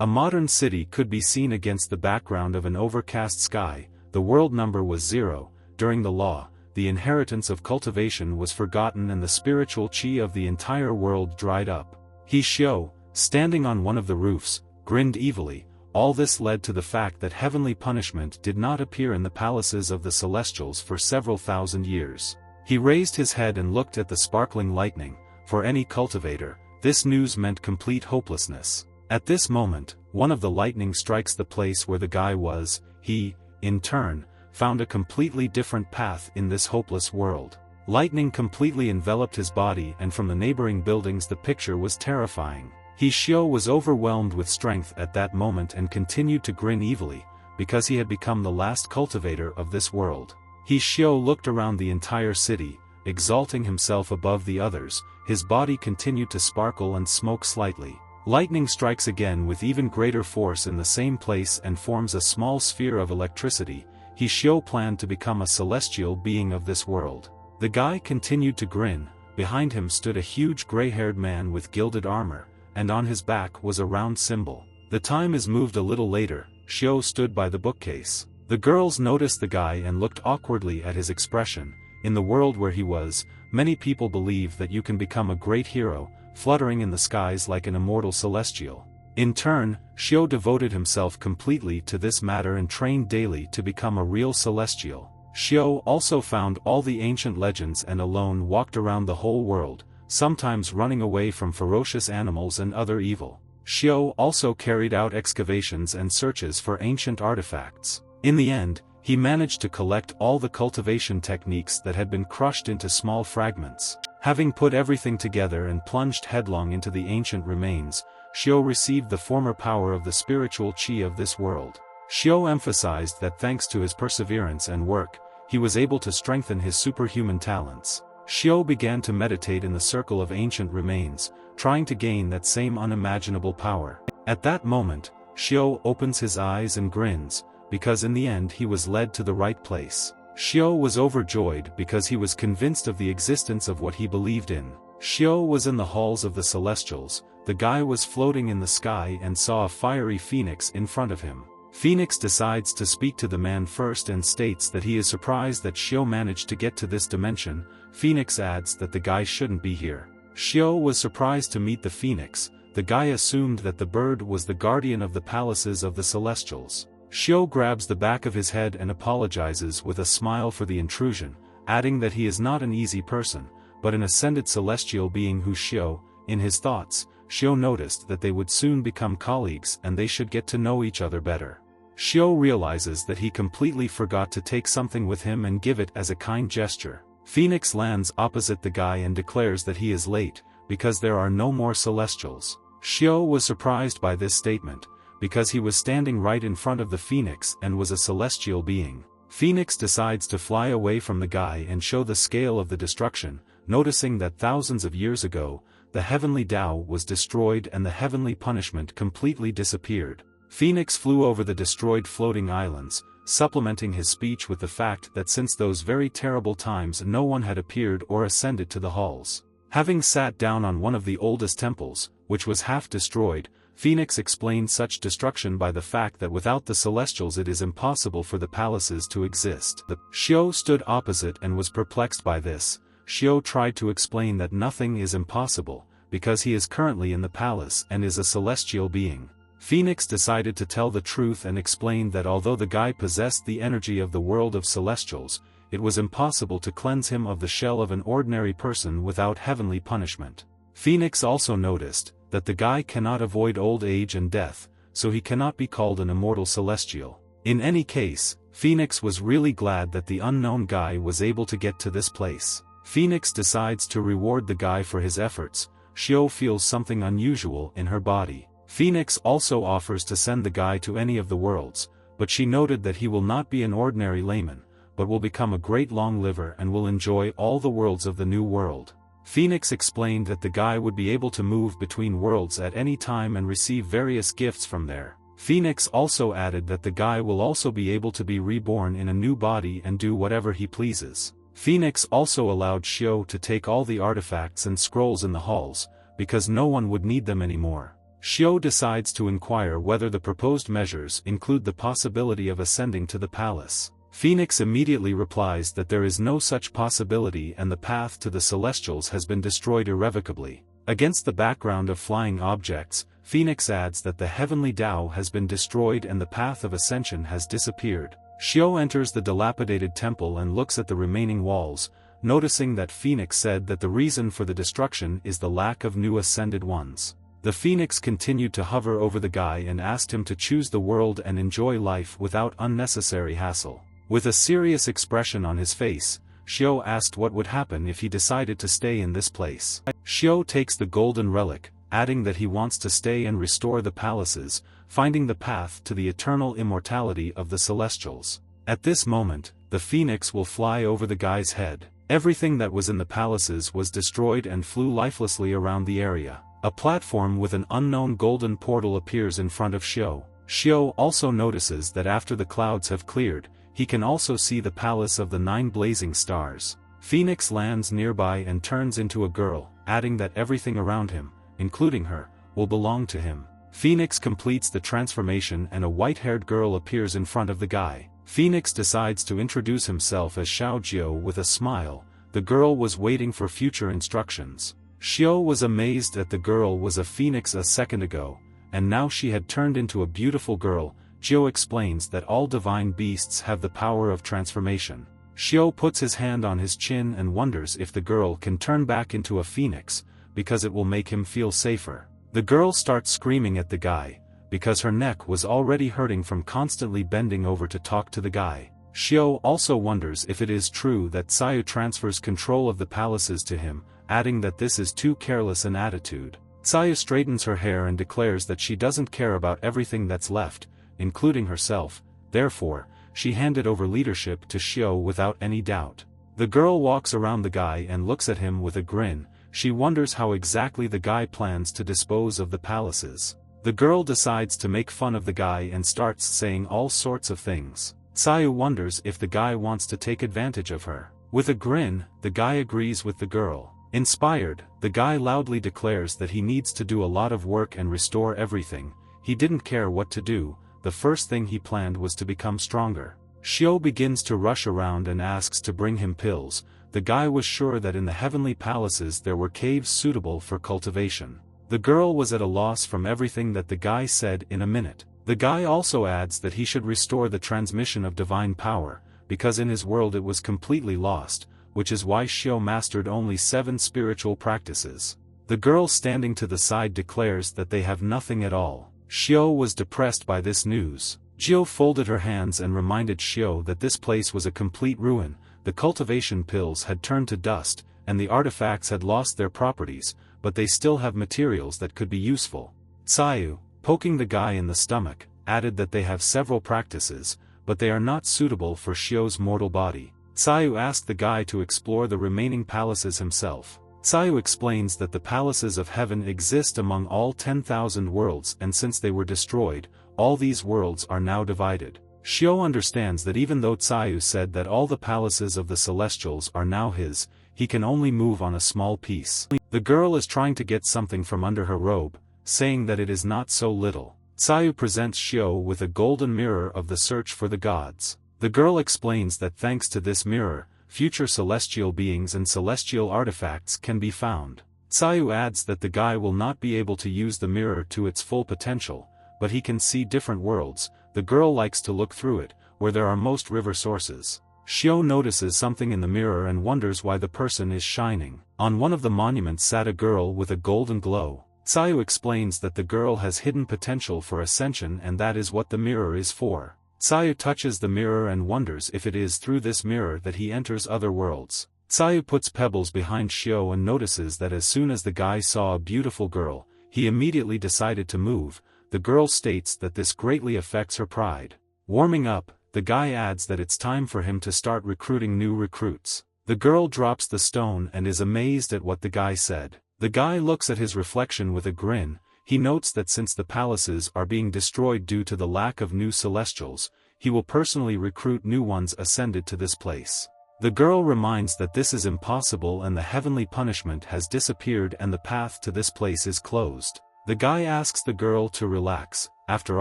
A modern city could be seen against the background of an overcast sky. The world number was 0. During the law, the inheritance of cultivation was forgotten and the spiritual chi of the entire world dried up. He Xiao, standing on one of the roofs, grinned evilly. All this led to the fact that heavenly punishment did not appear in the palaces of the celestials for several thousand years. He raised his head and looked at the sparkling lightning. For any cultivator, this news meant complete hopelessness. At this moment, one of the lightning strikes the place where the guy was. He, in turn, found a completely different path in this hopeless world. Lightning completely enveloped his body, and from the neighboring buildings the picture was terrifying. He Xiao was overwhelmed with strength at that moment and continued to grin evilly, because he had become the last cultivator of this world. He Xiao looked around the entire city, exalting himself above the others. His body continued to sparkle and smoke slightly. Lightning strikes again with even greater force in the same place and forms a small sphere of electricity. He Xiao planned to become a celestial being of this world. The guy continued to grin. Behind him stood a huge gray-haired man with gilded armor, and on his back was a round symbol. The time is moved a little later. Xiao stood by the bookcase. The girls noticed the guy and looked awkwardly at his expression. In the world where he was, many people believe that you can become a great hero, fluttering in the skies like an immortal celestial. In turn, Xiao devoted himself completely to this matter and trained daily to become a real celestial. Xiao also found all the ancient legends and alone walked around the whole world, sometimes running away from ferocious animals and other evil. Xiao also carried out excavations and searches for ancient artifacts. In the end, he managed to collect all the cultivation techniques that had been crushed into small fragments. Having put everything together and plunged headlong into the ancient remains, Xiao received the former power of the spiritual chi of this world. Xiao emphasized that thanks to his perseverance and work, he was able to strengthen his superhuman talents. Xiao began to meditate in the circle of ancient remains, trying to gain that same unimaginable power. At that moment, Xiao opens his eyes and grins, because in the end he was led to the right place. Xiao was overjoyed because he was convinced of the existence of what he believed in. Xiao was in the halls of the celestials. The guy was floating in the sky and saw a fiery phoenix in front of him. Phoenix decides to speak to the man first and states that he is surprised that Xiao managed to get to this dimension. Phoenix adds that the guy shouldn't be here. Xiao was surprised to meet the phoenix. The guy assumed that the bird was the guardian of the palaces of the celestials. Xiao grabs the back of his head and apologizes with a smile for the intrusion, adding that he is not an easy person, but an ascended celestial being who Xiao, in his thoughts, Xiao noticed that they would soon become colleagues and they should get to know each other better. Xiao realizes that he completely forgot to take something with him and give it as a kind gesture. Phoenix lands opposite the guy and declares that he is late, because there are no more celestials. Xiao was surprised by this statement, because he was standing right in front of the phoenix and was a celestial being. Phoenix decides to fly away from the guy and show the scale of the destruction, noticing that thousands of years ago, the heavenly Tao was destroyed and the heavenly punishment completely disappeared. Phoenix flew over the destroyed floating islands, supplementing his speech with the fact that since those very terrible times no one had appeared or ascended to the halls. Having sat down on one of the oldest temples, which was half destroyed, Phoenix explained such destruction by the fact that without the celestials it is impossible for the palaces to exist. Xiao stood opposite and was perplexed by this. Xiao tried to explain that nothing is impossible, because he is currently in the palace and is a celestial being. Phoenix decided to tell the truth and explained that although the guy possessed the energy of the world of celestials, it was impossible to cleanse him of the shell of an ordinary person without heavenly punishment. Phoenix also noticed that the guy cannot avoid old age and death, so he cannot be called an immortal celestial. In any case, Phoenix was really glad that the unknown guy was able to get to this place. Phoenix decides to reward the guy for his efforts. Xiao feels something unusual in her body. Phoenix also offers to send the guy to any of the worlds, but she noted that he will not be an ordinary layman, but will become a great long liver and will enjoy all the worlds of the new world. Phoenix explained that the guy would be able to move between worlds at any time and receive various gifts from there. Phoenix also added that the guy will also be able to be reborn in a new body and do whatever he pleases. Phoenix also allowed Xiao to take all the artifacts and scrolls in the halls, because no one would need them anymore. Xiao decides to inquire whether the proposed measures include the possibility of ascending to the palace. Phoenix immediately replies that there is no such possibility and the path to the Celestials has been destroyed irrevocably. Against the background of flying objects, Phoenix adds that the heavenly Tao has been destroyed and the path of ascension has disappeared. Xiao enters the dilapidated temple and looks at the remaining walls, noticing that Phoenix said that the reason for the destruction is the lack of new ascended ones. The Phoenix continued to hover over the guy and asked him to choose the world and enjoy life without unnecessary hassle. With a serious expression on his face, Xiao asked what would happen if he decided to stay in this place. Xiao takes the golden relic, adding that he wants to stay and restore the palaces, finding the path to the eternal immortality of the Celestials. At this moment, the Phoenix will fly over the guy's head. Everything that was in the palaces was destroyed and flew lifelessly around the area. A platform with an unknown golden portal appears in front of Xiao. Xiao also notices that after the clouds have cleared, he can also see the palace of the 9 blazing stars. Phoenix lands nearby and turns into a girl, adding that everything around him, including her, will belong to him. Phoenix completes the transformation and a white-haired girl appears in front of the guy. Phoenix decides to introduce himself as Xiao Jiu with a smile. The girl was waiting for future instructions. Xiao was amazed that the girl was a phoenix a second ago, and now she had turned into a beautiful girl. Jiu explains that all divine beasts have the power of transformation. Xiao puts his hand on his chin and wonders if the girl can turn back into a phoenix, because it will make him feel safer. The girl starts screaming at the guy, because her neck was already hurting from constantly bending over to talk to the guy. Xiao also wonders if it is true that Sayu transfers control of the palaces to him, adding that this is too careless an attitude. Sayu straightens her hair and declares that she doesn't care about everything that's left, including herself, therefore, she handed over leadership to Xiao without any doubt. The girl walks around the guy and looks at him with a grin. She wonders how exactly the guy plans to dispose of the palaces. The girl decides to make fun of the guy and starts saying all sorts of things. Sayu wonders if the guy wants to take advantage of her. With a grin, the guy agrees with the girl. Inspired, the guy loudly declares that he needs to do a lot of work and restore everything. He didn't care what to do. The first thing he planned was to become stronger. Xiao begins to rush around and asks to bring him pills. The guy was sure that in the heavenly palaces there were caves suitable for cultivation. The girl was at a loss from everything that the guy said in a minute. The guy also adds that he should restore the transmission of divine power, because in his world it was completely lost, which is why Xiao mastered only 7 spiritual practices. The girl standing to the side declares that they have nothing at all. Xiao was depressed by this news. Jiu folded her hands and reminded Xiao that this place was a complete ruin. The cultivation pills had turned to dust, and the artifacts had lost their properties, but they still have materials that could be useful. Sayu, poking the guy in the stomach, added that they have several practices, but they are not suitable for Xiao's mortal body. Sayu asked the guy to explore the remaining palaces himself. Sayu explains that the palaces of heaven exist among all 10,000 worlds, and since they were destroyed, all these worlds are now divided. Xiao understands that even though Sayu said that all the palaces of the Celestials are now his, he can only move on a small piece. The girl is trying to get something from under her robe, saying that it is not so little. Sayu presents Xiao with a golden mirror of the search for the gods. The girl explains that thanks to this mirror, future celestial beings and celestial artifacts can be found. Sayu adds that the guy will not be able to use the mirror to its full potential, but he can see different worlds. The girl likes to look through it, where there are most river sources. Xiao notices something in the mirror and wonders why the person is shining. On one of the monuments sat a girl with a golden glow. Sayu explains that the girl has hidden potential for ascension and that is what the mirror is for. Sayu touches the mirror and wonders if it is through this mirror that he enters other worlds. Sayu puts pebbles behind Xiao and notices that as soon as the guy saw a beautiful girl, he immediately decided to move. The girl states that this greatly affects her pride. Warming up, the guy adds that it's time for him to start recruiting new recruits. The girl drops the stone and is amazed at what the guy said. The guy looks at his reflection with a grin. He notes that since the palaces are being destroyed due to the lack of new celestials, he will personally recruit new ones ascended to this place. The girl reminds that this is impossible and the heavenly punishment has disappeared and the path to this place is closed. The guy asks the girl to relax. After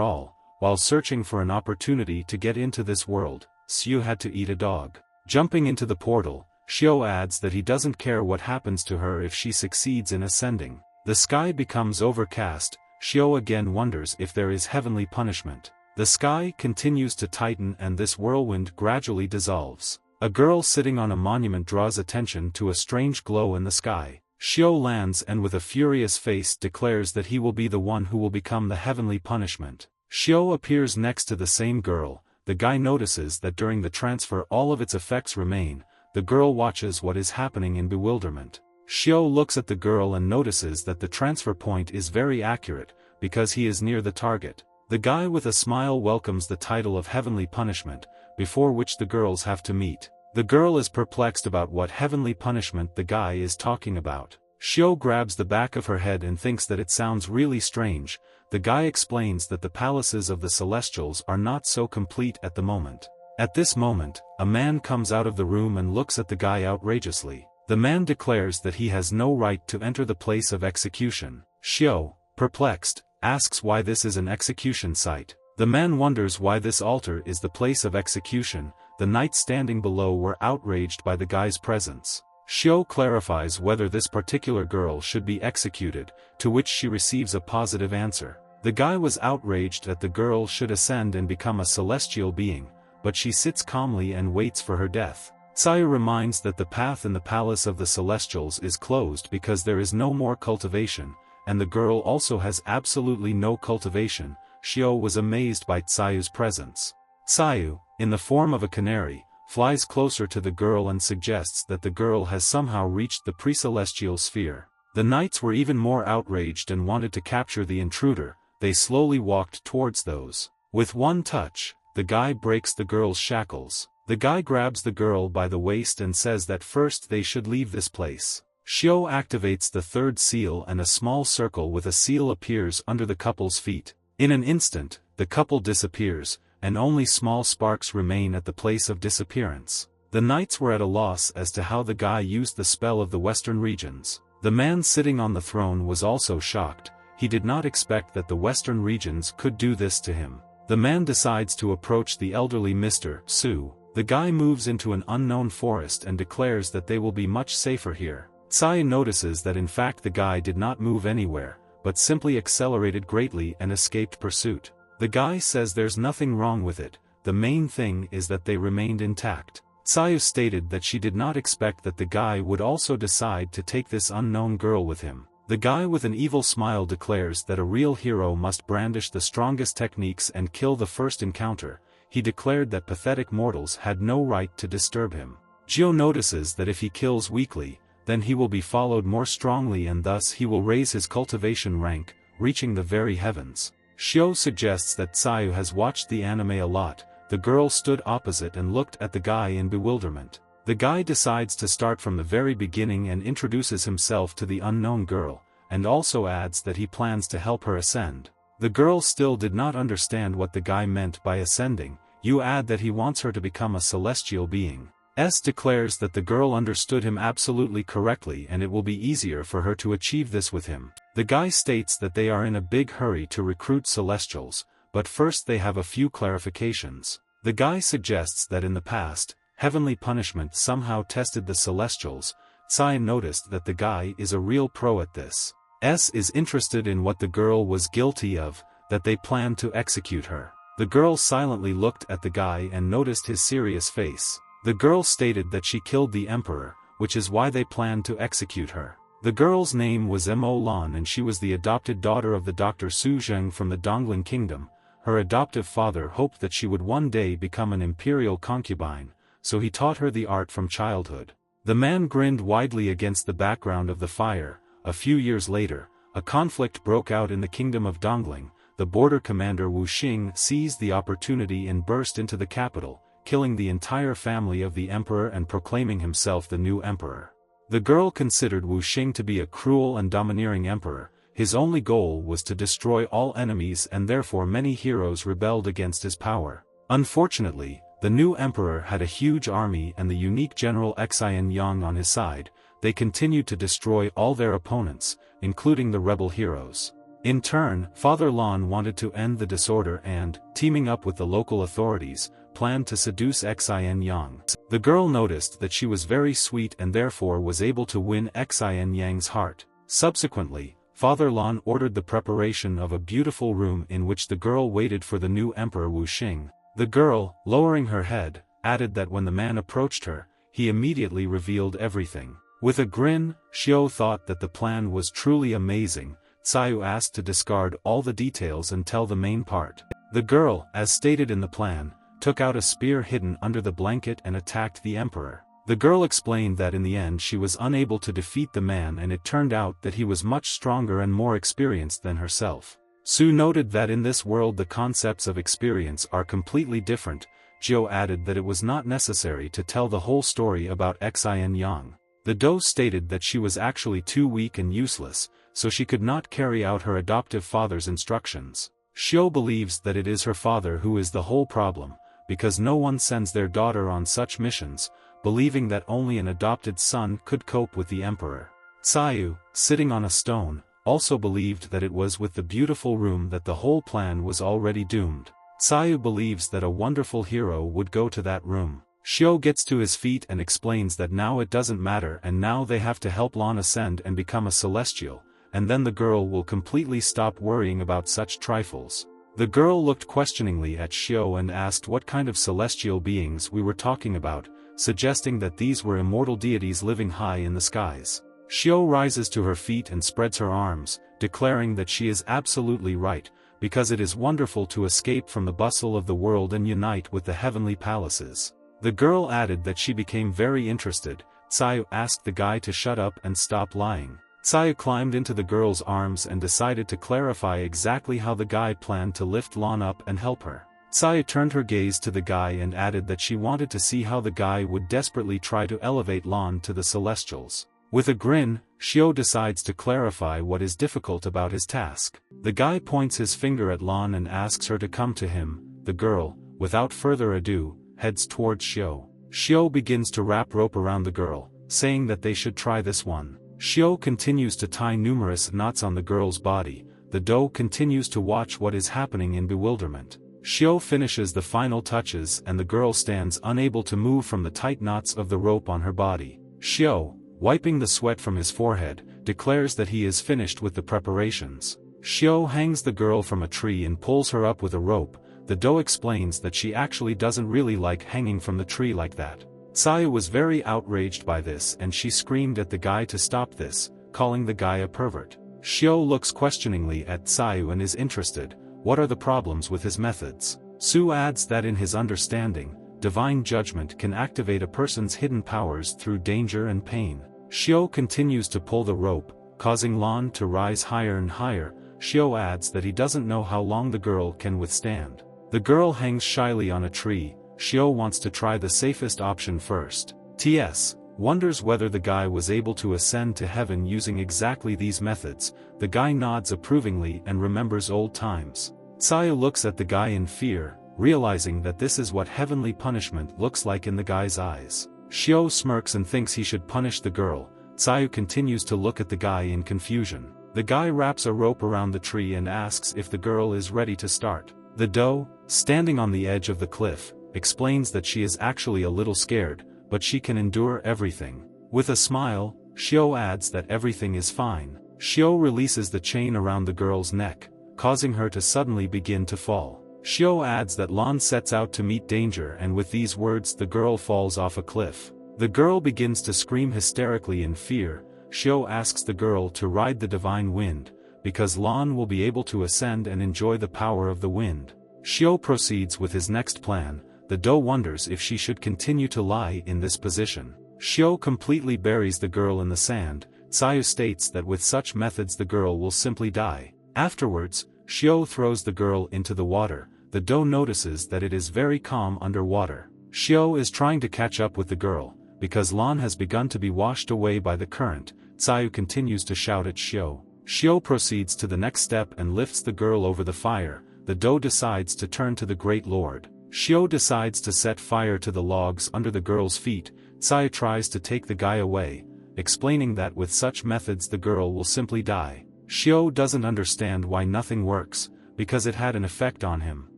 all, while searching for an opportunity to get into this world, Xiu had to eat a dog. Jumping into the portal, Xiu adds that he doesn't care what happens to her if she succeeds in ascending. The sky becomes overcast. Xiu again wonders if there is heavenly punishment. The sky continues to tighten and this whirlwind gradually dissolves. A girl sitting on a monument draws attention to a strange glow in the sky. Xiu lands and with a furious face declares that he will be the one who will become the heavenly punishment. Xiu appears next to the same girl. The guy notices that during the transfer all of its effects remain. The girl watches what is happening in bewilderment. Xiu looks at the girl and notices that the transfer point is very accurate, because he is near the target. The guy with a smile welcomes the title of heavenly punishment, before which the girls have to meet. The girl is perplexed about what heavenly punishment the guy is talking about. Xiu grabs the back of her head and thinks that it sounds really strange. The guy explains that the palaces of the Celestials are not so complete at the moment. At this moment, a man comes out of the room and looks at the guy outrageously. The man declares that he has no right to enter the place of execution. Xiu, perplexed, asks why this is an execution site. The man wonders why this altar is the place of execution. The knights standing below were outraged by the guy's presence. Xiu clarifies whether this particular girl should be executed, to which she receives a positive answer. The guy was outraged that the girl should ascend and become a celestial being, but she sits calmly and waits for her death. Xiu reminds that the path in the palace of the Celestials is closed because there is no more cultivation, and the girl also has absolutely no cultivation. Xiu was amazed by Xiu's presence. Xiu, in the form of a canary, flies closer to the girl and suggests that the girl has somehow reached the pre-celestial sphere. The knights were even more outraged and wanted to capture the intruder. They slowly walked towards those. With one touch, the guy breaks the girl's shackles. The guy grabs the girl by the waist and says that first they should leave this place. Xiu activates the third seal and a small circle with a seal appears under the couple's feet. In an instant, the couple disappears, and only small sparks remain at the place of disappearance. The knights were at a loss as to how the guy used the spell of the western regions. The man sitting on the throne was also shocked. He did not expect that the western regions could do this to him. The man decides to approach the elderly Mr. Su. The guy moves into an unknown forest and declares that they will be much safer here. Xiu notices that in fact the guy did not move anywhere, but simply accelerated greatly and escaped pursuit. The guy says there's nothing wrong with it, the main thing is that they remained intact. Xiu stated that she did not expect that the guy would also decide to take this unknown girl with him. The guy with an evil smile declares that a real hero must brandish the strongest techniques and kill the first encounter. He declared that pathetic mortals had no right to disturb him. Jiu notices that if he kills weakly, then he will be followed more strongly and thus he will raise his cultivation rank, reaching the very heavens. Xiu suggests that Xiu has watched the anime a lot. The girl stood opposite and looked at the guy in bewilderment. The guy decides to start from the very beginning and introduces himself to the unknown girl, and also adds that he plans to help her ascend. The girl still did not understand what the guy meant by ascending. You add that he wants her to become a celestial being. S declares that the girl understood him absolutely correctly and it will be easier for her to achieve this with him. The guy states that they are in a big hurry to recruit celestials, but first they have a few clarifications. The guy suggests that in the past, heavenly punishment somehow tested the celestials. Xiu noticed that the guy is a real pro at this. S is interested in what the girl was guilty of, that they planned to execute her. The girl silently looked at the guy and noticed his serious face. The girl stated that she killed the emperor, which is why they planned to execute her. The girl's name was Em Oan and she was the adopted daughter of the Dr. Su Zheng from the Dongling Kingdom. Her adoptive father hoped that she would one day become an imperial concubine, so he taught her the art from childhood. The man grinned widely against the background of the fire. A few years later, a conflict broke out in the kingdom of Dongling. The border commander Wu Xing seized the opportunity and burst into the capital, killing the entire family of the emperor and proclaiming himself the new emperor. The girl considered Wu Xing to be a cruel and domineering emperor. His only goal was to destroy all enemies and therefore many heroes rebelled against his power. Unfortunately, the new emperor had a huge army and the unique general Xian Yang on his side. They continued to destroy all their opponents, including the rebel heroes. In turn, Father Lan wanted to end the disorder and, teaming up with the local authorities, planned to seduce Xin Yang. The girl noticed that she was very sweet and therefore was able to win Xin Yang's heart. Subsequently, Father Lan ordered the preparation of a beautiful room in which the girl waited for the new Emperor Wu Xing. The girl, lowering her head, added that when the man approached her, he immediately revealed everything. With a grin, Xiao thought that the plan was truly amazing. Caillou asked to discard all the details and tell the main part. The girl, as stated in the plan, took out a spear hidden under the blanket and attacked the emperor. The girl explained that in the end she was unable to defeat the man and it turned out that he was much stronger and more experienced than herself. Su noted that in this world the concepts of experience are completely different. Jiu added that it was not necessary to tell the whole story about Xin Yang. The doe stated that she was actually too weak and useless, so she could not carry out her adoptive father's instructions. Xiao believes that it is her father who is the whole problem, because no one sends their daughter on such missions, believing that only an adopted son could cope with the emperor. Caillou, sitting on a stone, also believed that it was with the beautiful room that the whole plan was already doomed. Caillou believes that a wonderful hero would go to that room. Xiao gets to his feet and explains that now it doesn't matter and now they have to help Lan ascend and become a celestial, and then the girl will completely stop worrying about such trifles. The girl looked questioningly at Xiao and asked what kind of celestial beings we were talking about, suggesting that these were immortal deities living high in the skies. Xiao rises to her feet and spreads her arms, declaring that she is absolutely right, because it is wonderful to escape from the bustle of the world and unite with the heavenly palaces. The girl added that she became very interested. Caillou asked the guy to shut up and stop lying. Caillou climbed into the girl's arms and decided to clarify exactly how the guy planned to lift Lan up and help her. Caillou turned her gaze to the guy and added that she wanted to see how the guy would desperately try to elevate Lan to the celestials. With a grin, Xiao decides to clarify what is difficult about his task. The guy points his finger at Lan and asks her to come to him. The girl, without further ado, heads towards Xiao. Xiao begins to wrap rope around the girl, saying that they should try this one. Xiao continues to tie numerous knots on the girl's body. The doe continues to watch what is happening in bewilderment. Xiao finishes the final touches and the girl stands unable to move from the tight knots of the rope on her body. Xiao, wiping the sweat from his forehead, declares that he is finished with the preparations. Xiao hangs the girl from a tree and pulls her up with a rope. The doe explains that she actually doesn't really like hanging from the tree like that. Caillou was very outraged by this and she screamed at the guy to stop this, calling the guy a pervert. Xiao looks questioningly at Caillou and is interested. What are the problems with his methods? Su adds that in his understanding, divine judgment can activate a person's hidden powers through danger and pain. Xiao continues to pull the rope, causing Lan to rise higher and higher. Xiao adds that he doesn't know how long the girl can withstand. The girl hangs shyly on a tree. Xiao wants to try the safest option first. T.S. wonders whether the guy was able to ascend to heaven using exactly these methods. The guy nods approvingly and remembers old times. Caillou looks at the guy in fear, realizing that this is what heavenly punishment looks like in the guy's eyes. Xiao smirks and thinks he should punish the girl. Caillou continues to look at the guy in confusion. The guy wraps a rope around the tree and asks if the girl is ready to start. The doe, standing on the edge of the cliff, explains that she is actually a little scared, but she can endure everything. With a smile, Xiao adds that everything is fine. Xiao releases the chain around the girl's neck, causing her to suddenly begin to fall. Xiao adds that Lan sets out to meet danger and with these words the girl falls off a cliff. The girl begins to scream hysterically in fear. Xiao asks the girl to ride the divine wind, because Lan will be able to ascend and enjoy the power of the wind. Xiao proceeds with his next plan. The doe wonders if she should continue to lie in this position. Xiao completely buries the girl in the sand. Caillou states that with such methods the girl will simply die. Afterwards, Xiao throws the girl into the water. The doe notices that it is very calm underwater. Xiao is trying to catch up with the girl, because Lan has begun to be washed away by the current. Caillou continues to shout at Xiao. Xiao proceeds to the next step and lifts the girl over the fire. The doe decides to turn to the Great Lord. Xiao decides to set fire to the logs under the girl's feet. Caillou tries to take the guy away, explaining that with such methods the girl will simply die. Xiao doesn't understand why nothing works, because it had an effect on him.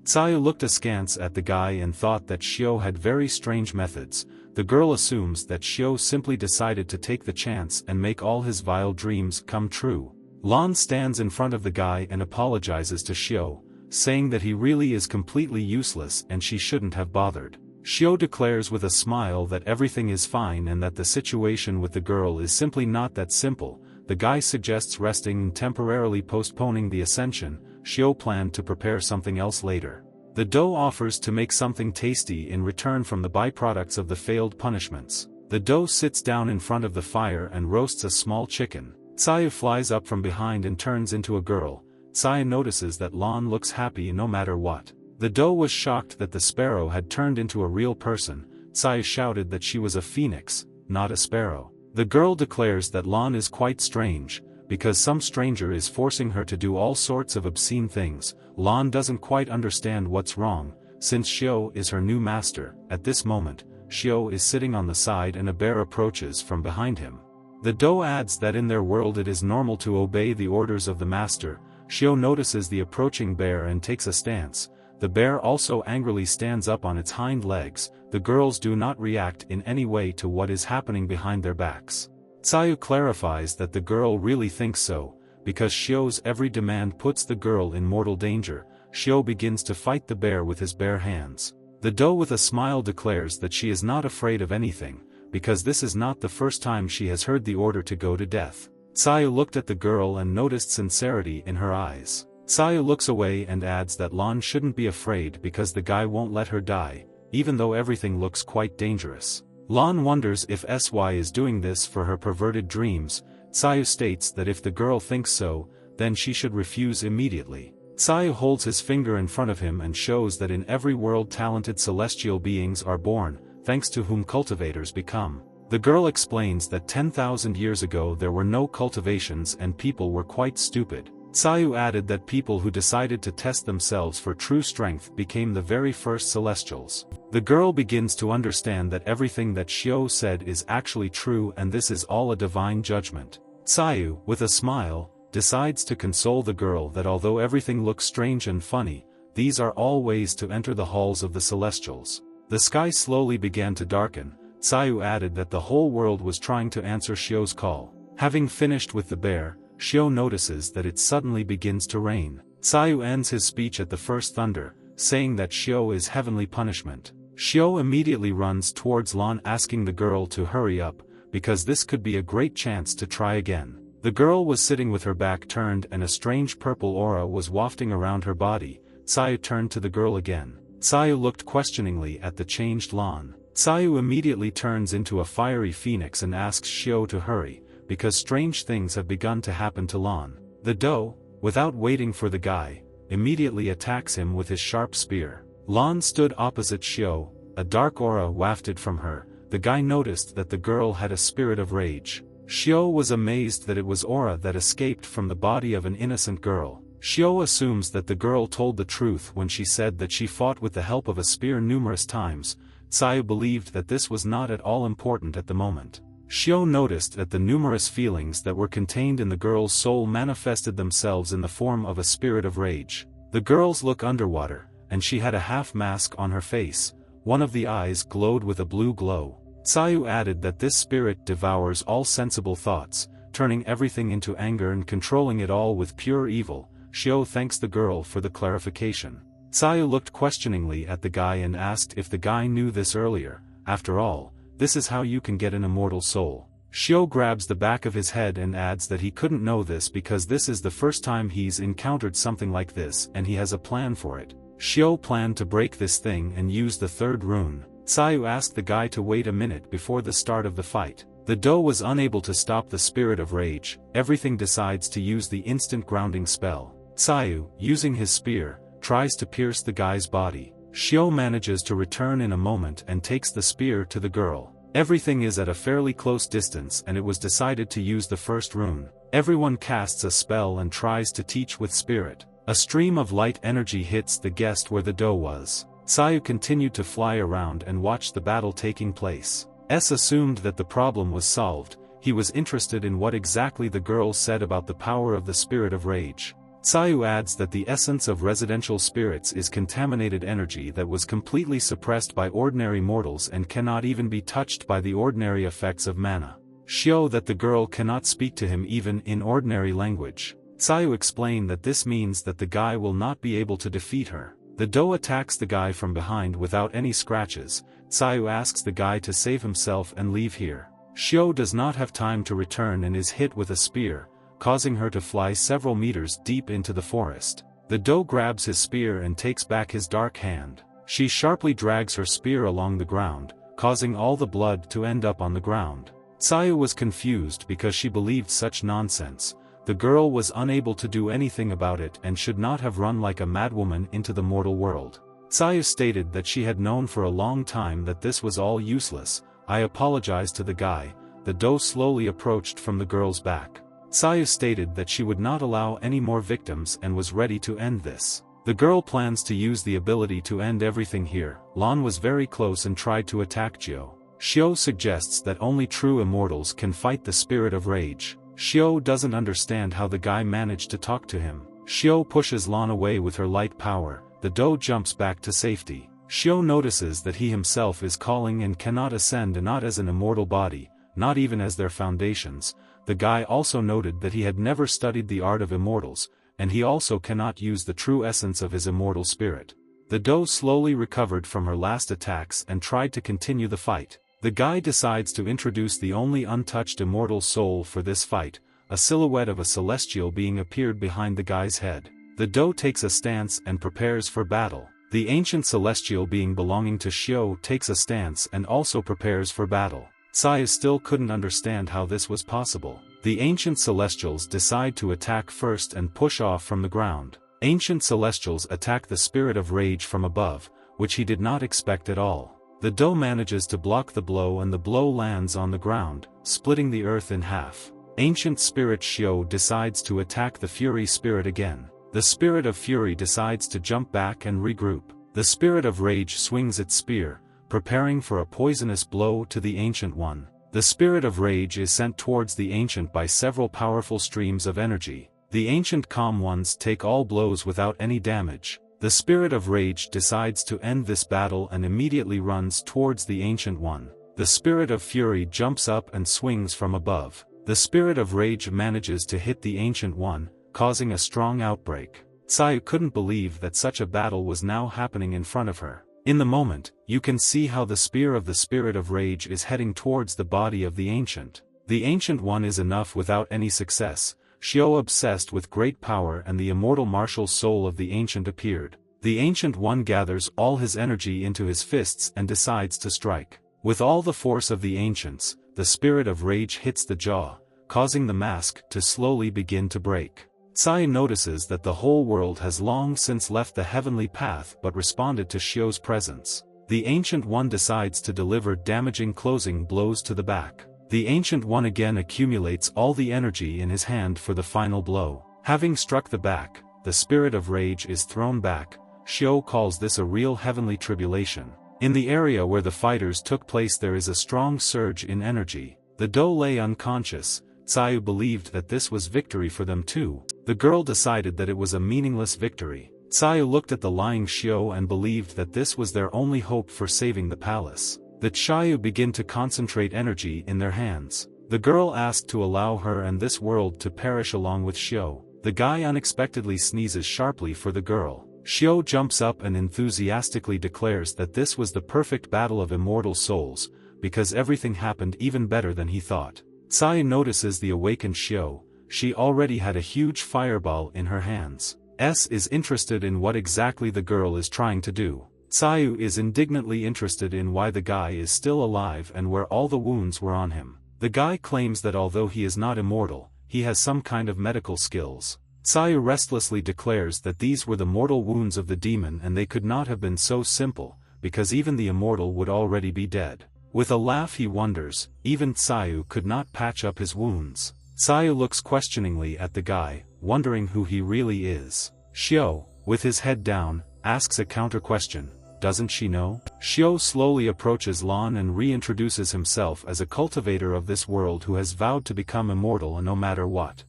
Tsai looked askance at the guy and thought that Xiao had very strange methods. The girl assumes that Xiao simply decided to take the chance and make all his vile dreams come true. Lan stands in front of the guy and apologizes to Xiao, saying that he really is completely useless and she shouldn't have bothered. Xiao declares with a smile that everything is fine and that the situation with the girl is simply not that simple. The guy suggests resting and temporarily postponing the ascension. Xiao planned to prepare something else later. The doe offers to make something tasty in return from the byproducts of the failed punishments. The doe sits down in front of the fire and roasts a small chicken. Tsai flies up from behind and turns into a girl. Tsai notices that Lan looks happy no matter what. The doe was shocked that the sparrow had turned into a real person. Tsai shouted that she was a phoenix, not a sparrow. The girl declares that Lan is quite strange, because some stranger is forcing her to do all sorts of obscene things. Lan doesn't quite understand what's wrong, since Xiao is her new master. At this moment, Xiao is sitting on the side and a bear approaches from behind him. The doe adds that in their world it is normal to obey the orders of the master. Xiao notices the approaching bear and takes a stance. The bear also angrily stands up on its hind legs. The girls do not react in any way to what is happening behind their backs. Tsayu clarifies that the girl really thinks so, because Xiao's every demand puts the girl in mortal danger. Xiao begins to fight the bear with his bare hands. The doe with a smile declares that she is not afraid of anything, because this is not the first time she has heard the order to go to death. Tsayu looked at the girl and noticed sincerity in her eyes. Tsayu looks away and adds that Lan shouldn't be afraid because the guy won't let her die, even though everything looks quite dangerous. Lan wonders if Sy is doing this for her perverted dreams. Tsayu states that if the girl thinks so, then she should refuse immediately. Tsayu holds his finger in front of him and shows that in every world talented celestial beings are born, thanks to whom cultivators become. The girl explains that 10,000 years ago there were no cultivations and people were quite stupid. Tsayu added that people who decided to test themselves for true strength became the very first celestials. The girl begins to understand that everything that Xiao said is actually true and this is all a divine judgment. Tsayu, with a smile, decides to console the girl that although everything looks strange and funny, these are all ways to enter the halls of the celestials. The sky slowly began to darken. Tsayu added that the whole world was trying to answer Xiao's call. Having finished with the bear, Xiao notices that it suddenly begins to rain. Tsayu ends his speech at the first thunder, saying that Xiao is heavenly punishment. Xiao immediately runs towards Lan asking the girl to hurry up, because this could be a great chance to try again. The girl was sitting with her back turned and a strange purple aura was wafting around her body. Tsayu turned to the girl again. Tsayu looked questioningly at the changed Lan. Tsayu immediately turns into a fiery phoenix and asks Xiao to hurry, because strange things have begun to happen to Lan. The doe, without waiting for the guy, immediately attacks him with his sharp spear. Lan stood opposite Xiao, a dark aura wafted from her. The guy noticed that the girl had a spirit of rage. Xiao was amazed that it was aura that escaped from the body of an innocent girl. Xiao assumes that the girl told the truth when she said that she fought with the help of a spear numerous times. Tsayu believed that this was not at all important at the moment. Xiao noticed that the numerous feelings that were contained in the girl's soul manifested themselves in the form of a spirit of rage. The girl's look underwater, and she had a half mask on her face. One of the eyes glowed with a blue glow. Tsayu added that this spirit devours all sensible thoughts, turning everything into anger and controlling it all with pure evil. Xiao thanks the girl for the clarification. Tsayu looked questioningly at the guy and asked if the guy knew this earlier. After all, this is how you can get an immortal soul. Xiao grabs the back of his head and adds that he couldn't know this because this is the first time he's encountered something like this and he has a plan for it. Xiao planned to break this thing and use the third rune. Tsayu asked the guy to wait a minute before the start of the fight. The doe was unable to stop the spirit of rage. Everything decides to use the instant grounding spell. Tsayu, using his spear, tries to pierce the guy's body. Xiao manages to return in a moment and takes the spear to the girl. Everything is at a fairly close distance and it was decided to use the first rune. Everyone casts a spell and tries to teach with spirit. A stream of light energy hits the guest where the doe was. Tsayu continued to fly around and watch the battle taking place. Assumed that the problem was solved. he was interested in what exactly the girl said about the power of the spirit of rage. Tsayu adds that the essence of residential spirits is contaminated energy that was completely suppressed by ordinary mortals and cannot even be touched by the ordinary effects of mana. Show that the girl cannot speak to him even in ordinary language. Tsayu explained that this means that the guy will not be able to defeat her. The doe attacks the guy from behind without any scratches. Tsayu asks the guy to save himself and leave here. Shio does not have time to return and is hit with a spear, causing her to fly several meters deep into the forest. The doe grabs his spear and takes back his dark hand. She sharply drags her spear along the ground, causing all the blood to end up on the ground. Tsayu was confused because she believed such nonsense. The girl was unable to do anything about it and should not have run like a madwoman into the mortal world. Tsayu stated that she had known for a long time that this was all useless. I apologized to the guy. The doe slowly approached from the girl's back. Tsayu stated that she would not allow any more victims and was ready to end this. The girl plans to use the ability to end everything here. Lan was very close and tried to attack Jio. Shio suggests that only true immortals can fight the spirit of rage. Shio doesn't understand how the guy managed to talk to him. Shio pushes Lan away with her light power. The doe jumps back to safety. Shio notices that he himself is calling and cannot ascend, and not as an immortal body, not even as their foundations. The guy also noted that he had never studied the art of immortals, and he also cannot use the true essence of his immortal spirit. The doe slowly recovered from her last attacks and tried to continue the fight. The guy decides to introduce the only untouched immortal soul for this fight. A silhouette of a celestial being appeared behind the guy's head. The doe takes a stance and prepares for battle. The ancient celestial being belonging to Shio takes a stance and also prepares for battle. Tsayu still couldn't understand how this was possible. The ancient celestials decide to attack first and push off from the ground. Ancient celestials attack the spirit of rage from above, which he did not expect at all. The doe manages to block the blow and the blow lands on the ground, splitting the earth in half. Ancient spirit Shio decides to attack the fury spirit again. The spirit of fury decides to jump back and regroup. The spirit of rage swings its spear, preparing for a poisonous blow to the ancient one. The spirit of rage is sent towards the ancient by several powerful streams of energy. The ancient calm ones take all blows without any damage. The spirit of rage decides to end this battle and immediately runs towards the ancient one. The spirit of fury jumps up and swings from above. The spirit of rage manages to hit the ancient one, causing a strong outbreak. Tsayu couldn't believe that such a battle was now happening in front of her. In the moment, you can see how the spear of the spirit of rage is heading towards the body of the ancient. The ancient one is enough without any success. Shio obsessed with great power and the immortal martial soul of the ancient appeared. The ancient one gathers all his energy into his fists and decides to strike. With all the force of the ancients, the spirit of rage hits the jaw, causing the mask to slowly begin to break. Tsayu notices that the whole world has long since left the heavenly path but responded to Shio's presence. The ancient one decides to deliver damaging closing blows to the back. The ancient one again accumulates all the energy in his hand for the final blow. Having struck the back, the spirit of rage is thrown back. Shio calls this a real heavenly tribulation. In the area where the fighters took place there is a strong surge in energy. The doe lay unconscious. Tsayu believed that this was victory for them too. The girl decided that it was a meaningless victory. Tsayu looked at the lying Shio and believed that this was their only hope for saving the palace. The Chayu begin to concentrate energy in their hands. The girl asked to allow her and this world to perish along with Shio. The guy unexpectedly sneezes sharply for the girl. Shio jumps up and enthusiastically declares that this was the perfect battle of immortal souls, because everything happened even better than he thought. Tsayu notices the awakened Shio. She already had a huge fireball in her hands. S is interested in what exactly the girl is trying to do. Tsayu is indignantly interested in why the guy is still alive and where all the wounds were on him. The guy claims that although he is not immortal, he has some kind of medical skills. Tsayu restlessly declares that these were the mortal wounds of the demon and they could not have been so simple, because even the immortal would already be dead. With a laugh he wonders, even Tsayu could not patch up his wounds. Tsayu looks questioningly at the guy, wondering who he really is. Shio, with his head down, asks a counter question. doesn't she know? Xiao slowly approaches Lan and reintroduces himself as a cultivator of this world who has vowed to become immortal and no matter what.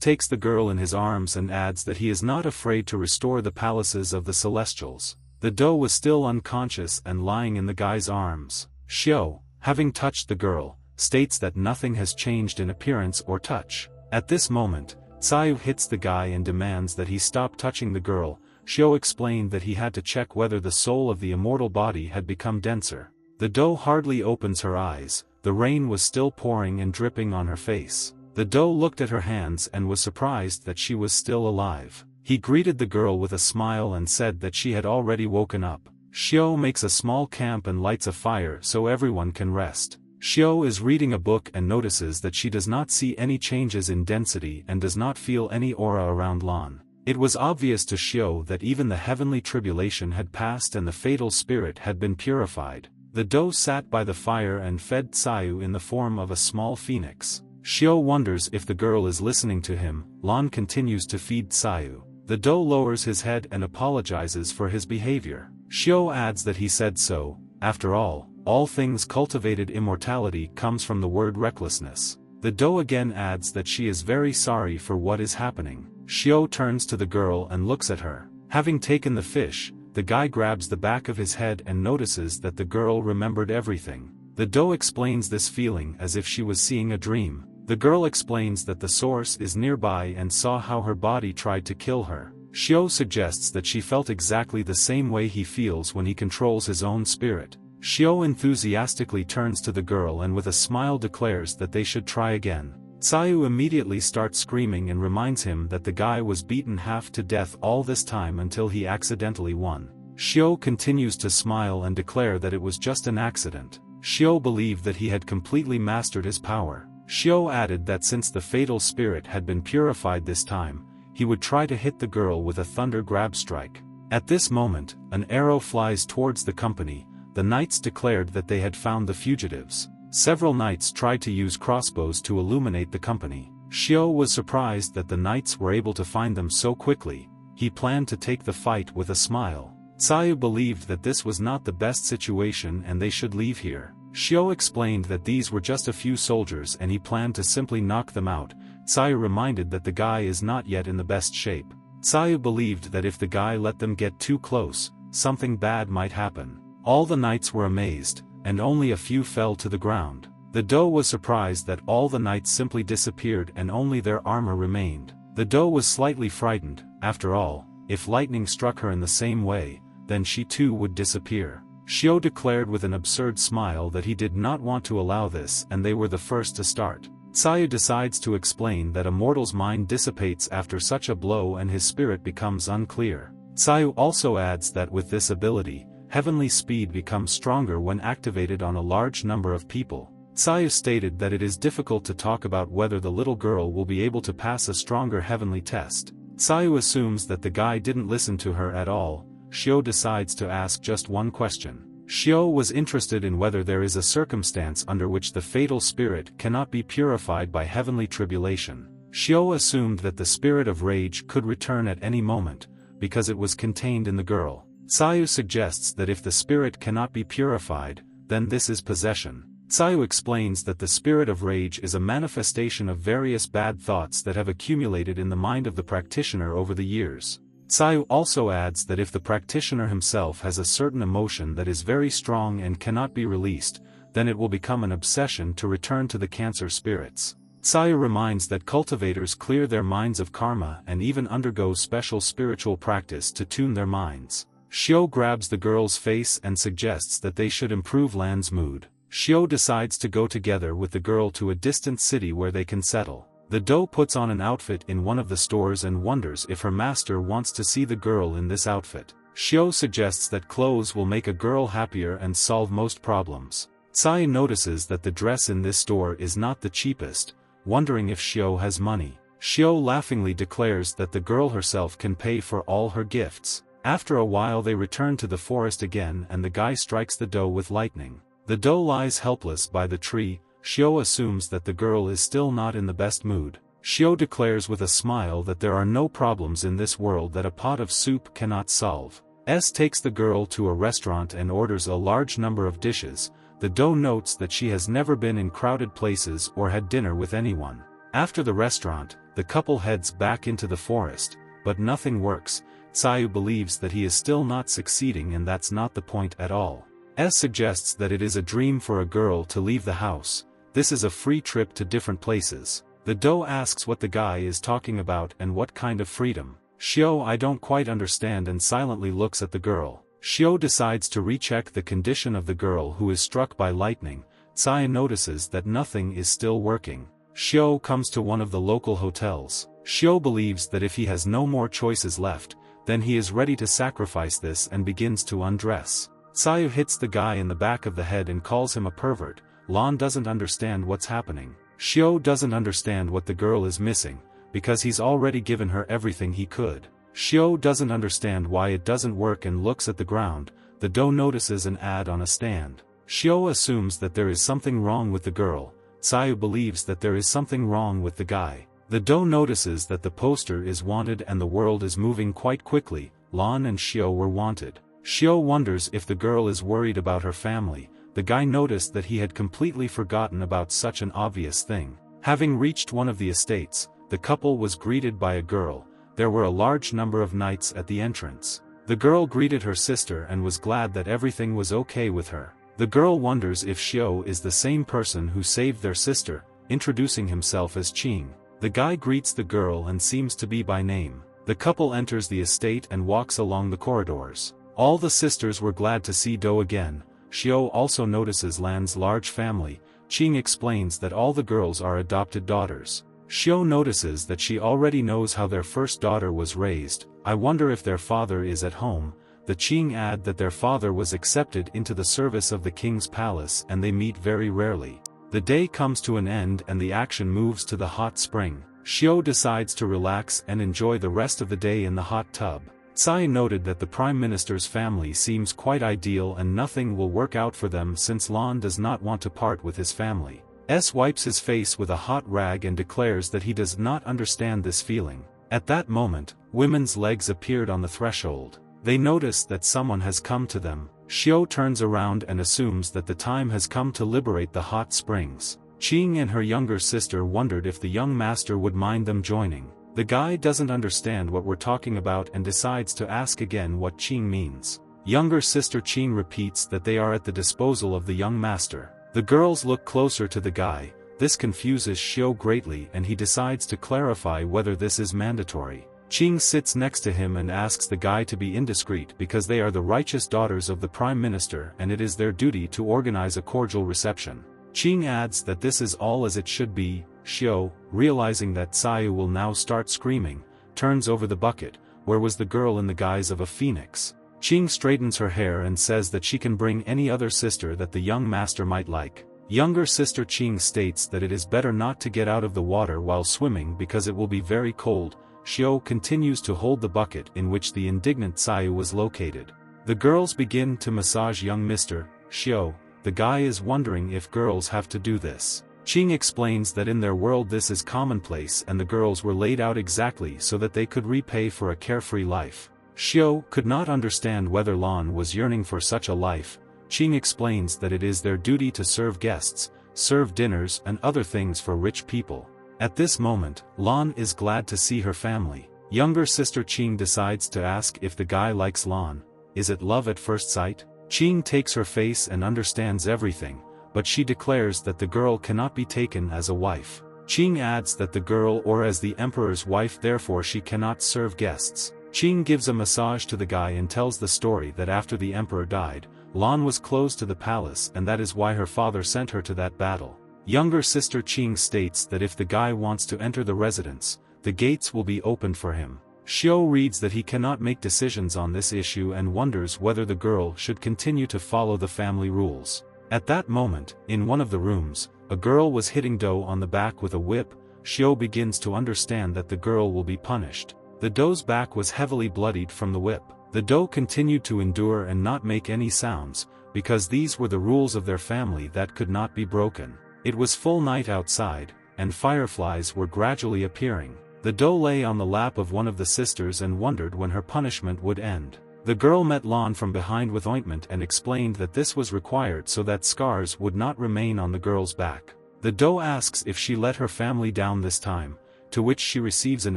Takes the girl in his arms and adds that he is not afraid to restore the palaces of the Celestials. The doe was still unconscious and lying in the guy's arms. Xiao, having touched the girl, states that nothing has changed in appearance or touch. At this moment, Caillou hits the guy and demands that he stop touching the girl. Xiao explained that he had to check whether the soul of the immortal body had become denser. The doe hardly opens her eyes, the rain was still pouring and dripping on her face. The doe looked at her hands and was surprised that she was still alive. He greeted the girl with a smile and said that she had already woken up. Xiao makes a small camp and lights a fire so everyone can rest. Xiao is reading a book and notices that she does not see any changes in density and does not feel any aura around Lan. It was obvious to Xiao that even the heavenly tribulation had passed and the fatal spirit had been purified. The doe sat by the fire and fed Caillou in the form of a small phoenix. Xiao wonders if the girl is listening to him. Lan continues to feed Caillou. The doe lowers his head and apologizes for his behavior. Xiao adds that he said so. After all things cultivated immortality comes from the word recklessness. The doe again adds that she is very sorry for what is happening. Xiao turns to the girl and looks at her. Having taken the fish, the guy grabs the back of his head and notices that the girl remembered everything. The doe explains this feeling as if she was seeing a dream. The girl explains that the source is nearby and saw how her body tried to kill her. Xiao suggests that she felt exactly the same way he feels when he controls his own spirit. Xiao enthusiastically turns to the girl and with a smile declares that they should try again. Caillou immediately starts screaming and reminds him that the guy was beaten half to death all this time until he accidentally won. Xiao continues to smile and declare that it was just an accident. Xiao believed that he had completely mastered his power. Xiao added that since the fatal spirit had been purified this time, he would try to hit the girl with a thunder grab strike. At this moment, an arrow flies towards the company. The knights declared that they had found the fugitives. Several knights tried to use crossbows to illuminate the company. Xiao was surprised that the knights were able to find them so quickly. He planned to take the fight with a smile. Caillou believed that this was not the best situation and they should leave here. Xiao explained that these were just a few soldiers and he planned to simply knock them out. Caillou reminded that the guy is not yet in the best shape. Caillou believed that if the guy let them get too close, something bad might happen. All the knights were amazed, and only a few fell to the ground. The doe was surprised that all the knights simply disappeared and only their armor remained. The doe was slightly frightened. After all, if lightning struck her in the same way, then she too would disappear. Xiao declared with an absurd smile that he did not want to allow this and they were the first to start. Caillou decides to explain that a mortal's mind dissipates after such a blow and his spirit becomes unclear. Caillou also adds that with this ability, heavenly speed becomes stronger when activated on a large number of people. Caillou stated that it is difficult to talk about whether the little girl will be able to pass a stronger heavenly test. Caillou assumes that the guy didn't listen to her at all. Xiao decides to ask just one question. Xiao was interested in whether there is a circumstance under which the fatal spirit cannot be purified by heavenly tribulation. Xiao assumed that the spirit of rage could return at any moment, because it was contained in the girl. Caillou suggests that if the spirit cannot be purified, then this is possession. Caillou explains that the spirit of rage is a manifestation of various bad thoughts that have accumulated in the mind of the practitioner over the years. Caillou also adds that if the practitioner himself has a certain emotion that is very strong and cannot be released, then it will become an obsession to return to the cancer spirits. Caillou reminds that cultivators clear their minds of karma and even undergo special spiritual practice to tune their minds. Xiao grabs the girl's face and suggests that they should improve Lan's mood. Xiao decides to go together with the girl to a distant city where they can settle. The doe puts on an outfit in one of the stores and wonders if her master wants to see the girl in this outfit. Xiao suggests that clothes will make a girl happier and solve most problems. Caillou notices that the dress in this store is not the cheapest, wondering if Xiao has money. Xiao laughingly declares that the girl herself can pay for all her gifts. After a while they return to the forest again and the guy strikes the doe with lightning. The doe lies helpless by the tree. Xiao assumes that the girl is still not in the best mood. Xiao declares with a smile that there are no problems in this world that a pot of soup cannot solve. S takes the girl to a restaurant and orders a large number of dishes. The doe notes that she has never been in crowded places or had dinner with anyone. After the restaurant, the couple heads back into the forest, but nothing works. Sayu believes that he is still not succeeding, and that's not the point at all. S suggests that it is a dream for a girl to leave the house. This is a free trip to different places. The doe asks what the guy is talking about and what kind of freedom. Xiao I don't quite understand, and silently looks at the girl. Xiao decides to recheck the condition of the girl who is struck by lightning. Sayu notices that nothing is still working. Xiao comes to one of the local hotels. Xiao believes that if he has no more choices left, then he is ready to sacrifice this and begins to undress. Sayu hits the guy in the back of the head and calls him a pervert. Lan doesn't understand what's happening. Xiao doesn't understand what the girl is missing, because he's already given her everything he could. Xiao doesn't understand why it doesn't work and looks at the ground. The doe notices an ad on a stand. Xiao assumes that there is something wrong with the girl. Sayu believes that there is something wrong with the guy. The doe notices that the poster is wanted and the world is moving quite quickly. Lan and Xiao were wanted. Xiao wonders if the girl is worried about her family. The guy noticed that he had completely forgotten about such an obvious thing. Having reached one of the estates, the couple was greeted by a girl. There were a large number of knights at the entrance. The girl greeted her sister and was glad that everything was okay with her. The girl wonders if Xiao is the same person who saved their sister, introducing himself as Qing. The guy greets the girl and seems to be by name. The couple enters the estate and walks along the corridors. All the sisters were glad to see Do again. Xiao also notices Lan's large family. Qing explains that all the girls are adopted daughters. Xiao notices that she already knows how their first daughter was raised. I wonder if their father is at home. The Qing add that their father was accepted into the service of the king's palace and they meet very rarely. The day comes to an end and the action moves to the hot spring. Xiao decides to relax and enjoy the rest of the day in the hot tub. Tsai noted that the Prime Minister's family seems quite ideal and nothing will work out for them since Lan does not want to part with his family. S wipes his face with a hot rag and declares that he does not understand this feeling. At that moment, women's legs appeared on the threshold. They notice that someone has come to them. Xiao turns around and assumes that the time has come to liberate the hot springs. Qing and her younger sister wondered if the young master would mind them joining. The guy doesn't understand what we're talking about and decides to ask again what Qing means. Younger sister Qing repeats that they are at the disposal of the young master. The girls look closer to the guy. This confuses Xiao greatly and he decides to clarify whether this is mandatory. Qing sits next to him and asks the guy to be indiscreet because they are the righteous daughters of the Prime Minister and it is their duty to organize a cordial reception. Qing adds that this is all as it should be. Xiao, realizing that Sayu will now start screaming, turns over the bucket. Where was the girl in the guise of a phoenix? Qing straightens her hair and says that she can bring any other sister that the young master might like. Younger sister Qing states that it is better not to get out of the water while swimming because it will be very cold. Xiao continues to hold the bucket in which the indignant Sayu was located. The girls begin to massage young Mr. Xiao. The guy is wondering if girls have to do this. Qing explains that in their world this is commonplace and the girls were laid out exactly so that they could repay for a carefree life. Xiao could not understand whether Lan was yearning for such a life. Qing explains that it is their duty to serve guests, serve dinners and other things for rich people. At this moment, Lan is glad to see her family. Younger sister Qing decides to ask if the guy likes Lan. Is it love at first sight? Qing takes her face and understands everything, but she declares that the girl cannot be taken as a wife. Qing adds that the girl or as the emperor's wife therefore she cannot serve guests. Qing gives a massage to the guy and tells the story that after the emperor died, Lan was closed to the palace and that is why her father sent her to that battle. Younger sister Qing states that if the guy wants to enter the residence, the gates will be opened for him. Xiao reads that he cannot make decisions on this issue and wonders whether the girl should continue to follow the family rules. At that moment, in one of the rooms, a girl was hitting Do on the back with a whip. Xiao begins to understand that the girl will be punished. The Do's back was heavily bloodied from the whip. The Do continued to endure and not make any sounds, because these were the rules of their family that could not be broken. It was full night outside, and fireflies were gradually appearing. The Do lay on the lap of one of the sisters and wondered when her punishment would end. The girl met Lan from behind with ointment and explained that this was required so that scars would not remain on the girl's back. The doe asks if she let her family down this time, to which she receives an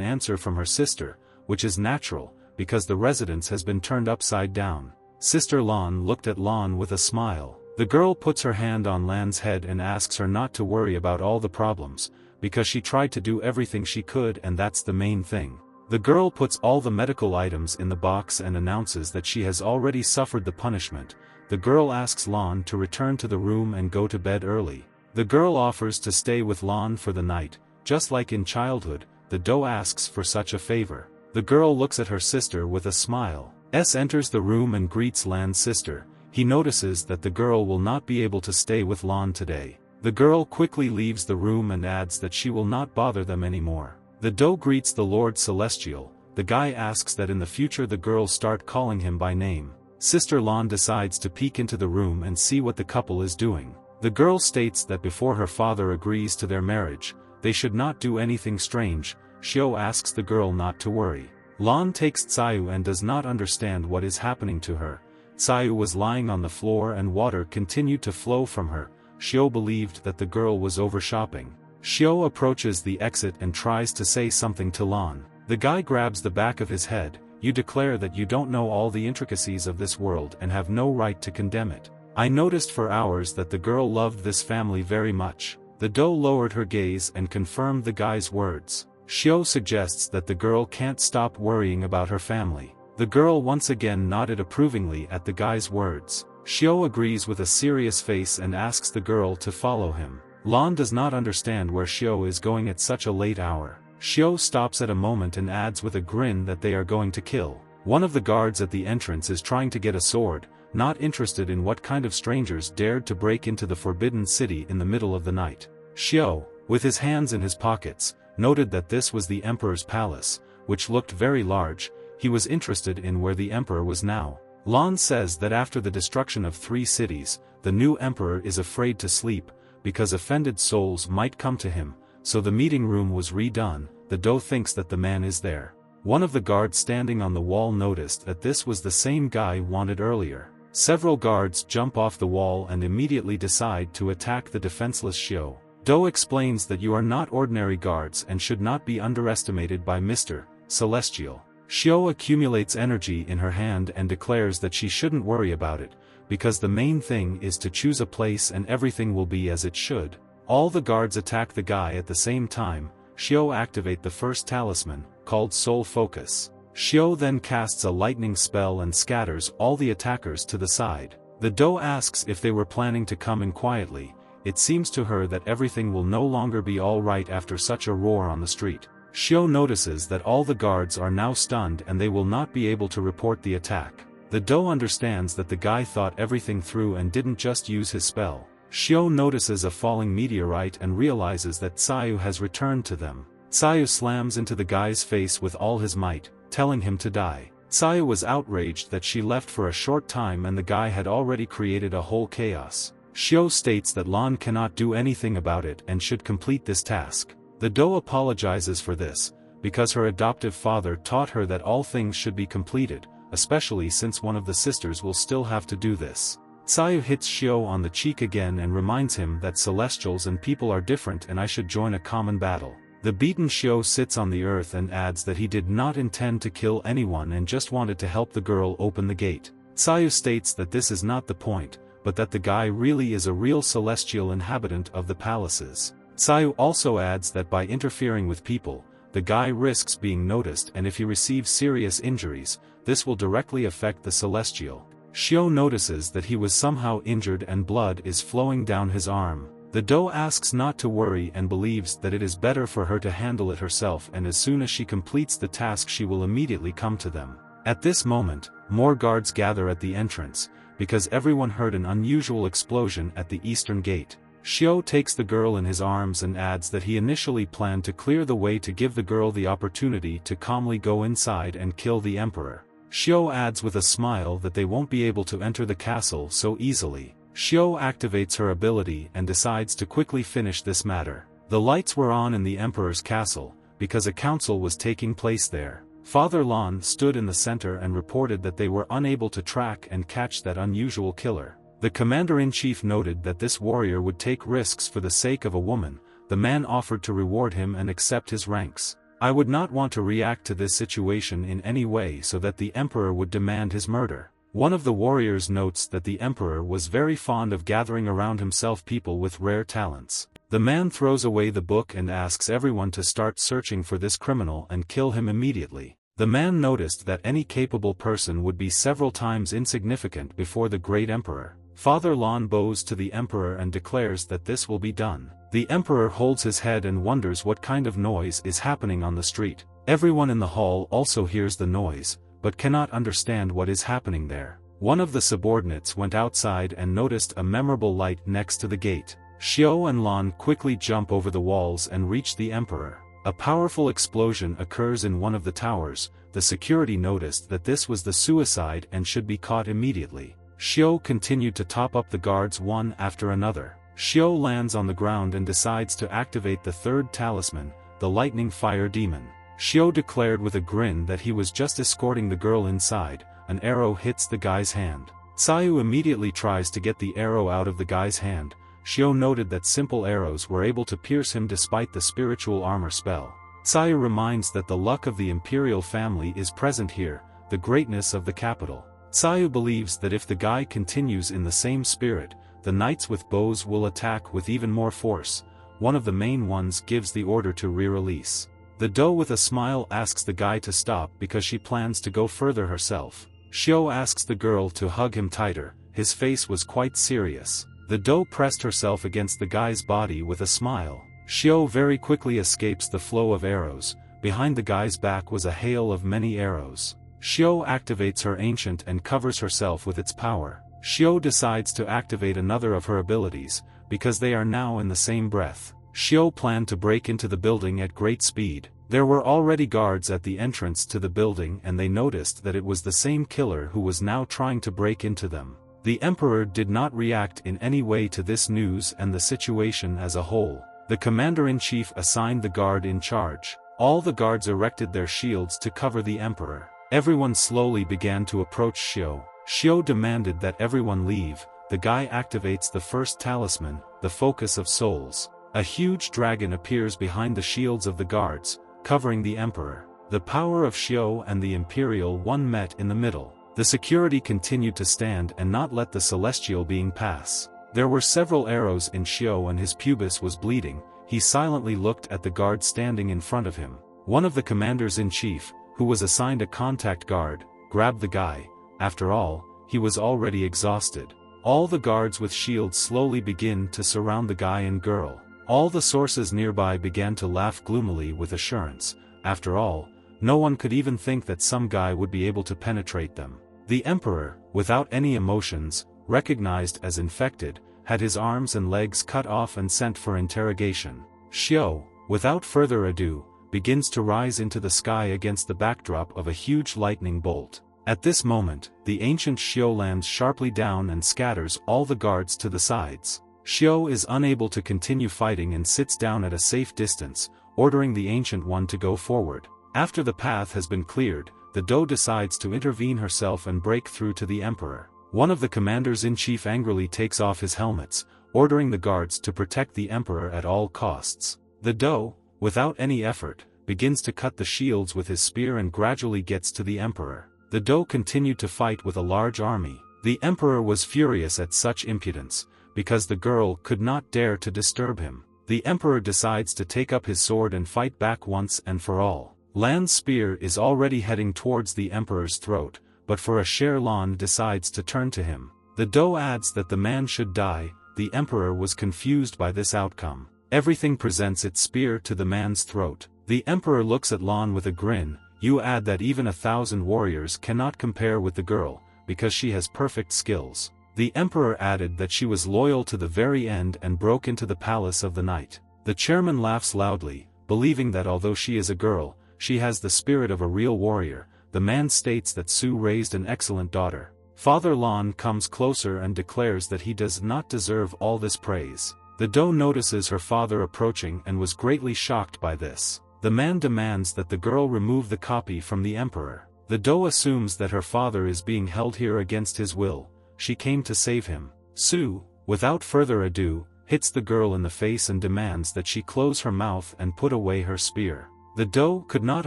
answer from her sister, which is natural, because the residence has been turned upside down. Sister Lan looked at Lan with a smile. The girl puts her hand on Lan's head and asks her not to worry about all the problems, because she tried to do everything she could and that's the main thing. The girl puts all the medical items in the box and announces that she has already suffered the punishment. The girl asks Lan to return to the room and go to bed early. The girl offers to stay with Lan for the night. Just like in childhood, the doe asks for such a favor. The girl looks at her sister with a smile. Enters the room and greets Lan's sister. He notices that the girl will not be able to stay with Lan today. The girl quickly leaves the room and adds that she will not bother them anymore. The doe greets the Lord Celestial. The guy asks that in the future the girl start calling him by name. Sister Lan decides to peek into the room and see what the couple is doing. The girl states that before her father agrees to their marriage, they should not do anything strange. Xiao asks the girl not to worry. Lan takes Tsayu and does not understand what is happening to her. Tsayu was lying on the floor and water continued to flow from her. Xiao believed that the girl was over shopping. Xiao approaches the exit and tries to say something to Lan. The guy grabs the back of his head. You declare that you don't know all the intricacies of this world and have no right to condemn it. I noticed for hours that the girl loved this family very much. The doe lowered her gaze and confirmed the guy's words. Xiao suggests that the girl can't stop worrying about her family. The girl once again nodded approvingly at the guy's words. Xiao agrees with a serious face and asks the girl to follow him. Lan does not understand where Xiao is going at such a late hour. Xiao stops at a moment and adds with a grin that they are going to kill. One of the guards at the entrance is trying to get a sword, not interested in what kind of strangers dared to break into the forbidden city in the middle of the night. Xiao, with his hands in his pockets, noted that this was the emperor's palace, which looked very large. He was interested in where the emperor was now. Lan says that after the destruction of 3 cities, the new emperor is afraid to sleep, because offended souls might come to him, so the meeting room was redone. The doe thinks that the man is there. One of the guards standing on the wall noticed that this was the same guy wanted earlier. Several guards jump off the wall and immediately decide to attack the defenseless Xiao. Doe explains that you are not ordinary guards and should not be underestimated by Mr. Celestial. Xiao accumulates energy in her hand and declares that she shouldn't worry about it, because the main thing is to choose a place and everything will be as it should. All the guards attack the guy at the same time. Xiao activate the first talisman, called Soul Focus. Xiao then casts a lightning spell and scatters all the attackers to the side. The doe asks if they were planning to come in quietly. It seems to her that everything will no longer be all right after such a roar on the street. Xiao notices that all the guards are now stunned and they will not be able to report the attack. The doe understands that the guy thought everything through and didn't just use his spell. Xiao notices a falling meteorite and realizes that Tsayu has returned to them. Tsayu slams into the guy's face with all his might, telling him to die. Tsayu was outraged that she left for a short time and the guy had already created a whole chaos. Xiao states that Lan cannot do anything about it and should complete this task. The doe apologizes for this, because her adoptive father taught her that all things should be completed, especially since one of the sisters will still have to do this. Tsayu hits Xiao on the cheek again and reminds him that celestials and people are different and I should join a common battle. The beaten Xiao sits on the earth and adds that he did not intend to kill anyone and just wanted to help the girl open the gate. Tsayu states that this is not the point, but that the guy really is a real celestial inhabitant of the palaces. Tsayu also adds that by interfering with people, the guy risks being noticed and if he receives serious injuries, this will directly affect the celestial. Xiao notices that he was somehow injured and blood is flowing down his arm. The doe asks not to worry and believes that it is better for her to handle it herself and as soon as she completes the task she will immediately come to them. At this moment, more guards gather at the entrance, because everyone heard an unusual explosion at the eastern gate. Xiao takes the girl in his arms and adds that he initially planned to clear the way to give the girl the opportunity to calmly go inside and kill the emperor. Xiao adds with a smile that they won't be able to enter the castle so easily. Xiao activates her ability and decides to quickly finish this matter. The lights were on in the emperor's castle, because a council was taking place there. Father Lan stood in the center and reported that they were unable to track and catch that unusual killer. The commander-in-chief noted that this warrior would take risks for the sake of a woman. The man offered to reward him and accept his ranks. I would not want to react to this situation in any way so that the emperor would demand his murder. One of the warriors notes that the emperor was very fond of gathering around himself people with rare talents. The man throws away the book and asks everyone to start searching for this criminal and kill him immediately. The man noticed that any capable person would be several times insignificant before the great emperor. Father Lan bows to the emperor and declares that this will be done. The emperor holds his head and wonders what kind of noise is happening on the street. Everyone in the hall also hears the noise, but cannot understand what is happening there. One of the subordinates went outside and noticed a memorable light next to the gate. Xiao and Lan quickly jump over the walls and reach the emperor. A powerful explosion occurs in one of the towers. The security noticed that this was the suicide and should be caught immediately. Xiao continued to top up the guards one after another. Xiao lands on the ground and decides to activate the third talisman, the lightning fire demon. Xiao declared with a grin that he was just escorting the girl inside. An arrow hits the guy's hand. Sayu immediately tries to get the arrow out of the guy's hand. Xiao noted that simple arrows were able to pierce him despite the spiritual armor spell. Sayu reminds that the luck of the imperial family is present here, the greatness of the capital. Sayu believes that if the guy continues in the same spirit, the knights with bows will attack with even more force. One of the main ones gives the order to re-release. The doe with a smile asks the guy to stop because she plans to go further herself. Xiao asks the girl to hug him tighter. His face was quite serious. The doe pressed herself against the guy's body with a smile. Xiao very quickly escapes the flow of arrows. Behind the guy's back was a hail of many arrows. Xiao activates her ancient and covers herself with its power. Xiao decides to activate another of her abilities, because they are now in the same breath. Xiao planned to break into the building at great speed. There were already guards at the entrance to the building and they noticed that it was the same killer who was now trying to break into them. The emperor did not react in any way to this news and the situation as a whole. The commander-in-chief assigned the guard in charge. All the guards erected their shields to cover the emperor. Everyone slowly began to approach Xiao. Xiao demanded that everyone leave. The guy activates the first talisman, the focus of souls. A huge dragon appears behind the shields of the guards, covering the emperor. The power of Xiao and the imperial one met in the middle. The security continued to stand and not let the celestial being pass. There were several arrows in Xiao and his pubis was bleeding. He silently looked at the guard standing in front of him. One of the commanders-in-chief, who was assigned a contact guard, grabbed the guy. After all, he was already exhausted. All the guards with shields slowly begin to surround the guy and girl. All the sources nearby began to laugh gloomily with assurance. After all, no one could even think that some guy would be able to penetrate them. The emperor, without any emotions, recognized as infected, had his arms and legs cut off and sent for interrogation. Xiao, without further ado, begins to rise into the sky against the backdrop of a huge lightning bolt. At this moment, the ancient Xiao lands sharply down and scatters all the guards to the sides. Xiao is unable to continue fighting and sits down at a safe distance, ordering the ancient one to go forward. After the path has been cleared, the doe decides to intervene herself and break through to the emperor. One of the commanders-in-chief angrily takes off his helmets, ordering the guards to protect the emperor at all costs. The doe, without any effort, begins to cut the shields with his spear and gradually gets to the emperor. The doe continued to fight with a large army. The emperor was furious at such impudence, because the girl could not dare to disturb him. The emperor decides to take up his sword and fight back once and for all. Lan's spear is already heading towards the emperor's throat, but for a share Lan decides to turn to him. The doe adds that the man should die. The emperor was confused by this outcome. Everything presents its spear to the man's throat. The emperor looks at Lan with a grin. You add that even 1,000 warriors cannot compare with the girl, because she has perfect skills. The emperor added that she was loyal to the very end and broke into the palace of the night. The chairman laughs loudly, believing that although she is a girl, she has the spirit of a real warrior. The man states that Su raised an excellent daughter. Father Lan comes closer and declares that he does not deserve all this praise. The doe notices her father approaching and was greatly shocked by this. The man demands that the girl remove the copy from the emperor. The doe assumes that her father is being held here against his will. She came to save him. Su, without further ado, hits the girl in the face and demands that she close her mouth and put away her spear. The doe could not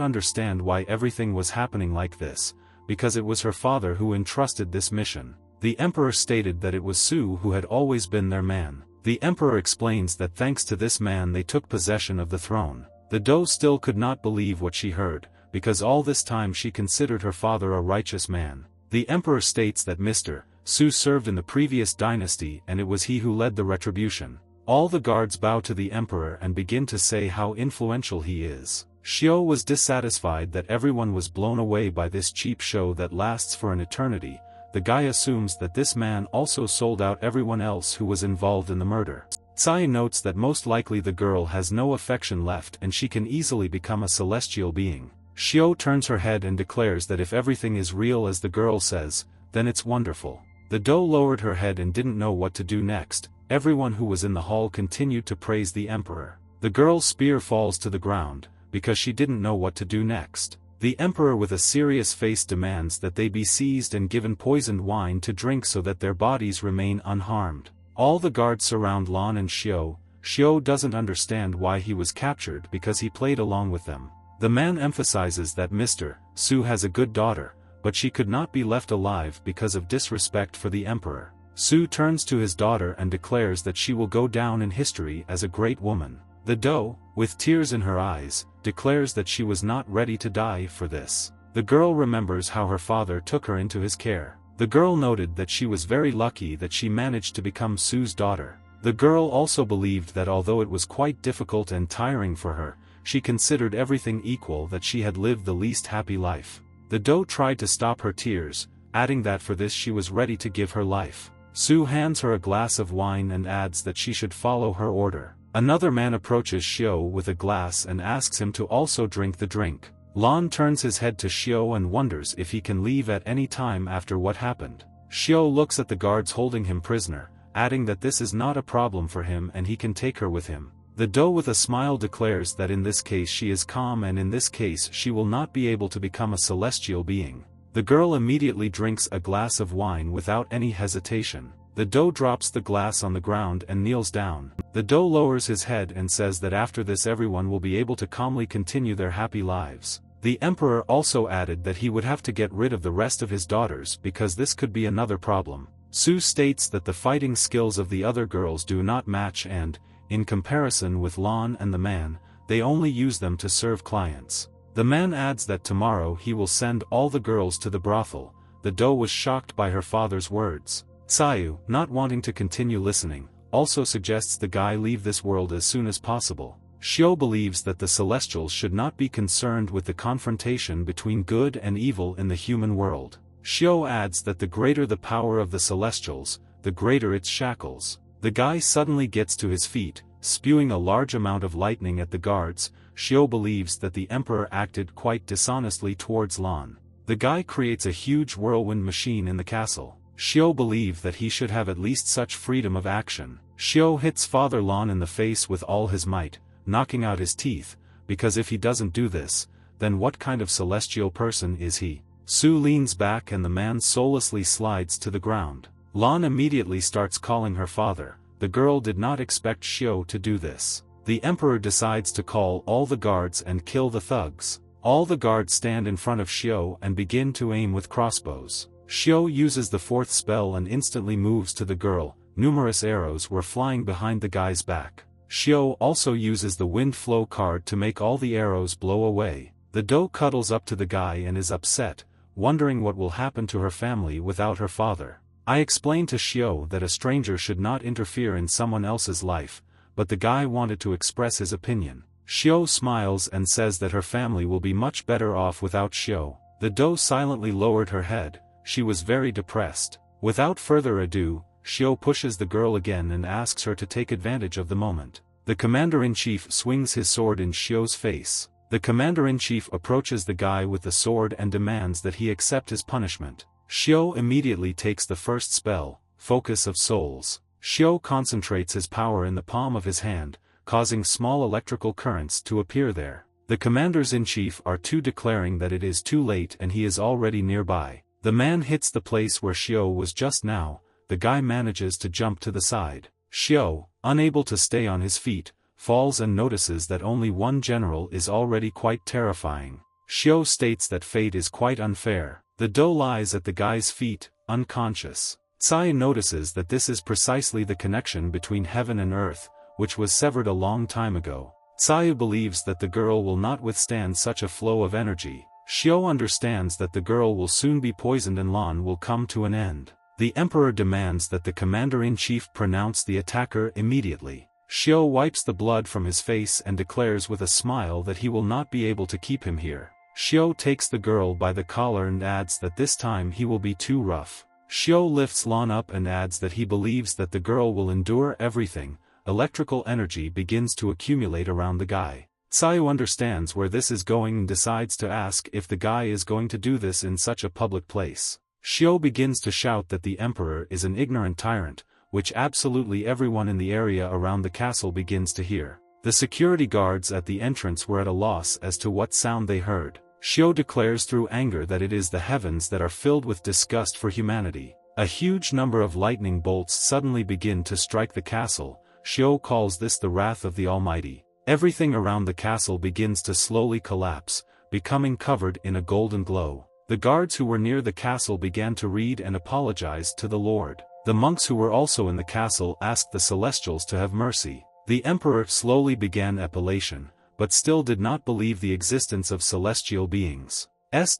understand why everything was happening like this, because it was her father who entrusted this mission. The emperor stated that it was Su who had always been their man. The emperor explains that thanks to this man they took possession of the throne. The doe still could not believe what she heard, because all this time she considered her father a righteous man. The emperor states that Mr. Su served in the previous dynasty and it was he who led the retribution. All the guards bow to the emperor and begin to say how influential he is. Xiao was dissatisfied that everyone was blown away by this cheap show that lasts for an eternity. The guy assumes that this man also sold out everyone else who was involved in the murder. Tsai notes that most likely the girl has no affection left and she can easily become a celestial being. Xiao turns her head and declares that if everything is real as the girl says, then it's wonderful. The doe lowered her head and didn't know what to do next. Everyone who was in the hall continued to praise the emperor. The girl's spear falls to the ground, because she didn't know what to do next. The emperor with a serious face demands that they be seized and given poisoned wine to drink so that their bodies remain unharmed. All the guards surround Lan and Xiao. Xiao doesn't understand why he was captured because he played along with them. The man emphasizes that Mr. Su has a good daughter, but she could not be left alive because of disrespect for the emperor. Su turns to his daughter and declares that she will go down in history as a great woman. The doe, with tears in her eyes, declares that she was not ready to die for this. The girl remembers how her father took her into his care. The girl noted that she was very lucky that she managed to become Su's daughter. The girl also believed that although it was quite difficult and tiring for her, she considered everything equal, that she had lived the least happy life. The doe tried to stop her tears, adding that for this she was ready to give her life. Su hands her a glass of wine and adds that she should follow her order. Another man approaches Xiao with a glass and asks him to also drink the drink. Lan turns his head to Xiao and wonders if he can leave at any time after what happened. Xiao looks at the guards holding him prisoner, adding that this is not a problem for him and he can take her with him. The doe with a smile declares that in this case she is calm and in this case she will not be able to become a celestial being. The girl immediately drinks a glass of wine without any hesitation. The doe drops the glass on the ground and kneels down. The doe lowers his head and says that after this everyone will be able to calmly continue their happy lives. The emperor also added that he would have to get rid of the rest of his daughters because this could be another problem. Su states that the fighting skills of the other girls do not match and, in comparison with Lan and the man, they only use them to serve clients. The man adds that tomorrow he will send all the girls to the brothel. The doe was shocked by her father's words. Sayu, not wanting to continue listening, also suggests the guy leave this world as soon as possible. Xiao believes that the Celestials should not be concerned with the confrontation between good and evil in the human world. Xiao adds that the greater the power of the Celestials, the greater its shackles. The guy suddenly gets to his feet, spewing a large amount of lightning at the guards. Xiao believes that the emperor acted quite dishonestly towards Lan. The guy creates a huge whirlwind machine in the castle. Xiao believed that he should have at least such freedom of action. Xiao hits Father Lan in the face with all his might, knocking out his teeth, because if he doesn't do this, then what kind of celestial person is he? Su leans back and the man soullessly slides to the ground. Lan immediately starts calling her father. The girl did not expect Xiao to do this. The emperor decides to call all the guards and kill the thugs. All the guards stand in front of Xiao and begin to aim with crossbows. Xiao uses the fourth spell and instantly moves to the girl. Numerous arrows were flying behind the guy's back. Xiao also uses the wind flow card to make all the arrows blow away. The doe cuddles up to the guy and is upset, wondering what will happen to her family without her father. I explained to Xiao that a stranger should not interfere in someone else's life, but the guy wanted to express his opinion. Xiao smiles and says that her family will be much better off without Xiao. The doe silently lowered her head. She was very depressed. Without further ado, Xiao pushes the girl again and asks her to take advantage of the moment. The commander-in-chief swings his sword in Xiao's face. The commander-in-chief approaches the guy with the sword and demands that he accept his punishment. Xiao immediately takes the first spell, Focus of Souls. Xiao concentrates his power in the palm of his hand, causing small electrical currents to appear there. The commanders-in-chief are too, declaring that it is too late and he is already nearby. The man hits the place where Xiao was just now. The guy manages to jump to the side. Xiao, unable to stay on his feet, falls and notices that only one general is already quite terrifying. Xiao states that fate is quite unfair. The doe lies at the guy's feet, unconscious. Tsai notices that this is precisely the connection between heaven and earth, which was severed a long time ago. Tsai believes that the girl will not withstand such a flow of energy. Xiao understands that the girl will soon be poisoned and Lan will come to an end. The emperor demands that the commander-in-chief pronounce the attacker immediately. Xiao wipes the blood from his face and declares with a smile that he will not be able to keep him here. Xiao takes the girl by the collar and adds that this time he will be too rough. Xiao lifts Lan up and adds that he believes that the girl will endure everything. Electrical energy begins to accumulate around the guy. Tsayu understands where this is going and decides to ask if the guy is going to do this in such a public place. Xiao begins to shout that the emperor is an ignorant tyrant, which absolutely everyone in the area around the castle begins to hear. The security guards at the entrance were at a loss as to what sound they heard. Xiao declares through anger that it is the heavens that are filled with disgust for humanity. A huge number of lightning bolts suddenly begin to strike the castle. Xiao calls this the wrath of the Almighty. Everything around the castle begins to slowly collapse, becoming covered in a golden glow. The guards who were near the castle began to read and apologize to the Lord. The monks who were also in the castle asked the celestials to have mercy. The emperor slowly began appellation, but still did not believe the existence of celestial beings.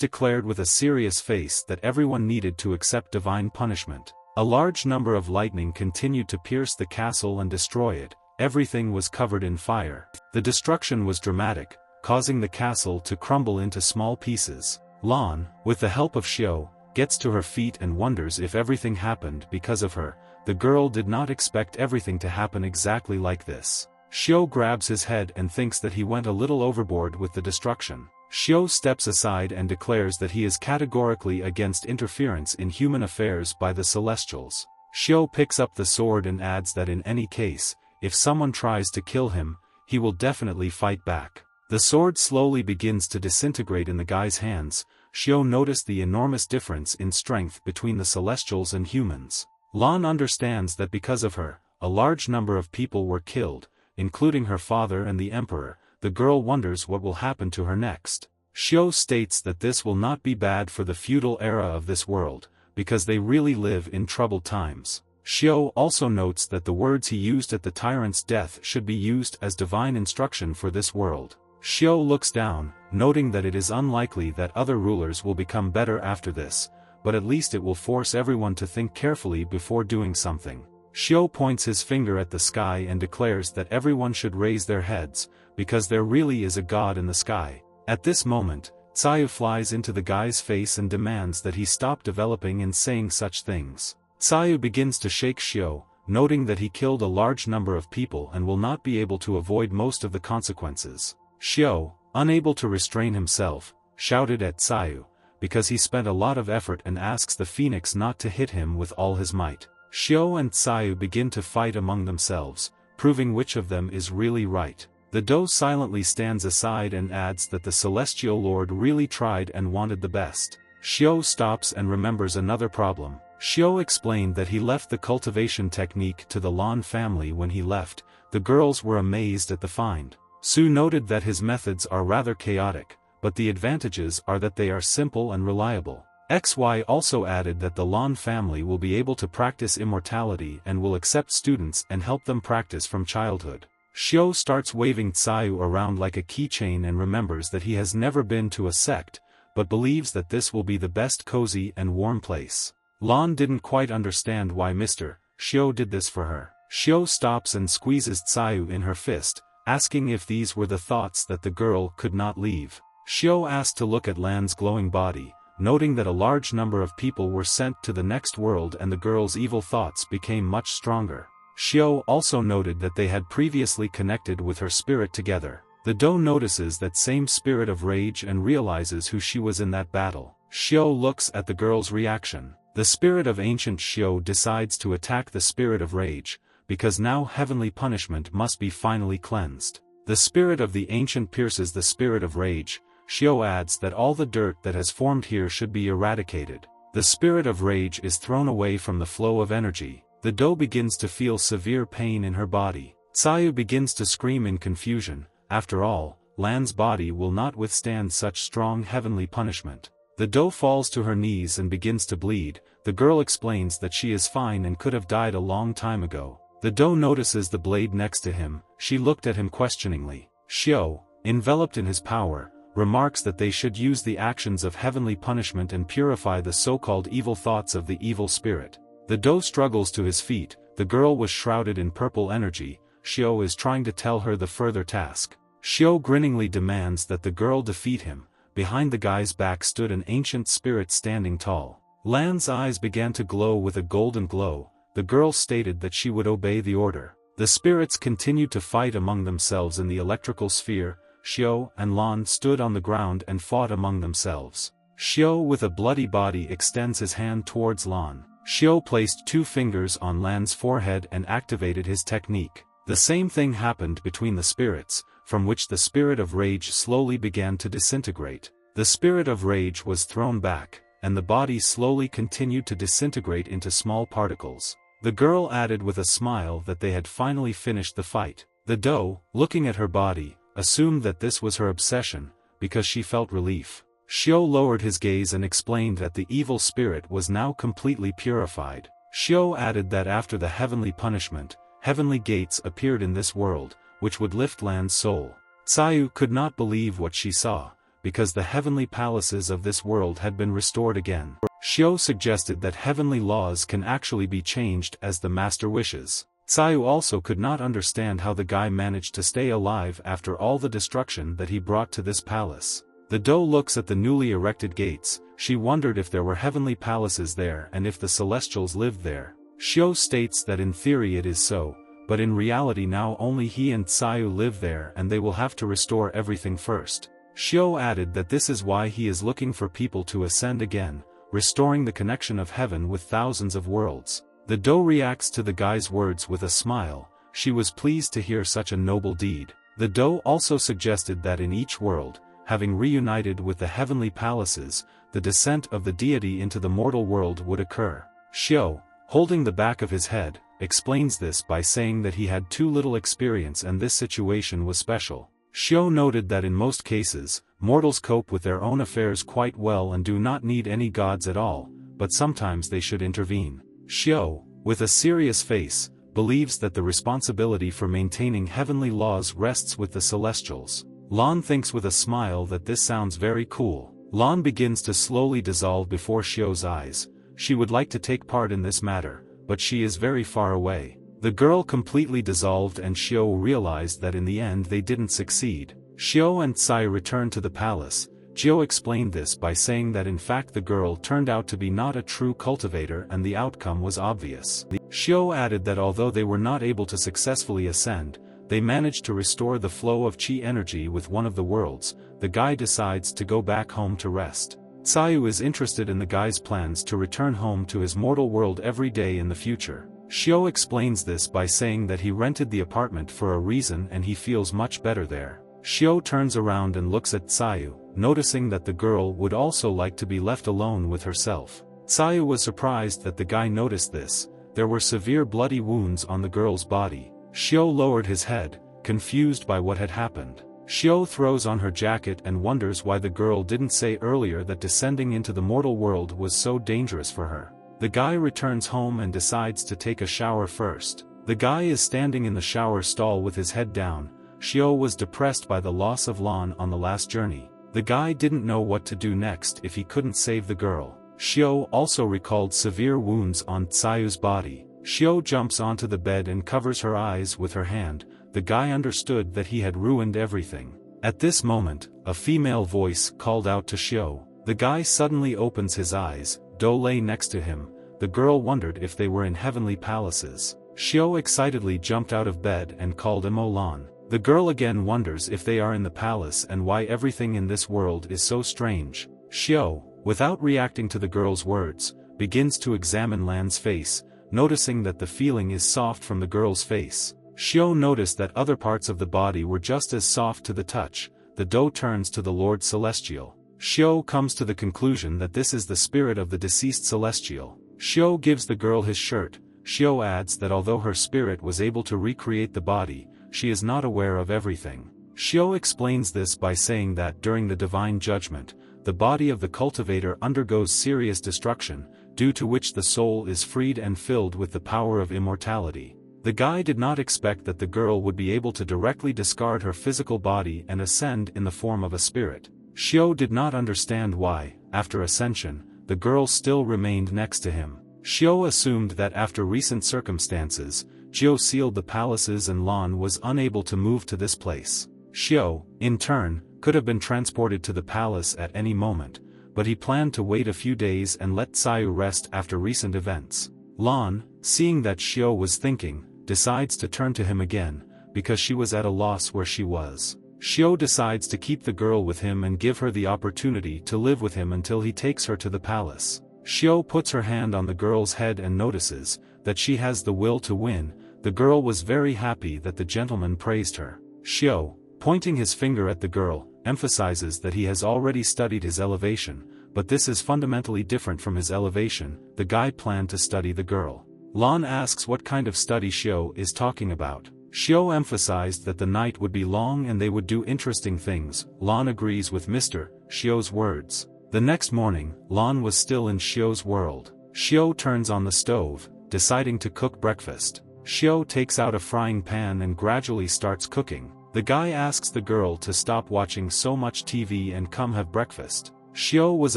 Declared with a serious face that everyone needed to accept divine punishment. A large number of lightning continued to pierce the castle and destroy it. Everything was covered in fire. The destruction was dramatic, causing the castle to crumble into small pieces. Lan, with the help of Xiao, gets to her feet and wonders if everything happened because of her. The girl did not expect everything to happen exactly like this. Xiao grabs his head and thinks that he went a little overboard with the destruction. Xiao steps aside and declares that he is categorically against interference in human affairs by the Celestials. Xiao picks up the sword and adds that in any case, if someone tries to kill him, he will definitely fight back. The sword slowly begins to disintegrate in the guy's hands. Xiao noticed the enormous difference in strength between the Celestials and humans. Lan understands that because of her, a large number of people were killed, including her father and the emperor. The girl wonders what will happen to her next. Xiao states that this will not be bad for the feudal era of this world, because they really live in troubled times. Xiao also notes that the words he used at the tyrant's death should be used as divine instruction for this world. Xiao looks down, noting that it is unlikely that other rulers will become better after this, but at least it will force everyone to think carefully before doing something. Xiao points his finger at the sky and declares that everyone should raise their heads, because there really is a god in the sky. At this moment, Tsayu flies into the guy's face and demands that he stop developing and saying such things. Tsayu begins to shake Xiao, noting that he killed a large number of people and will not be able to avoid most of the consequences. Xiao, unable to restrain himself, shouted at Tsayu, because he spent a lot of effort and asks the phoenix not to hit him with all his might. Xiao and Tsayu begin to fight among themselves, proving which of them is really right. The doe silently stands aside and adds that the celestial lord really tried and wanted the best. Xiao stops and remembers another problem. Xiao explained that he left the cultivation technique to the Lan family when he left. The girls were amazed at the find. Su noted that his methods are rather chaotic, but the advantages are that they are simple and reliable. XY also added that the Lan family will be able to practice immortality and will accept students and help them practice from childhood. Xiao starts waving Tsayu around like a keychain and remembers that he has never been to a sect, but believes that this will be the best cozy and warm place. Lan didn't quite understand why Mr. Xiao did this for her. Xiao stops and squeezes Tsayu in her fist, asking if these were the thoughts that the girl could not leave. Xiao asked to look at Lan's glowing body, noting that a large number of people were sent to the next world and the girl's evil thoughts became much stronger. Xiao also noted that they had previously connected with her spirit together. The doe notices that same spirit of rage and realizes who she was in that battle. Xiao looks at the girl's reaction. The spirit of ancient Xiao decides to attack the spirit of rage, because now heavenly punishment must be finally cleansed. The spirit of the ancient pierces the spirit of rage. Xiao adds that all the dirt that has formed here should be eradicated. The spirit of rage is thrown away from the flow of energy. The doe begins to feel severe pain in her body. Tsayu begins to scream in confusion. After all, Lan's body will not withstand such strong heavenly punishment. The doe falls to her knees and begins to bleed. The girl explains that she is fine and could have died a long time ago. The doe notices the blade next to him. She looked at him questioningly. Xiao, enveloped in his power, remarks that they should use the actions of heavenly punishment and purify the so-called evil thoughts of the evil spirit. The doe struggles to his feet. The girl was shrouded in purple energy. Xiao is trying to tell her the further task. Xiao grinningly demands that the girl defeat him. Behind the guy's back stood an ancient spirit standing tall. Lan's eyes began to glow with a golden glow. The girl stated that she would obey the order. The spirits continued to fight among themselves in the electrical sphere. Xiao and Lan stood on the ground and fought among themselves. Xiao with a bloody body extends his hand towards Lan. Xiao placed 2 fingers on Lan's forehead and activated his technique. The same thing happened between the spirits, from which the spirit of rage slowly began to disintegrate. The spirit of rage was thrown back, and the body slowly continued to disintegrate into small particles. The girl added with a smile that they had finally finished the fight. The doe, looking at her body, assumed that this was her obsession, because she felt relief. Xiao lowered his gaze and explained that the evil spirit was now completely purified. Xiao added that after the heavenly punishment, heavenly gates appeared in this world, which would lift Lan's soul. Tsayu could not believe what she saw, because the heavenly palaces of this world had been restored again. Xiao suggested that heavenly laws can actually be changed as the master wishes. Tsayu also could not understand how the guy managed to stay alive after all the destruction that he brought to this palace. The doe looks at the newly erected gates. She wondered if there were heavenly palaces there and if the celestials lived there. Xiao states that in theory it is so, but in reality now only he and Tsayu live there and they will have to restore everything first. Xiao added that this is why he is looking for people to ascend again, restoring the connection of heaven with thousands of worlds. The doe reacts to the guy's words with a smile. She was pleased to hear such a noble deed. The doe also suggested that in each world, having reunited with the heavenly palaces, the descent of the deity into the mortal world would occur. Xiao, holding the back of his head, explains this by saying that he had too little experience and this situation was special. Xiao noted that in most cases, mortals cope with their own affairs quite well and do not need any gods at all, but sometimes they should intervene. Xiao, with a serious face, believes that the responsibility for maintaining heavenly laws rests with the celestials. Lan thinks with a smile that this sounds very cool. Lan begins to slowly dissolve before Xiao's eyes. She would like to take part in this matter, but she is very far away. The girl completely dissolved and Xiao realized that in the end they didn't succeed. Xiao and Tsai returned to the palace. Jiao explained this by saying that in fact the girl turned out to be not a true cultivator and the outcome was obvious. Xiao added that although they were not able to successfully ascend, they managed to restore the flow of qi energy with one of the worlds. The guy decides to go back home to rest. Tsayu is interested in the guy's plans to return home to his mortal world every day in the future. Xiao explains this by saying that he rented the apartment for a reason and he feels much better there. Xiao turns around and looks at Tsayu, noticing that the girl would also like to be left alone with herself. Tsayu was surprised that the guy noticed this. There were severe bloody wounds on the girl's body. Xiao lowered his head, confused by what had happened. Xiao throws on her jacket and wonders why the girl didn't say earlier that descending into the mortal world was so dangerous for her. The guy returns home and decides to take a shower first. The guy is standing in the shower stall with his head down. Xiao was depressed by the loss of Lan on the last journey. The guy didn't know what to do next if he couldn't save the girl. Xiao also recalled severe wounds on Tsayu's body. Xiao jumps onto the bed and covers her eyes with her hand. The guy understood that he had ruined everything. At this moment, a female voice called out to Xiao. The guy suddenly opens his eyes. Do lay next to him. The girl wondered if they were in heavenly palaces. Xiao excitedly jumped out of bed and called Em Oan. The girl again wonders if they are in the palace and why everything in this world is so strange. Xiao, without reacting to the girl's words, begins to examine Lan's face, noticing that the feeling is soft from the girl's face. Xiao noticed that other parts of the body were just as soft to the touch. The doe turns to the Lord Celestial. Xiao comes to the conclusion that this is the spirit of the deceased Celestial. Xiao gives the girl his shirt. Xiao adds that although her spirit was able to recreate the body, she is not aware of everything. Xiao explains this by saying that during the divine judgment, the body of the cultivator undergoes serious destruction, due to which the soul is freed and filled with the power of immortality. The guy did not expect that the girl would be able to directly discard her physical body and ascend in the form of a spirit. Xiao did not understand why, after ascension, the girl still remained next to him. Xiao assumed that after recent circumstances, Jiao sealed the palaces and Lan was unable to move to this place. Xiao, in turn, could have been transported to the palace at any moment, but he planned to wait a few days and let Sayu rest after recent events. Lan, seeing that Xiao was thinking, decides to turn to him again, because she was at a loss where she was. Xiao decides to keep the girl with him and give her the opportunity to live with him until he takes her to the palace. Xiao puts her hand on the girl's head and notices that she has the will to win. The girl was very happy that the gentleman praised her. Xiao, pointing his finger at the girl, emphasizes that he has already studied his elevation, but this is fundamentally different from his elevation. The guy planned to study the girl. Lan asks what kind of study Xiao is talking about. Xiao emphasized that the night would be long and they would do interesting things. Lan agrees with Mr. Xiao's words. The next morning, Lan was still in Xiao's world. Xiao turns on the stove, deciding to cook breakfast. Xiao takes out a frying pan and gradually starts cooking. The guy asks the girl to stop watching so much TV and come have breakfast. Xiao was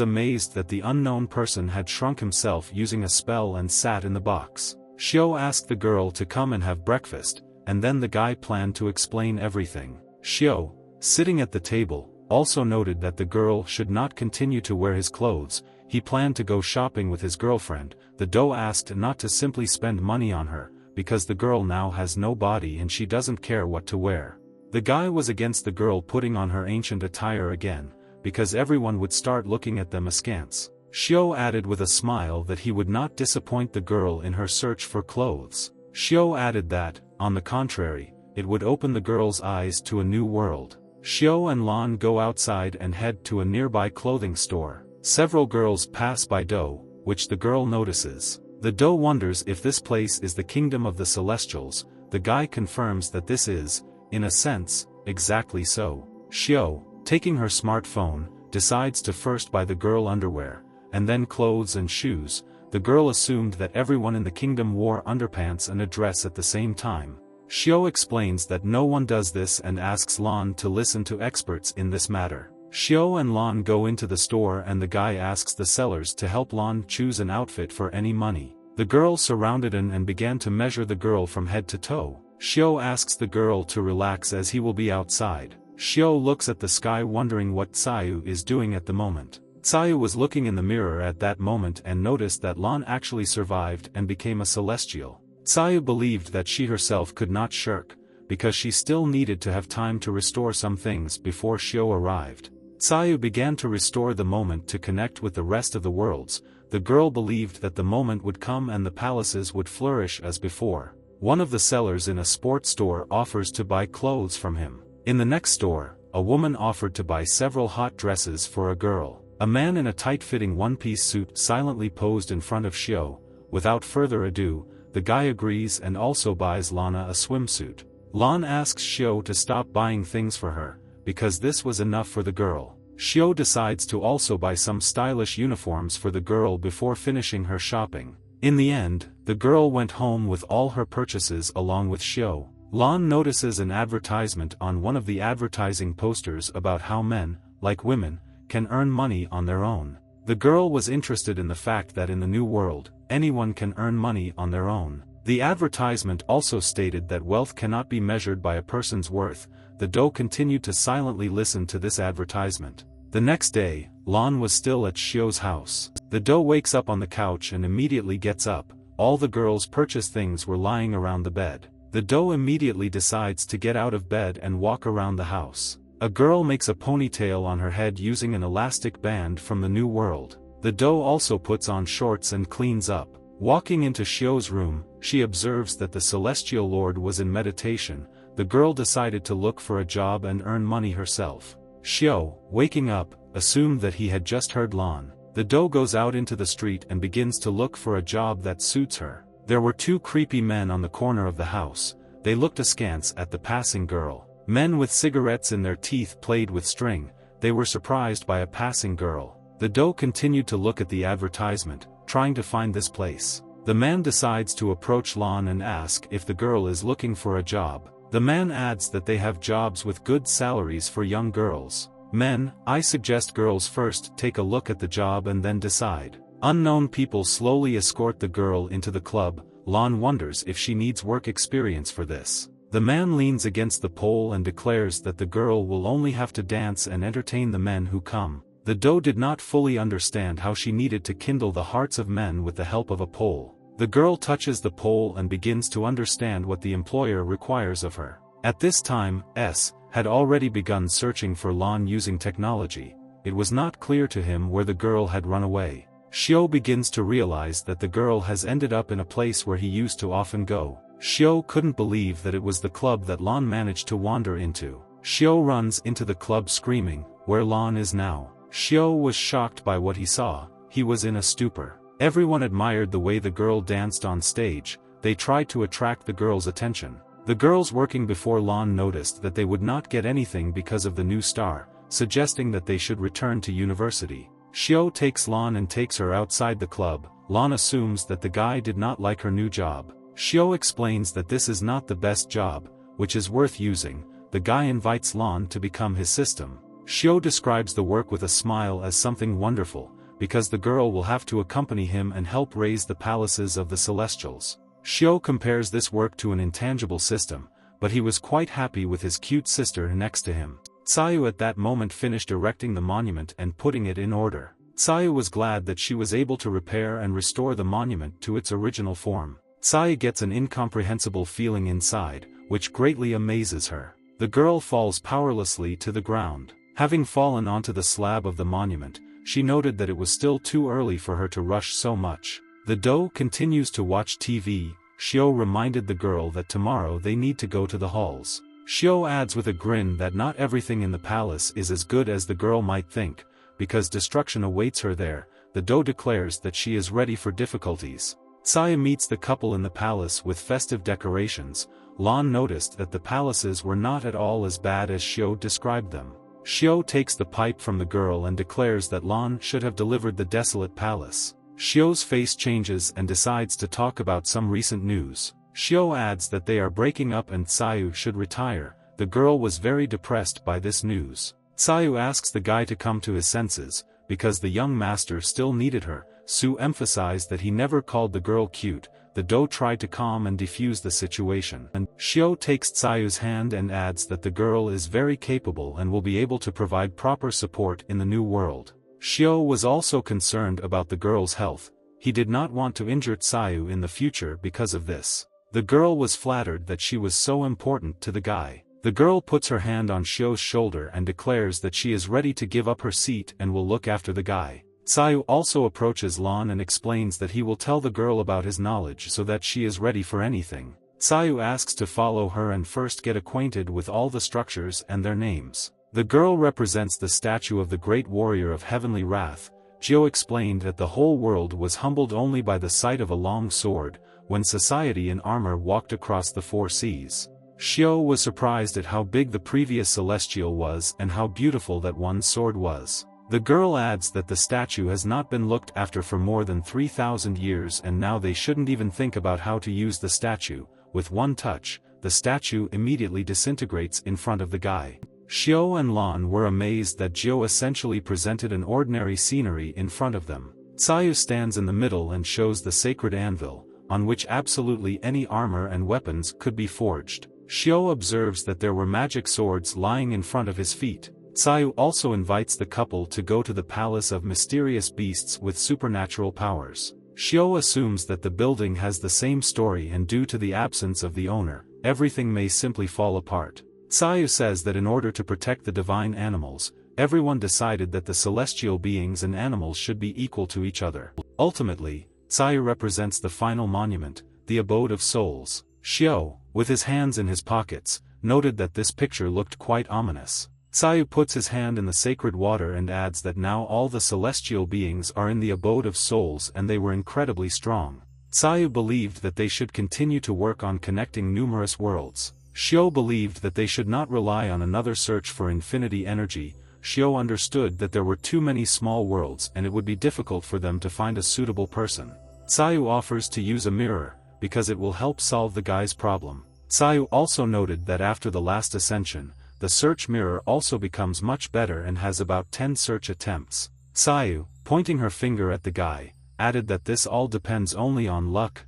amazed that the unknown person had shrunk himself using a spell and sat in the box. Xiao asked the girl to come and have breakfast, and then the guy planned to explain everything. Xiao, sitting at the table, also noted that the girl should not continue to wear his clothes. He planned to go shopping with his girlfriend. The doe asked not to simply spend money on her, because the girl now has no body and she doesn't care what to wear. The guy was against the girl putting on her ancient attire again, because everyone would start looking at them askance. Xiao added with a smile that he would not disappoint the girl in her search for clothes. Xiao added that, on the contrary, it would open the girl's eyes to a new world. Xiao and Lan go outside and head to a nearby clothing store. Several girls pass by doe, which the girl notices. The doe wonders if this place is the kingdom of the Celestials. The guy confirms that this is, in a sense, exactly so. Xiao, taking her smartphone, decides to first buy the girl underwear, and then clothes and shoes. The girl assumed that everyone in the kingdom wore underpants and a dress at the same time. Xiao explains that no one does this and asks Lan to listen to experts in this matter. Xiao and Lan go into the store and the guy asks the sellers to help Lan choose an outfit for any money. The girl surrounded An and began to measure the girl from head to toe. Xiao asks the girl to relax as he will be outside. Xiao looks at the sky wondering what Sayu is doing at the moment. Sayu was looking in the mirror at that moment and noticed that Lan actually survived and became a celestial. Sayu believed that she herself could not shirk, because she still needed to have time to restore some things before Xiao arrived. Sayu began to restore the moment to connect with the rest of the worlds. The girl believed that the moment would come and the palaces would flourish as before. One of the sellers in a sports store offers to buy clothes from him. In the next store, a woman offered to buy several hot dresses for a girl. A man in a tight-fitting one-piece suit silently posed in front of Xiao. Without further ado, the guy agrees and also buys Lana a swimsuit. Lan asks Xiao to stop buying things for her, because this was enough for the girl. Xiao decides to also buy some stylish uniforms for the girl before finishing her shopping. In the end, the girl went home with all her purchases along with Xiao. Lan notices an advertisement on one of the advertising posters about how men, like women, can earn money on their own. The girl was interested in the fact that in the new world, anyone can earn money on their own. The advertisement also stated that wealth cannot be measured by a person's worth. The doe continued to silently listen to this advertisement. The next day, Lan was still at Xiao's house. The doe wakes up on the couch and immediately gets up. All the girls' purchased things were lying around the bed. The doe immediately decides to get out of bed and walk around the house. A girl makes a ponytail on her head using an elastic band from the new world. The doe also puts on shorts and cleans up. Walking into Xiao's room, she observes that the celestial lord was in meditation. The girl decided to look for a job and earn money herself. Xiao, waking up, assumed that he had just heard Lan. The doe goes out into the street and begins to look for a job that suits her. There were two creepy men on the corner of the house. They looked askance at the passing girl. Men with cigarettes in their teeth played with string. They were surprised by a passing girl. The doe continued to look at the advertisement, trying to find this place. The man decides to approach Lan and ask if the girl is looking for a job. The man adds that they have jobs with good salaries for young girls. Men, I suggest girls first take a look at the job and then decide. Unknown people slowly escort the girl into the club. Lan wonders if she needs work experience for this. The man leans against the pole and declares that the girl will only have to dance and entertain the men who come. The doe did not fully understand how she needed to kindle the hearts of men with the help of a pole. The girl touches the pole and begins to understand what the employer requires of her. At this time, S had already begun searching for Lan using technology. It was not clear to him where the girl had run away. Xiao begins to realize that the girl has ended up in a place where he used to often go. Xiao couldn't believe that it was the club that Lan managed to wander into. Xiao runs into the club screaming, "Where Lan is now?" Xiao was shocked by what he saw. He was in a stupor. Everyone admired the way the girl danced on stage. They tried to attract the girl's attention. The girls working before Lan noticed that they would not get anything because of the new star, suggesting that they should return to university. Xiao takes Lan and takes her outside the club. Lan assumes that the guy did not like her new job. Xiao explains that this is not the best job, which is worth using. The guy invites Lan to become his system. Xiao describes the work with a smile as something wonderful, because the girl will have to accompany him and help raise the palaces of the Celestials. Xiao compares this work to an intangible system, but he was quite happy with his cute sister next to him. Tsayu at that moment finished erecting the monument and putting it in order. Tsayu was glad that she was able to repair and restore the monument to its original form. Tsayu gets an incomprehensible feeling inside, which greatly amazes her. The girl falls powerlessly to the ground. Having fallen onto the slab of the monument, she noted that it was still too early for her to rush so much. The doe continues to watch TV. Xiao reminded the girl that tomorrow they need to go to the halls. Xiao adds with a grin that not everything in the palace is as good as the girl might think, because destruction awaits her there. The doe declares that she is ready for difficulties. Tsayu meets the couple in the palace with festive decorations. Lan noticed that the palaces were not at all as bad as Xiao described them. Xiao takes the pipe from the girl and declares that Lan should have delivered the desolate palace. Xiao's face changes and decides to talk about some recent news. Xiao adds that they are breaking up and Tsayu should retire. The girl was very depressed by this news. Tsayu asks the guy to come to his senses, because the young master still needed her. Su emphasized that he never called the girl cute. The doe tried to calm and defuse the situation, and Xiao takes Tsayu's hand and adds that the girl is very capable and will be able to provide proper support in the new world. Xiao was also concerned about the girl's health. He did not want to injure Tsayu in the future because of this. The girl was flattered that she was so important to the guy. The girl puts her hand on Xiao's shoulder and declares that she is ready to give up her seat and will look after the guy. Tsayu also approaches Lan and explains that he will tell the girl about his knowledge so that she is ready for anything. Tsayu asks to follow her and first get acquainted with all the structures and their names. The girl represents the statue of the great warrior of heavenly wrath. Jiao explained that the whole world was humbled only by the sight of a long sword, when society in armor walked across the four seas. Xiao was surprised at how big the previous celestial was and how beautiful that one sword was. The girl adds that the statue has not been looked after for more than 3,000 years and now they shouldn't even think about how to use the statue. With one touch, the statue immediately disintegrates in front of the guy. Xiao and Lan were amazed that Jiao essentially presented an ordinary scenery in front of them. Tsayu stands in the middle and shows the sacred anvil, on which absolutely any armor and weapons could be forged. Xiao observes that there were magic swords lying in front of his feet. Tsayu also invites the couple to go to the palace of mysterious beasts with supernatural powers. Xiao assumes that the building has the same story and due to the absence of the owner, everything may simply fall apart. Tsayu says that in order to protect the divine animals, everyone decided that the celestial beings and animals should be equal to each other. Ultimately, Tsayu represents the final monument. the abode of souls. Xiao, with his hands in his pockets, noted that this picture looked quite ominous. Tsayu puts his hand in the sacred water and adds that now all the celestial beings are in the abode of souls and they were incredibly strong. Tsayu believed that they should continue to work on connecting numerous worlds. Xiao believed that they should not rely on another search for infinity energy. Xiao understood that there were too many small worlds and it would be difficult for them to find a suitable person. Tsayu offers to use a mirror, because it will help solve the guy's problem. Tsayu also noted that after the last ascension, the search mirror also becomes much better and has about 10 search attempts. Tsayu, pointing her finger at the guy, added that this all depends only on luck,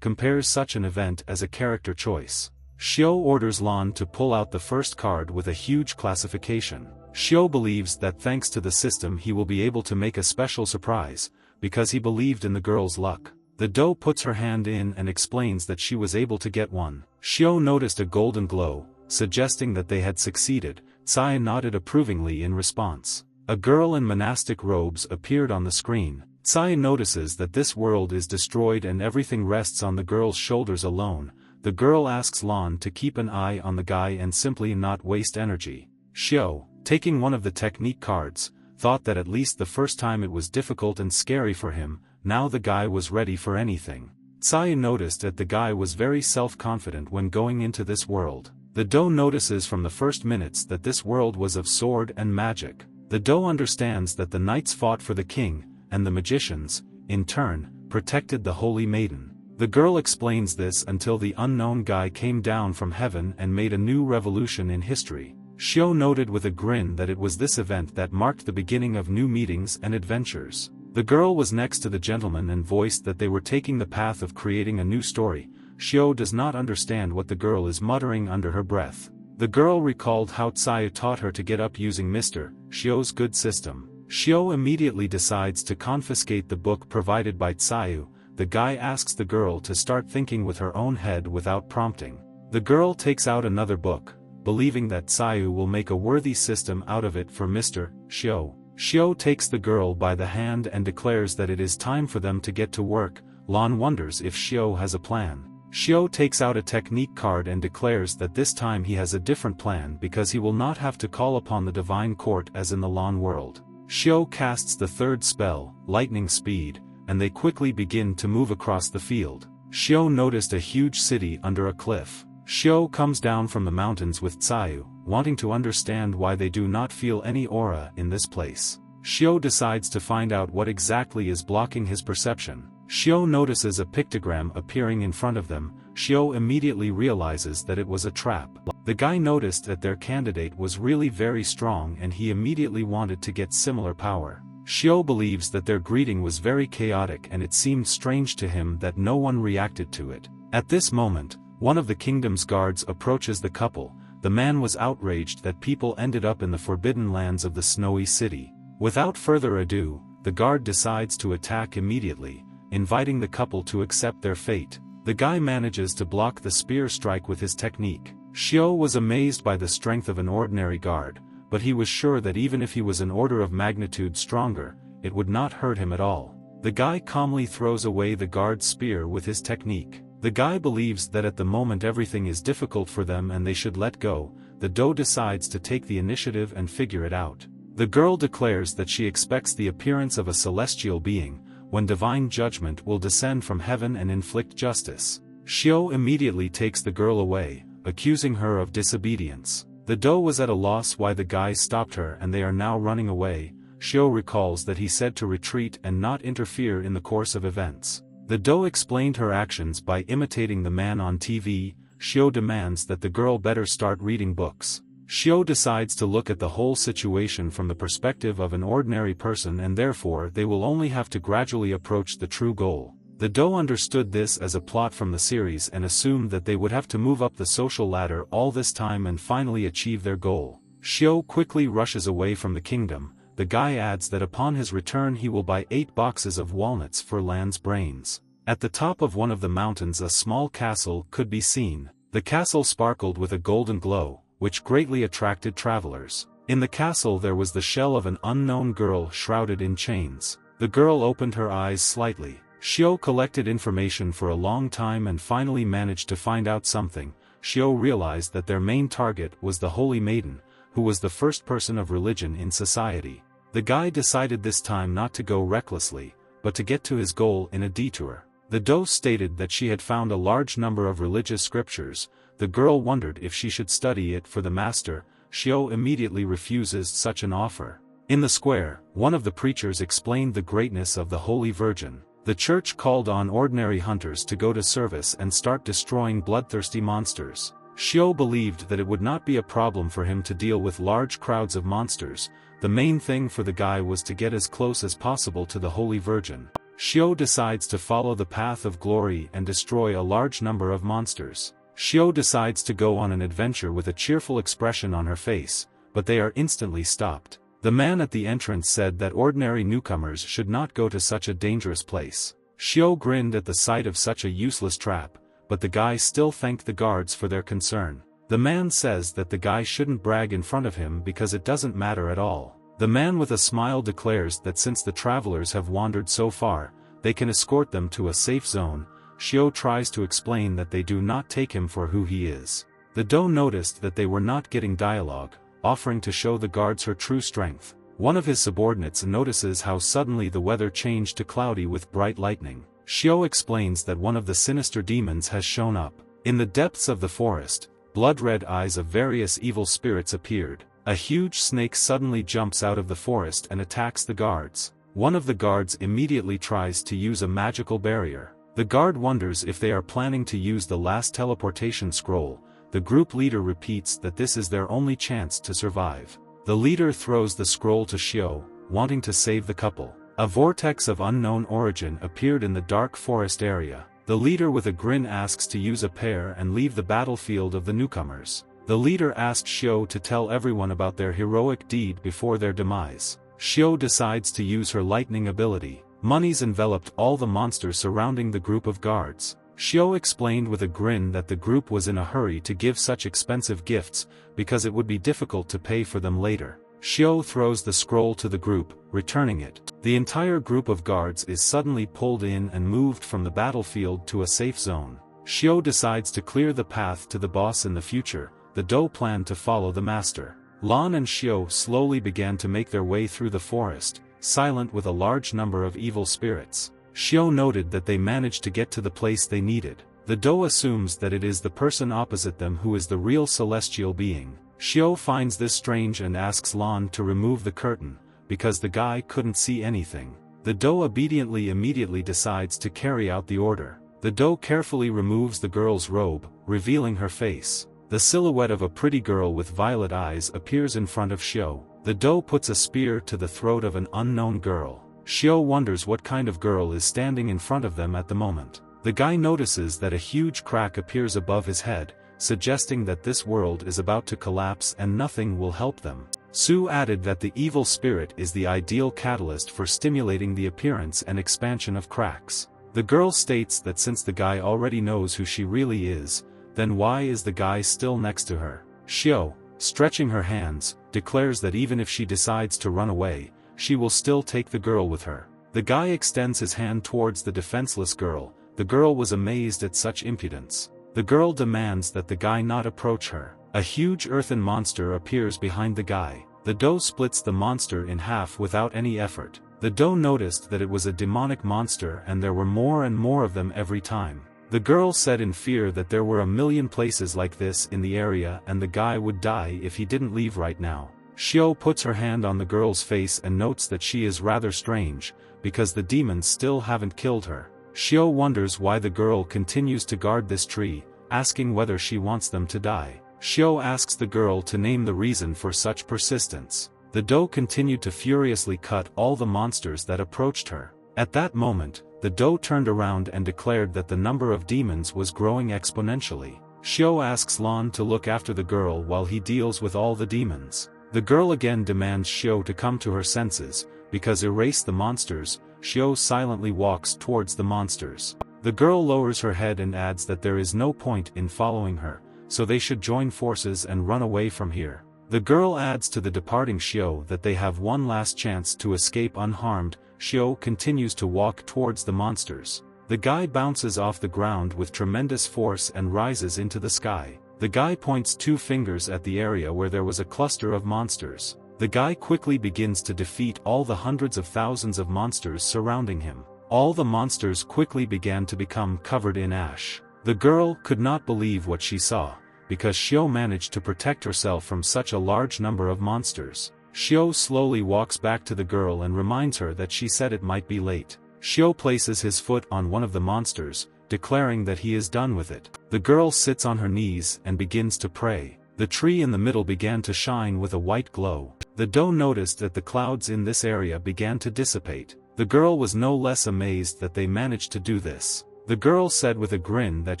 compares such an event as a character choice. Xiao orders Lan to pull out the first card with a huge classification. Xiao believes that thanks to the system he will be able to make a special surprise, because he believed in the girl's luck. The doe puts her hand in and explains that she was able to get one. Xiao noticed a golden glow, suggesting that they had succeeded. Tsai nodded approvingly in response. A girl in monastic robes appeared on the screen. Tsai notices that this world is destroyed and everything rests on the girl's shoulders alone. The girl asks Lan to keep an eye on the guy and simply not waste energy. Xiao, taking one of the technique cards, thought that at least the first time it was difficult and scary for him. Now the guy was ready for anything. Tsai noticed that the guy was very self-confident when going into this world. The doe notices from the first minutes that this world was of sword and magic. The doe understands that the knights fought for the king, and the magicians, in turn, protected the holy maiden. The girl explains this until the unknown guy came down from heaven and made a new revolution in history. Xiao noted with a grin that it was this event that marked the beginning of new meetings and adventures. The girl was next to the gentleman and voiced that they were taking the path of creating a new story. Xiao does not understand what the girl is muttering under her breath. The girl recalled how Tsayu taught her to get up using Mr. Xiao's good system. Xiao immediately decides to confiscate the book provided by Tsayu. The guy asks the girl to start thinking with her own head without prompting. The girl takes out another book, believing that Tsayu will make a worthy system out of it for Mr. Xiao. Xiao takes the girl by the hand and declares that it is time for them to get to work. Lan wonders if Xiao has a plan. Xiao takes out a technique card and declares that this time he has a different plan because he will not have to call upon the divine court as in the Lan world. Xiao casts the third spell, lightning speed, and they quickly begin to move across the field. Xiao noticed a huge city under a cliff. Xiao comes down from the mountains with Tsayu, wanting to understand why they do not feel any aura in this place. Xiao decides to find out what exactly is blocking his perception. Xiao notices a pictogram appearing in front of them. Xiao immediately realizes that it was a trap. The guy noticed that their candidate was really very strong and he immediately wanted to get similar power. Xiao believes that their greeting was very chaotic and it seemed strange to him that no one reacted to it. At this moment, one of the kingdom's guards approaches the couple. The man was outraged that people ended up in the forbidden lands of the snowy city. Without further ado, the guard decides to attack immediately, inviting the couple to accept their fate. The guy manages to block the spear strike with his technique. Xiao was amazed by the strength of an ordinary guard, but he was sure that even if he was an order of magnitude stronger, it would not hurt him at all. The guy calmly throws away the guard's spear with his technique. The guy believes that at the moment everything is difficult for them and they should let go. The doe decides to take the initiative and figure it out. The girl declares that she expects the appearance of a celestial being, when divine judgment will descend from heaven and inflict justice. Xiao immediately takes the girl away, accusing her of disobedience. The doe was at a loss why the guy stopped her and they are now running away. Xiao recalls that he said to retreat and not interfere in the course of events. The doe explained her actions by imitating the man on TV. Xiao demands that the girl better start reading books. Xiao decides to look at the whole situation from the perspective of an ordinary person and therefore they will only have to gradually approach the true goal. The doe understood this as a plot from the series and assumed that they would have to move up the social ladder all this time and finally achieve their goal. Xiao quickly rushes away from the kingdom. The guy adds that upon his return he will buy 8 boxes of walnuts for Lan's brains. At the top of one of the mountains a small castle could be seen. The castle sparkled with a golden glow, which greatly attracted travelers. In the castle there was the shell of an unknown girl shrouded in chains. The girl opened her eyes slightly. Xiao collected information for a long time and finally managed to find out something. Xiao realized that their main target was the Holy Maiden, who was the first person of religion in society. The guy decided this time not to go recklessly, but to get to his goal in a detour. The doe stated that she had found a large number of religious scriptures. The girl wondered if she should study it for the master. Xiao immediately refuses such an offer. In the square, one of the preachers explained the greatness of the Holy Virgin. The church called on ordinary hunters to go to service and start destroying bloodthirsty monsters. Xiao believed that it would not be a problem for him to deal with large crowds of monsters. The main thing for the guy was to get as close as possible to the Holy Virgin. Xiao decides to follow the path of glory and destroy a large number of monsters. Xiao decides to go on an adventure with a cheerful expression on her face, but they are instantly stopped. The man at the entrance said that ordinary newcomers should not go to such a dangerous place. Xiao grinned at the sight of such a useless trap, but the guy still thanked the guards for their concern. The man says that the guy shouldn't brag in front of him because it doesn't matter at all. The man with a smile declares that since the travelers have wandered so far, they can escort them to a safe zone. Xiao tries to explain that they do not take him for who he is. The doe noticed that they were not getting dialogue, offering to show the guards her true strength. One of his subordinates notices how suddenly the weather changed to cloudy with bright lightning. Xiao explains that one of the sinister demons has shown up. In the depths of the forest, blood-red eyes of various evil spirits appeared. A huge snake suddenly jumps out of the forest and attacks the guards. One of the guards immediately tries to use a magical barrier. The guard wonders if they are planning to use the last teleportation scroll. The group leader repeats that this is their only chance to survive. The leader throws the scroll to Xiao, wanting to save the couple. A vortex of unknown origin appeared in the dark forest area. The leader with a grin asks to use a pair and leave the battlefield of the newcomers. The leader asks Xiao to tell everyone about their heroic deed before their demise. Xiao decides to use her lightning ability. Monies enveloped all the monsters surrounding the group of guards. Xiao explained with a grin that the group was in a hurry to give such expensive gifts, because it would be difficult to pay for them later. Xiao throws the scroll to the group, returning it. The entire group of guards is suddenly pulled in and moved from the battlefield to a safe zone. Xiao decides to clear the path to the boss in the future. The doe planned to follow the master. Lan and Xiao slowly began to make their way through the forest, silent with a large number of evil spirits. Xiao noted that they managed to get to the place they needed. The doe assumes that it is the person opposite them who is the real celestial being. Xiao finds this strange and asks Lan to remove the curtain, because the guy couldn't see anything. The doe immediately decides to carry out the order. The doe carefully removes the girl's robe, revealing her face. The silhouette of a pretty girl with violet eyes appears in front of Xiao. The doe puts a spear to the throat of an unknown girl. Xiao wonders what kind of girl is standing in front of them at the moment. The guy notices that a huge crack appears above his head, suggesting that this world is about to collapse and nothing will help them. Su added that the evil spirit is the ideal catalyst for stimulating the appearance and expansion of cracks. The girl states that since the guy already knows who she really is, then why is the guy still next to her? Xiao, stretching her hands, declares that even if she decides to run away, she will still take the girl with her. The guy extends his hand towards the defenseless girl. The girl was amazed at such impudence. The girl demands that the guy not approach her. A huge earthen monster appears behind the guy. The doe splits the monster in half without any effort. The doe noticed that it was a demonic monster and there were more and more of them every time. The girl said in fear that there were a million places like this in the area and the guy would die if he didn't leave right now. Xiao puts her hand on the girl's face and notes that she is rather strange, because the demons still haven't killed her. Xiao wonders why the girl continues to guard this tree, asking whether she wants them to die. Xiao asks the girl to name the reason for such persistence. The doe continued to furiously cut all the monsters that approached her. At that moment, the doe turned around and declared that the number of demons was growing exponentially. Xiao asks Lan to look after the girl while he deals with all the demons. The girl again demands Xiao to come to her senses, because erase the monsters. Xiao silently walks towards the monsters. The girl lowers her head and adds that there is no point in following her, so they should join forces and run away from here. The girl adds to the departing Xiao that they have one last chance to escape unharmed. Xiao continues to walk towards the monsters. The guy bounces off the ground with tremendous force and rises into the sky. The guy points 2 fingers at the area where there was a cluster of monsters. The guy quickly begins to defeat all the hundreds of thousands of monsters surrounding him. All the monsters quickly began to become covered in ash. The girl could not believe what she saw, because Xiao managed to protect herself from such a large number of monsters. Xiao slowly walks back to the girl and reminds her that she said it might be late. Xiao places his foot on one of the monsters, declaring that he is done with it. The girl sits on her knees and begins to pray. The tree in the middle began to shine with a white glow. The doe noticed that the clouds in this area began to dissipate. The girl was no less amazed that they managed to do this. The girl said with a grin that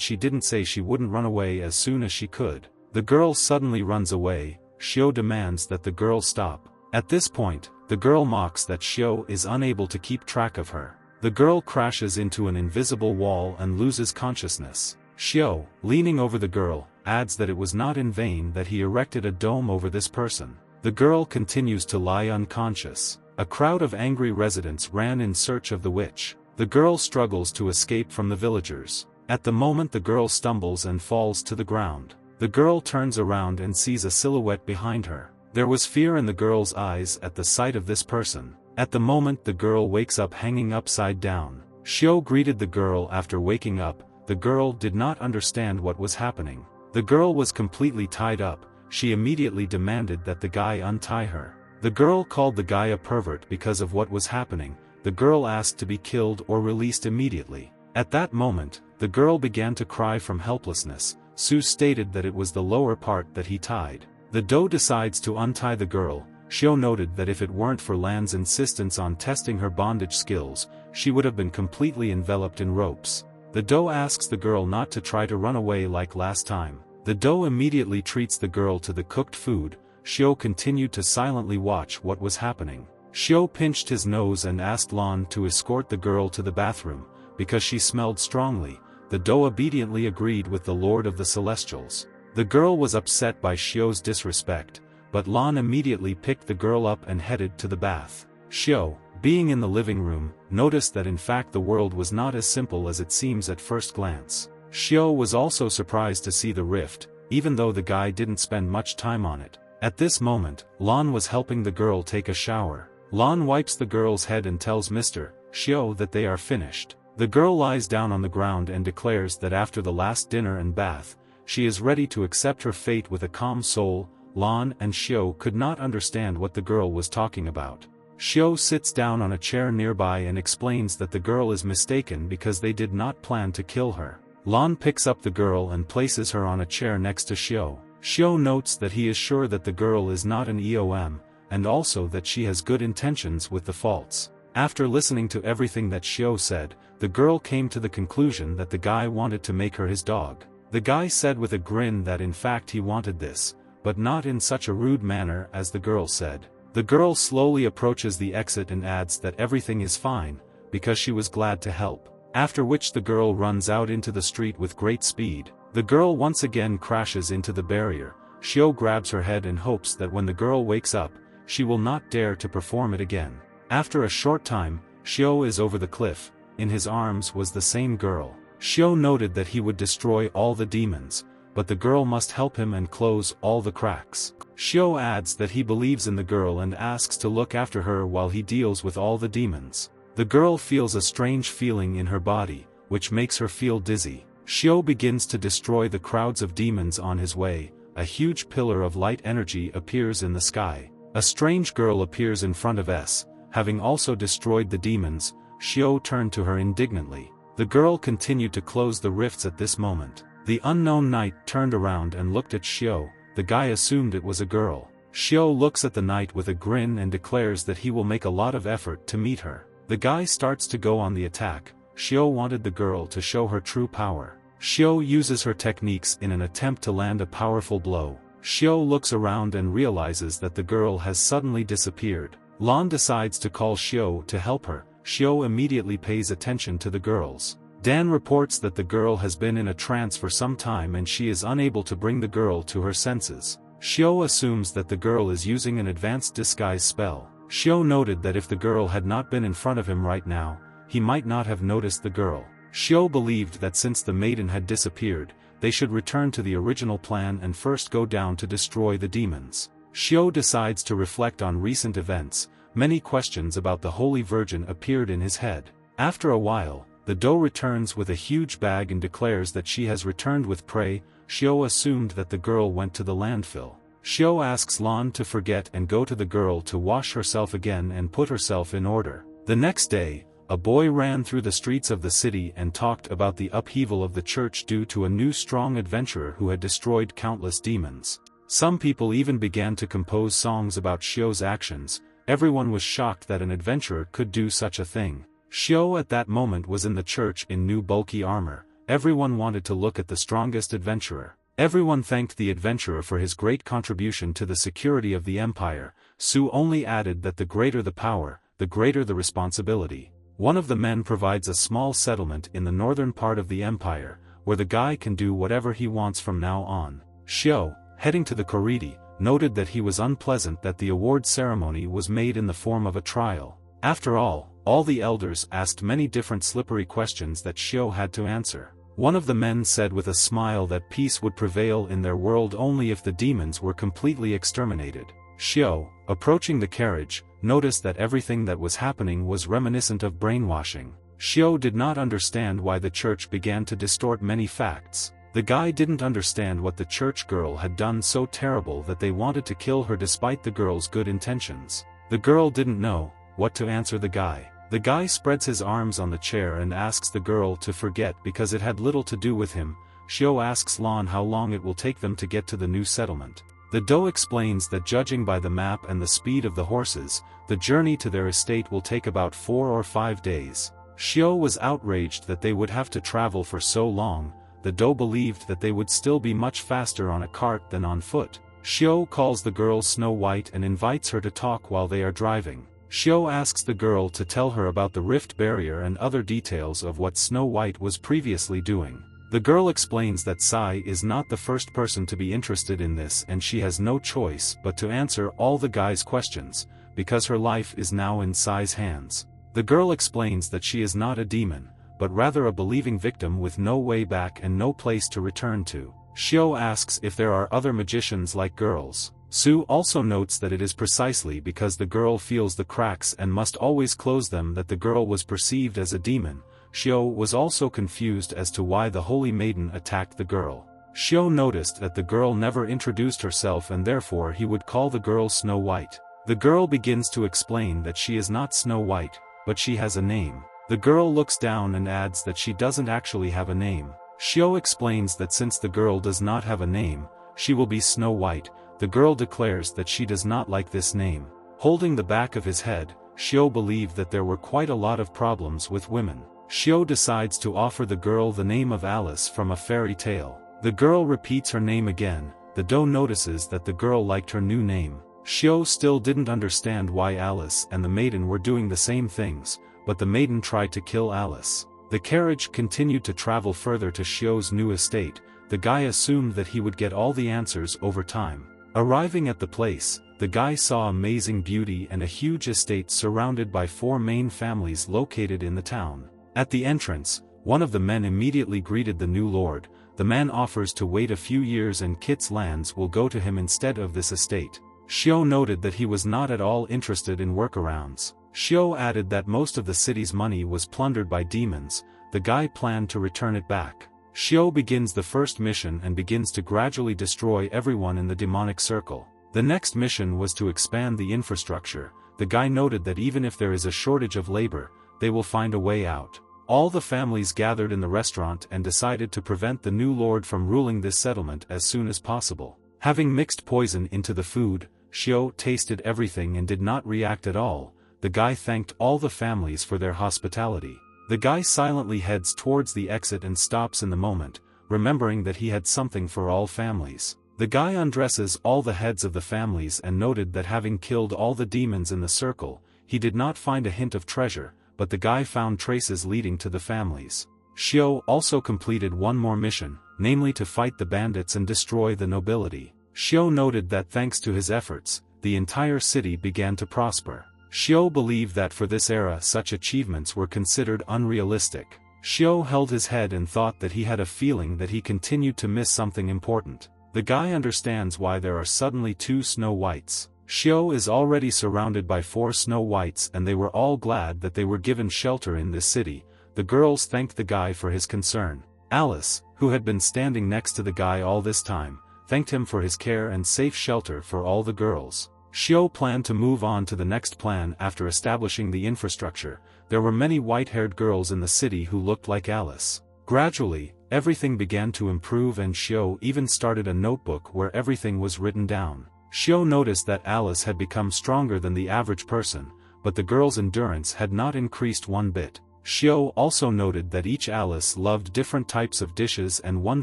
she didn't say she wouldn't run away as soon as she could. The girl suddenly runs away. Xiao demands that the girl stop. At this point, the girl mocks that Xiao is unable to keep track of her. The girl crashes into an invisible wall and loses consciousness. Xiao, leaning over the girl, adds that it was not in vain that he erected a dome over this person. The girl continues to lie unconscious. A crowd of angry residents ran in search of the witch. The girl struggles to escape from the villagers. At the moment the girl stumbles and falls to the ground. The girl turns around and sees a silhouette behind her. There was fear in the girl's eyes at the sight of this person. At the moment the girl wakes up hanging upside down. Xiao greeted the girl after waking up. The girl did not understand what was happening. The girl was completely tied up. She immediately demanded that the guy untie her. The girl called the guy a pervert because of what was happening. The girl asked to be killed or released immediately. At that moment, the girl began to cry from helplessness. Su stated that it was the lower part that he tied. The doe decides to untie the girl. Xiao noted that if it weren't for Lan's insistence on testing her bondage skills, she would have been completely enveloped in ropes. The doe asks the girl not to try to run away like last time. The doe immediately treats the girl to the cooked food. Xiao continued to silently watch what was happening. Xiao pinched his nose and asked Lan to escort the girl to the bathroom, because she smelled strongly. The doe obediently agreed with the Lord of the Celestials. The girl was upset by Xiao's disrespect, but Lan immediately picked the girl up and headed to the bath. Xiao, being in the living room, noticed that in fact the world was not as simple as it seems at first glance. Xiao was also surprised to see the rift, even though the guy didn't spend much time on it. At this moment, Lan was helping the girl take a shower. Lan wipes the girl's head and tells Mr. Xiao that they are finished. The girl lies down on the ground and declares that after the last dinner and bath, she is ready to accept her fate with a calm soul. Lan and Xiao could not understand what the girl was talking about. Xiao sits down on a chair nearby and explains that the girl is mistaken because they did not plan to kill her. Lan picks up the girl and places her on a chair next to Xiao. Xiao notes that he is sure that the girl is not an EOM, and also that she has good intentions with the faults. After listening to everything that Xiao said, the girl came to the conclusion that the guy wanted to make her his dog. The guy said with a grin that in fact he wanted this, but not in such a rude manner as the girl said. The girl slowly approaches the exit and adds that everything is fine, because she was glad to help. After which the girl runs out into the street with great speed. The girl once again crashes into the barrier. Xiao grabs her head and hopes that when the girl wakes up, she will not dare to perform it again. After a short time, Xiao is over the cliff. In his arms was the same girl. Xiao noted that he would destroy all the demons, but the girl must help him and close all the cracks. Xiao adds that he believes in the girl and asks to look after her while he deals with all the demons. The girl feels a strange feeling in her body, which makes her feel dizzy. Xiao begins to destroy the crowds of demons on his way. A huge pillar of light energy appears in the sky. A strange girl appears in front of S. Having also destroyed the demons, Xiao turned to her indignantly. The girl continued to close the rifts at this moment. The unknown knight turned around and looked at Xiao. The guy assumed it was a girl. Xiao looks at the knight with a grin and declares that he will make a lot of effort to meet her. The guy starts to go on the attack. Xiao wanted the girl to show her true power. Xiao uses her techniques in an attempt to land a powerful blow. Xiao looks around and realizes that the girl has suddenly disappeared. Lan decides to call Xiao to help her. Xiao immediately pays attention to the girls. Dan reports that the girl has been in a trance for some time and she is unable to bring the girl to her senses. Xiao assumes that the girl is using an advanced disguise spell. Xiao noted that if the girl had not been in front of him right now, he might not have noticed the girl. Xiao believed that since the maiden had disappeared, they should return to the original plan and first go down to destroy the demons. Xiao decides to reflect on recent events. Many questions about the Holy Virgin appeared in his head. After a while, the doe returns with a huge bag and declares that she has returned with prey. Xiao assumed that the girl went to the landfill. Xiao asks Lan to forget and go to the girl to wash herself again and put herself in order. The next day, a boy ran through the streets of the city and talked about the upheaval of the church due to a new strong adventurer who had destroyed countless demons. Some people even began to compose songs about Xiao's actions. Everyone was shocked that an adventurer could do such a thing. Xiao at that moment was in the church in new bulky armor. Everyone wanted to look at the strongest adventurer. Everyone thanked the adventurer for his great contribution to the security of the empire. Su only added that the greater the power, the greater the responsibility. One of the men provides a small settlement in the northern part of the empire, where the guy can do whatever he wants from now on. Xiao, heading to the corridor, noted that he was unpleasant that the award ceremony was made in the form of a trial. After all the elders asked many different slippery questions that Xiao had to answer. One of the men said with a smile that peace would prevail in their world only if the demons were completely exterminated. Xiao, approaching the carriage, noticed that everything that was happening was reminiscent of brainwashing. Xiao did not understand why the church began to distort many facts. The guy didn't understand what the church girl had done so terrible that they wanted to kill her despite the girl's good intentions. The girl didn't know what to answer the guy. The guy spreads his arms on the chair and asks the girl to forget because it had little to do with him. Xiao asks Lan how long it will take them to get to the new settlement. The doe explains that judging by the map and the speed of the horses, the journey to their estate will take about 4 or 5 days. Xiao was outraged that they would have to travel for so long. The doe believed that they would still be much faster on a cart than on foot. Xiao calls the girl Snow White and invites her to talk while they are driving. Xiao asks the girl to tell her about the rift barrier and other details of what Snow White was previously doing. The girl explains that Sai is not the first person to be interested in this and she has no choice but to answer all the guy's questions, because her life is now in Sai's hands. The girl explains that she is not a demon, but rather a believing victim with no way back and no place to return to. Xiao asks if there are other magicians like girls. Su also notes that it is precisely because the girl feels the cracks and must always close them that the girl was perceived as a demon. Xiao was also confused as to why the Holy Maiden attacked the girl. Xiao noticed that the girl never introduced herself and therefore he would call the girl Snow White. The girl begins to explain that she is not Snow White, but she has a name. The girl looks down and adds that she doesn't actually have a name. Xiao explains that since the girl does not have a name, she will be Snow White. The girl declares that she does not like this name. Holding the back of his head, Xiao believed that there were quite a lot of problems with women. Xiao decides to offer the girl the name of Alice from a fairy tale. The girl repeats her name again. The doe notices that the girl liked her new name. Xiao still didn't understand why Alice and the maiden were doing the same things, but the maiden tried to kill Alice. The carriage continued to travel further to Xiao's new estate. The guy assumed that he would get all the answers over time. Arriving at the place, the guy saw amazing beauty and a huge estate surrounded by 4 main families located in the town. At the entrance, one of the men immediately greeted the new lord. The man offers to wait a few years and Kit's lands will go to him instead of this estate. Xiao noted that he was not at all interested in workarounds. Xiao added that most of the city's money was plundered by demons. The guy planned to return it back. Xiao begins the first mission and begins to gradually destroy everyone in the demonic circle. The next mission was to expand the infrastructure. The guy noted that even if there is a shortage of labor, they will find a way out. All the families gathered in the restaurant and decided to prevent the new lord from ruling this settlement as soon as possible. Having mixed poison into the food, Xiao tasted everything and did not react at all. The guy thanked all the families for their hospitality. The guy silently heads towards the exit and stops in the moment, remembering that he had something for all families. The guy undresses all the heads of the families and noted that having killed all the demons in the circle, he did not find a hint of treasure, but the guy found traces leading to the families. Xiao also completed one more mission, namely to fight the bandits and destroy the nobility. Xiao noted that thanks to his efforts, the entire city began to prosper. Xiao believed that for this era such achievements were considered unrealistic. Xiao held his head and thought that he had a feeling that he continued to miss something important. The guy understands why there are suddenly 2 Snow Whites. Xiao is already surrounded by 4 Snow Whites and they were all glad that they were given shelter in this city. The girls thanked the guy for his concern. Alice, who had been standing next to the guy all this time, thanked him for his care and safe shelter for all the girls. Xiao planned to move on to the next plan after establishing the infrastructure. There were many white-haired girls in the city who looked like Alice. Gradually, everything began to improve and Xiao even started a notebook where everything was written down. Xiao noticed that Alice had become stronger than the average person, but the girl's endurance had not increased one bit. Xiao also noted that each Alice loved different types of dishes and one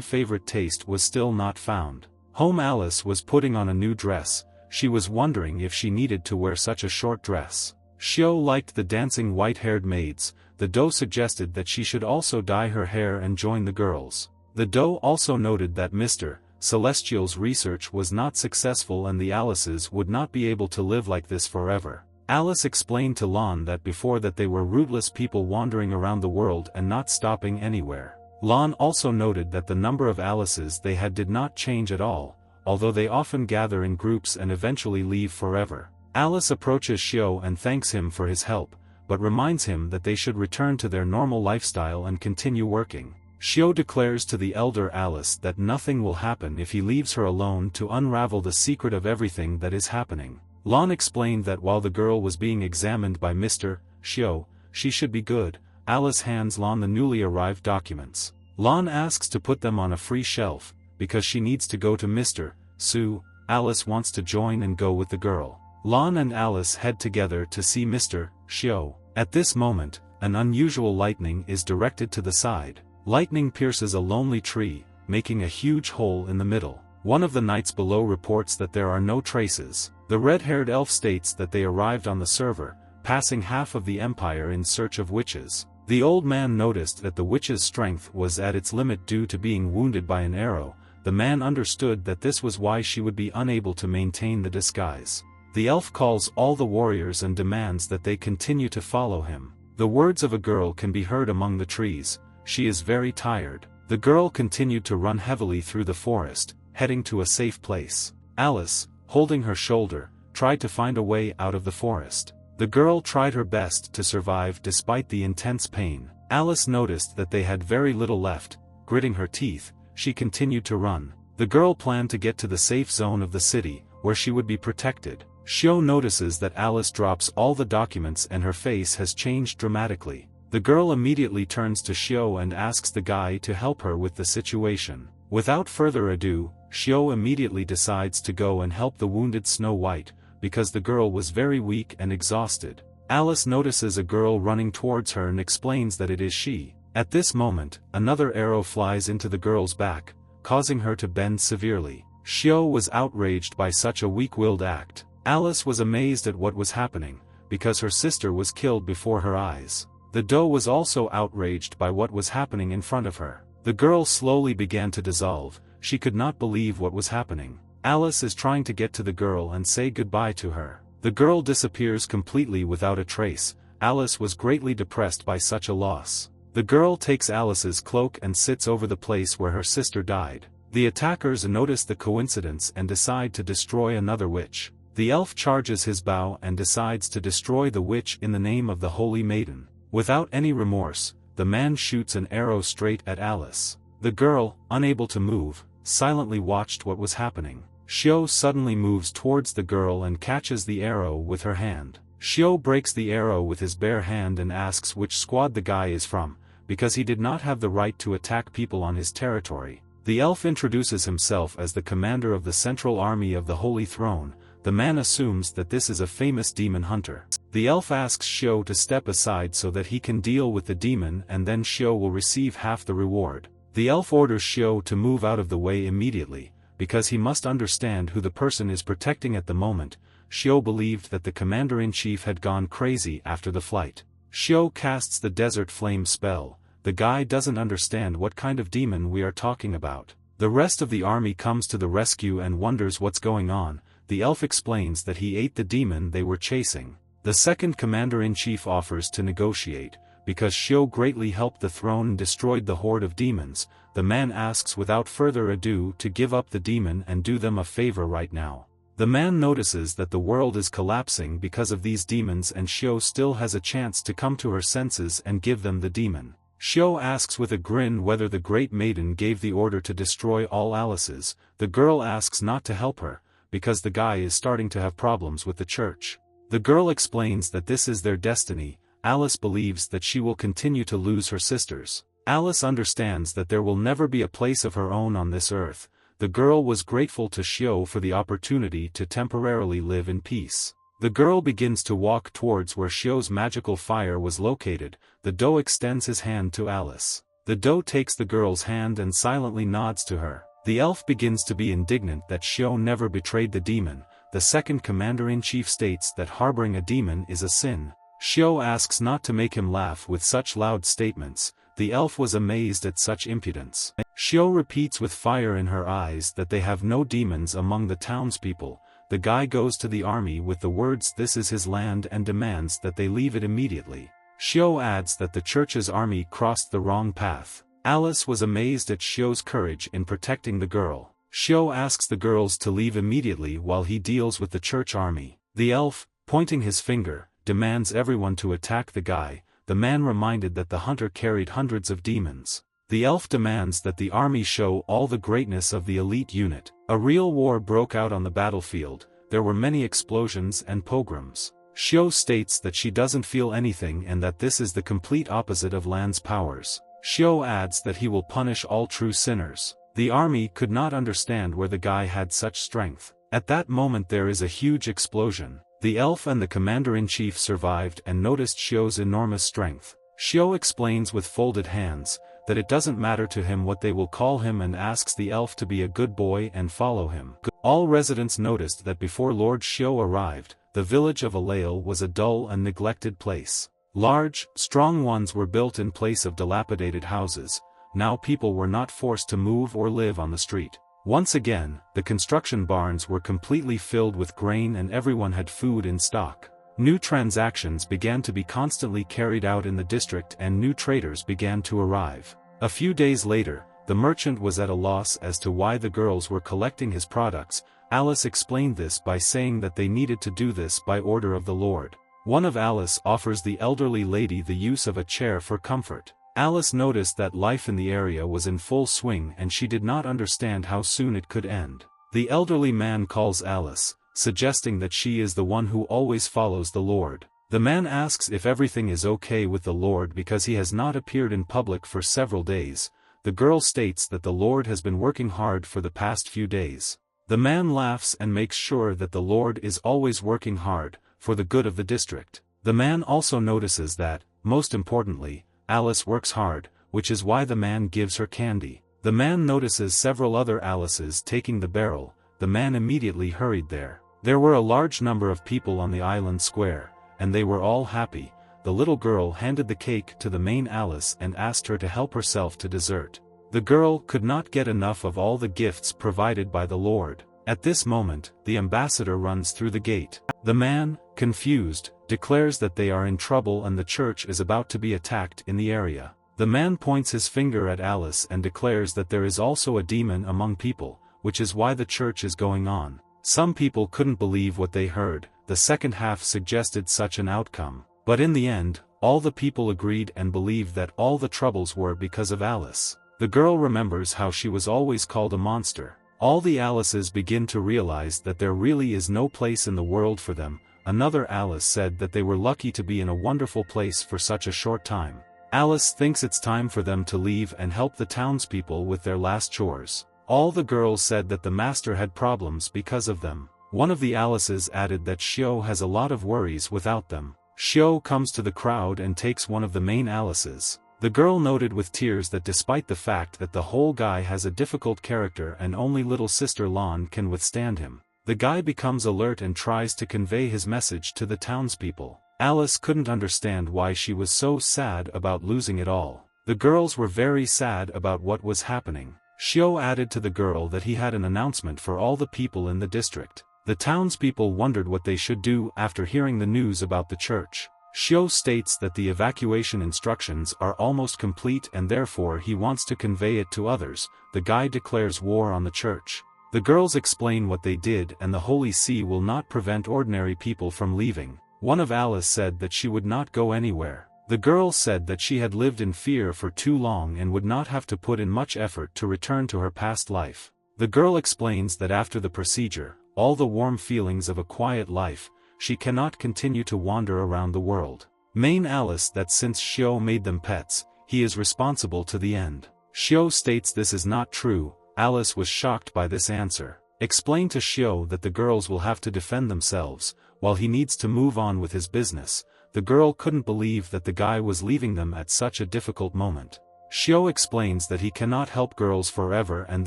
favorite taste was still not found. Home Alice was putting on a new dress. She was wondering if she needed to wear such a short dress. Xiao liked the dancing white-haired maids. The doe suggested that she should also dye her hair and join the girls. The doe also noted that Mr. Celestial's research was not successful and the Alices would not be able to live like this forever. Alice explained to Lon that before that they were rootless people wandering around the world and not stopping anywhere. Lon also noted that the number of Alices they had did not change at all, although they often gather in groups and eventually leave forever. Alice approaches Xiao and thanks him for his help, but reminds him that they should return to their normal lifestyle and continue working. Xiao declares to the elder Alice that nothing will happen if he leaves her alone to unravel the secret of everything that is happening. Lon explained that while the girl was being examined by Mr. Xiao, she should be good. Alice hands Lon the newly arrived documents. Lon asks to put them on a free shelf, because she needs to go to Mr. Su. Alice wants to join and go with the girl. Lon and Alice head together to see Mr. Xiao. At this moment, an unusual lightning is directed to the side. Lightning pierces a lonely tree, making a huge hole in the middle. One of the knights below reports that there are no traces. The red-haired elf states that they arrived on the server, passing half of the empire in search of witches. The old man noticed that the witch's strength was at its limit due to being wounded by an arrow. The man understood that this was why she would be unable to maintain the disguise. The elf calls all the warriors and demands that they continue to follow him. The words of a girl can be heard among the trees. She is very tired. The girl continued to run heavily through the forest, heading to a safe place. Alice, holding her shoulder, tried to find a way out of the forest. The girl tried her best to survive despite the intense pain. Alice noticed that they had very little left. Gritting her teeth, she continued to run. The girl planned to get to the safe zone of the city, where she would be protected. Xiao notices that Alice drops all the documents and her face has changed dramatically. The girl immediately turns to Xiao and asks the guy to help her with the situation. Without further ado, Xiao immediately decides to go and help the wounded Snow White, because the girl was very weak and exhausted. Alice notices a girl running towards her and explains that it is she. At this moment, another arrow flies into the girl's back, causing her to bend severely. Xiao was outraged by such a weak-willed act. Alice was amazed at what was happening, because her sister was killed before her eyes. The doe was also outraged by what was happening in front of her. The girl slowly began to dissolve. She could not believe what was happening. Alice is trying to get to the girl and say goodbye to her. The girl disappears completely without a trace. Alice was greatly depressed by such a loss. The girl takes Alice's cloak and sits over the place where her sister died. The attackers notice the coincidence and decide to destroy another witch. The elf charges his bow and decides to destroy the witch in the name of the Holy Maiden. Without any remorse, the man shoots an arrow straight at Alice. The girl, unable to move, silently watched what was happening. Xiao suddenly moves towards the girl and catches the arrow with her hand. Xiao breaks the arrow with his bare hand and asks which squad the guy is from, because he did not have the right to attack people on his territory. The elf introduces himself as the commander of the Central Army of the Holy Throne. The man assumes that this is a famous demon hunter. The elf asks Xiao to step aside so that he can deal with the demon and then Xiao will receive half the reward. The elf orders Xiao to move out of the way immediately, because he must understand who the person is protecting at the moment. Xiao believed that the commander-in-chief had gone crazy after the flight. Xiao casts the desert flame spell. The guy doesn't understand what kind of demon we are talking about. The rest of the army comes to the rescue and wonders what's going on. The elf explains that he ate the demon they were chasing. The second commander-in-chief offers to negotiate. Because Xiu greatly helped the throne and destroyed the horde of demons, the man asks without further ado to give up the demon and do them a favor right now. The man notices that the world is collapsing because of these demons and Xiu still has a chance to come to her senses and give them the demon. Xiu asks with a grin whether the great maiden gave the order to destroy all Alices. The girl asks not to help her, because the guy is starting to have problems with the church. The girl explains that this is their destiny. Alice believes that she will continue to lose her sisters. Alice understands that there will never be a place of her own on this earth. The girl was grateful to Xiu for the opportunity to temporarily live in peace. The girl begins to walk towards where Xiu's magical fire was located. The doe extends his hand to Alice. The doe takes the girl's hand and silently nods to her. The elf begins to be indignant that Xiu never betrayed the demon. The second commander-in-chief states that harboring a demon is a sin. Xiu asks not to make him laugh with such loud statements. The elf was amazed at such impudence. Xiu repeats with fire in her eyes that they have no demons among the townspeople. The guy goes to the army with the words "this is his land" and demands that they leave it immediately. Xiu adds that the church's army crossed the wrong path. Alice was amazed at Xiu's courage in protecting the girl. Xiu asks the girls to leave immediately while he deals with the church army. The elf, pointing his finger, demands everyone to attack the guy. The man reminded that the hunter carried hundreds of demons. The elf demands that the army show all the greatness of the elite unit. A real war broke out on the battlefield. There were many explosions and pogroms. Xiu states that she doesn't feel anything and that this is the complete opposite of Lan's powers. Xiu adds that he will punish all true sinners. The army could not understand where the guy had such strength. At that moment there is a huge explosion. The elf and the commander-in-chief survived and noticed Xiu's enormous strength. Xiu explains with folded hands that it doesn't matter to him what they will call him and asks the elf to be a good boy and follow him. All residents noticed that before Lord Xiu arrived, the village of Alail was a dull and neglected place. Large, strong ones were built in place of dilapidated houses. Now people were not forced to move or live on the street. Once again, the construction barns were completely filled with grain and everyone had food in stock. New transactions began to be constantly carried out in the district and new traders began to arrive. A few days later, the merchant was at a loss as to why the girls were collecting his products. Alice explained this by saying that they needed to do this by order of the Lord. One of Alice offers the elderly lady the use of a chair for comfort. Alice noticed that life in the area was in full swing and she did not understand how soon it could end. The elderly man calls Alice, suggesting that she is the one who always follows the Lord. The man asks if everything is okay with the Lord because he has not appeared in public for several days. The girl states that the Lord has been working hard for the past few days. The man laughs and makes sure that the Lord is always working hard, for the good of the district. The man also notices that, most importantly, Alice works hard, which is why the man gives her candy. The man notices several other Alices taking the barrel. The man immediately hurried there. There were a large number of people on the island square, and they were all happy. The little girl handed the cake to the main Alice and asked her to help herself to dessert. The girl could not get enough of all the gifts provided by the Lord. At this moment, the ambassador runs through the gate. The man, confused, declares that they are in trouble and the church is about to be attacked in the area. The man points his finger at Alice and declares that there is also a demon among people, which is why the church is going on. Some people couldn't believe what they heard. The second half suggested such an outcome. But in the end, all the people agreed and believed that all the troubles were because of Alice. The girl remembers how she was always called a monster. All the Alices begin to realize that there really is no place in the world for them. Another Alice said that they were lucky to be in a wonderful place for such a short time. Alice thinks it's time for them to leave and help the townspeople with their last chores. All the girls said that the master had problems because of them. One of the Alices added that Xiu has a lot of worries without them. Xiu comes to the crowd and takes one of the main Alices. The girl noted with tears that despite the fact that the whole guy has a difficult character and only little sister Lan can withstand him, the guy becomes alert and tries to convey his message to the townspeople. Alice couldn't understand why she was so sad about losing it all. The girls were very sad about what was happening. Xiu added to the girl that he had an announcement for all the people in the district. The townspeople wondered what they should do after hearing the news about the church. Xiao states that the evacuation instructions are almost complete and therefore he wants to convey it to others. The guy declares war on the church. The girls explain what they did and the Holy See will not prevent ordinary people from leaving. One of Alice said that she would not go anywhere. The girl said that she had lived in fear for too long and would not have to put in much effort to return to her past life. The girl explains that after the procedure, all the warm feelings of a quiet life, she cannot continue to wander around the world. Main Alice that since Xiao made them pets, he is responsible to the end. Xiao states this is not true. Alice was shocked by this answer. Explain to Xiao that the girls will have to defend themselves, while he needs to move on with his business. The girl couldn't believe that the guy was leaving them at such a difficult moment. Xiao explains that he cannot help girls forever and